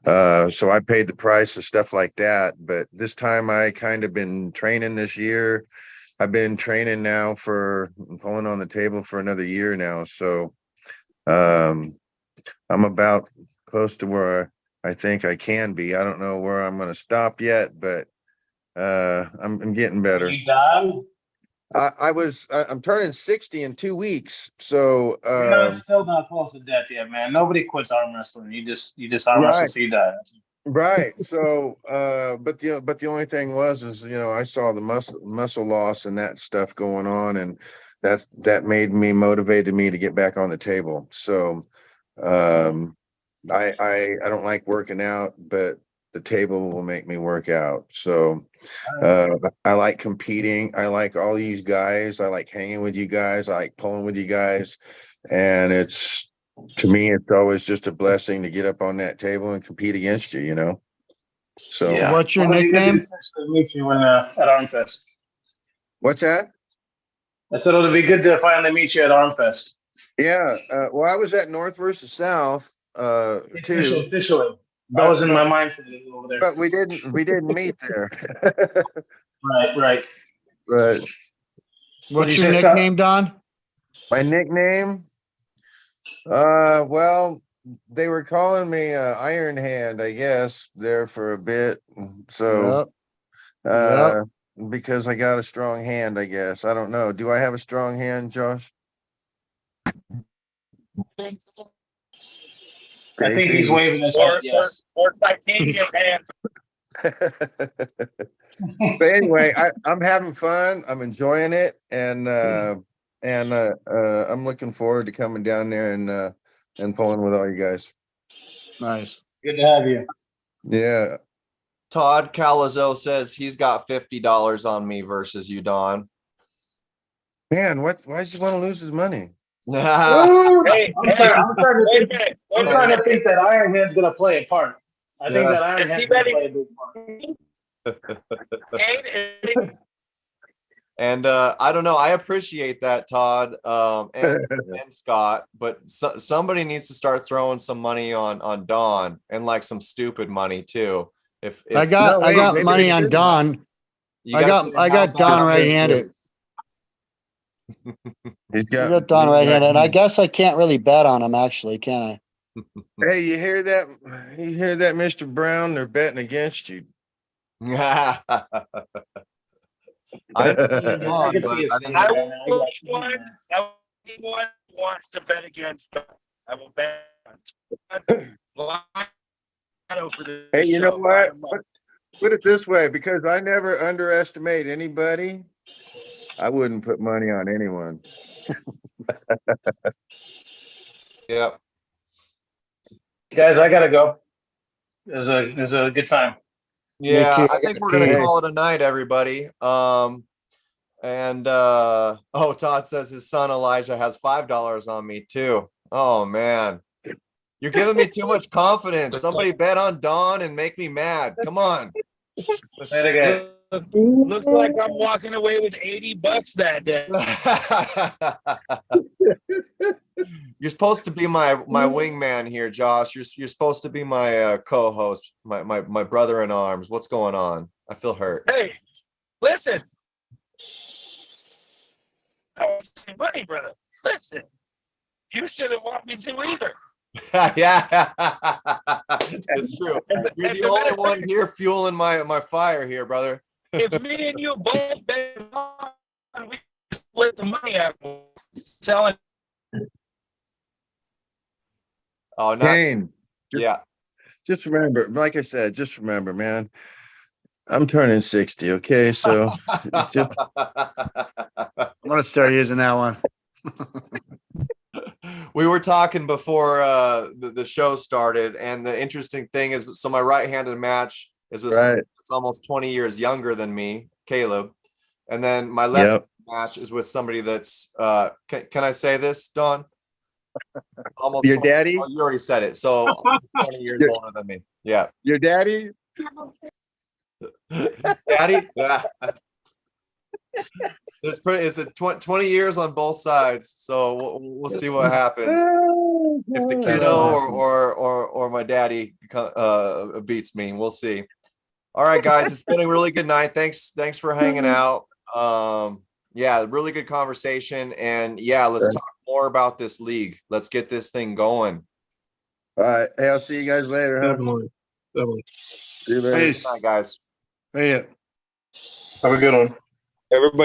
so I paid the price of stuff like that. But this time I kind of been training this year. I've been training now pulling on the table for another year now. So I'm about close to where I think I can be. I don't know where I'm going to stop yet, but I'm getting better. You done? I'm turning 60 in 2 weeks. So You're not still not close to death yet, man. Nobody quits arm wrestling. You just arm wrestle till you die. right. So but the only thing is I saw the muscle loss and that stuff going on, and that motivated me to get back on the table. So I don't like working out, but the table will make me work out. So I like competing. I like all these guys. I like hanging with you guys. I like pulling with you guys. And to me, it's always just a blessing to get up on that table and compete against you, So Yeah. What's your Well, it'd be good nickname? to meet you at Armfest. What's that? I said it'll be good to finally meet you at Armfest. Yeah. Well, I was at North versus South too. Officially. I But, was in my mindset over there. but we didn't meet there. Right. But What's you your say, Scott? nickname, Don? my nickname, well, they were calling me Iron Hand, I guess, there for a bit. So because I got a strong hand, I guess. I don't know. Do I have a strong hand, Josh? I think he's waving his hand. Yes. Or titanium hands. But anyway, I'm having fun. I'm enjoying it, and I'm looking forward to coming down there and pulling with all you guys. Nice. Good to have you. Yeah. Todd Calazo says he's got $50 on me versus you, Don. Man, why does he want to lose his money? I'm trying to think that Iron Hand's gonna play a part. I think that Iron Hand's gonna play a big part. And I don't know. I appreciate that, Todd, and Scott, but somebody needs to start throwing some money on Don, and like some stupid money too. If I got money on Don. I got Don right-handed. I got Don right-handed, and I guess I can't really bet on him, actually, can I? Hey, you hear that? Mr. Brown? They're betting against you. I one wants to bet against them. I will bet. Hey, you know what? Put it this way, because I never underestimate anybody. I wouldn't put money on anyone. Yep. Guys, I gotta go. It was a good time. Yeah, I think we're gonna call it a night, everybody. Todd says his son Elijah has $5 on me too. Oh man, you're giving me too much confidence. Somebody bet on Don and make me mad. Come on. Later, guys. Looks like I'm walking away with $80 that day. You're supposed to be my wingman here, Josh. You're supposed to be my co-host, my brother in arms. What's going on? I feel hurt. Hey, listen. I was saying, buddy, brother. Listen, you shouldn't want me to either. Yeah, it's true. You're the only one here fueling my fire here, brother. If me and you both bet on, we split the money out. Selling. Oh, nice. Kane, Yeah. just remember, like I said, just remember, man, I'm turning 60. Okay. So just, I'm gonna start using that one. We were talking before the show started, and the interesting thing is, so my right-handed match is with somebody that's almost 20 years younger than me, Caleb, and then my left match is with somebody that's can I say this, Don? Almost your 20, daddy? oh, you already said it. So 20 years older than me. Yeah. Your daddy? Daddy? Yeah. It's 20 years on both sides, so we'll see what happens. If the kiddo or my daddy beats me, we'll see. All right, guys, it's been a really good night. Thanks for hanging out. Yeah, really good conversation, and yeah, let's talk more about this league. Let's get this thing going. All right. Hey, I'll see you guys later. Huh? Definitely. See you later. Peace. Good night, guys. Hey. Have a good one. Everybody.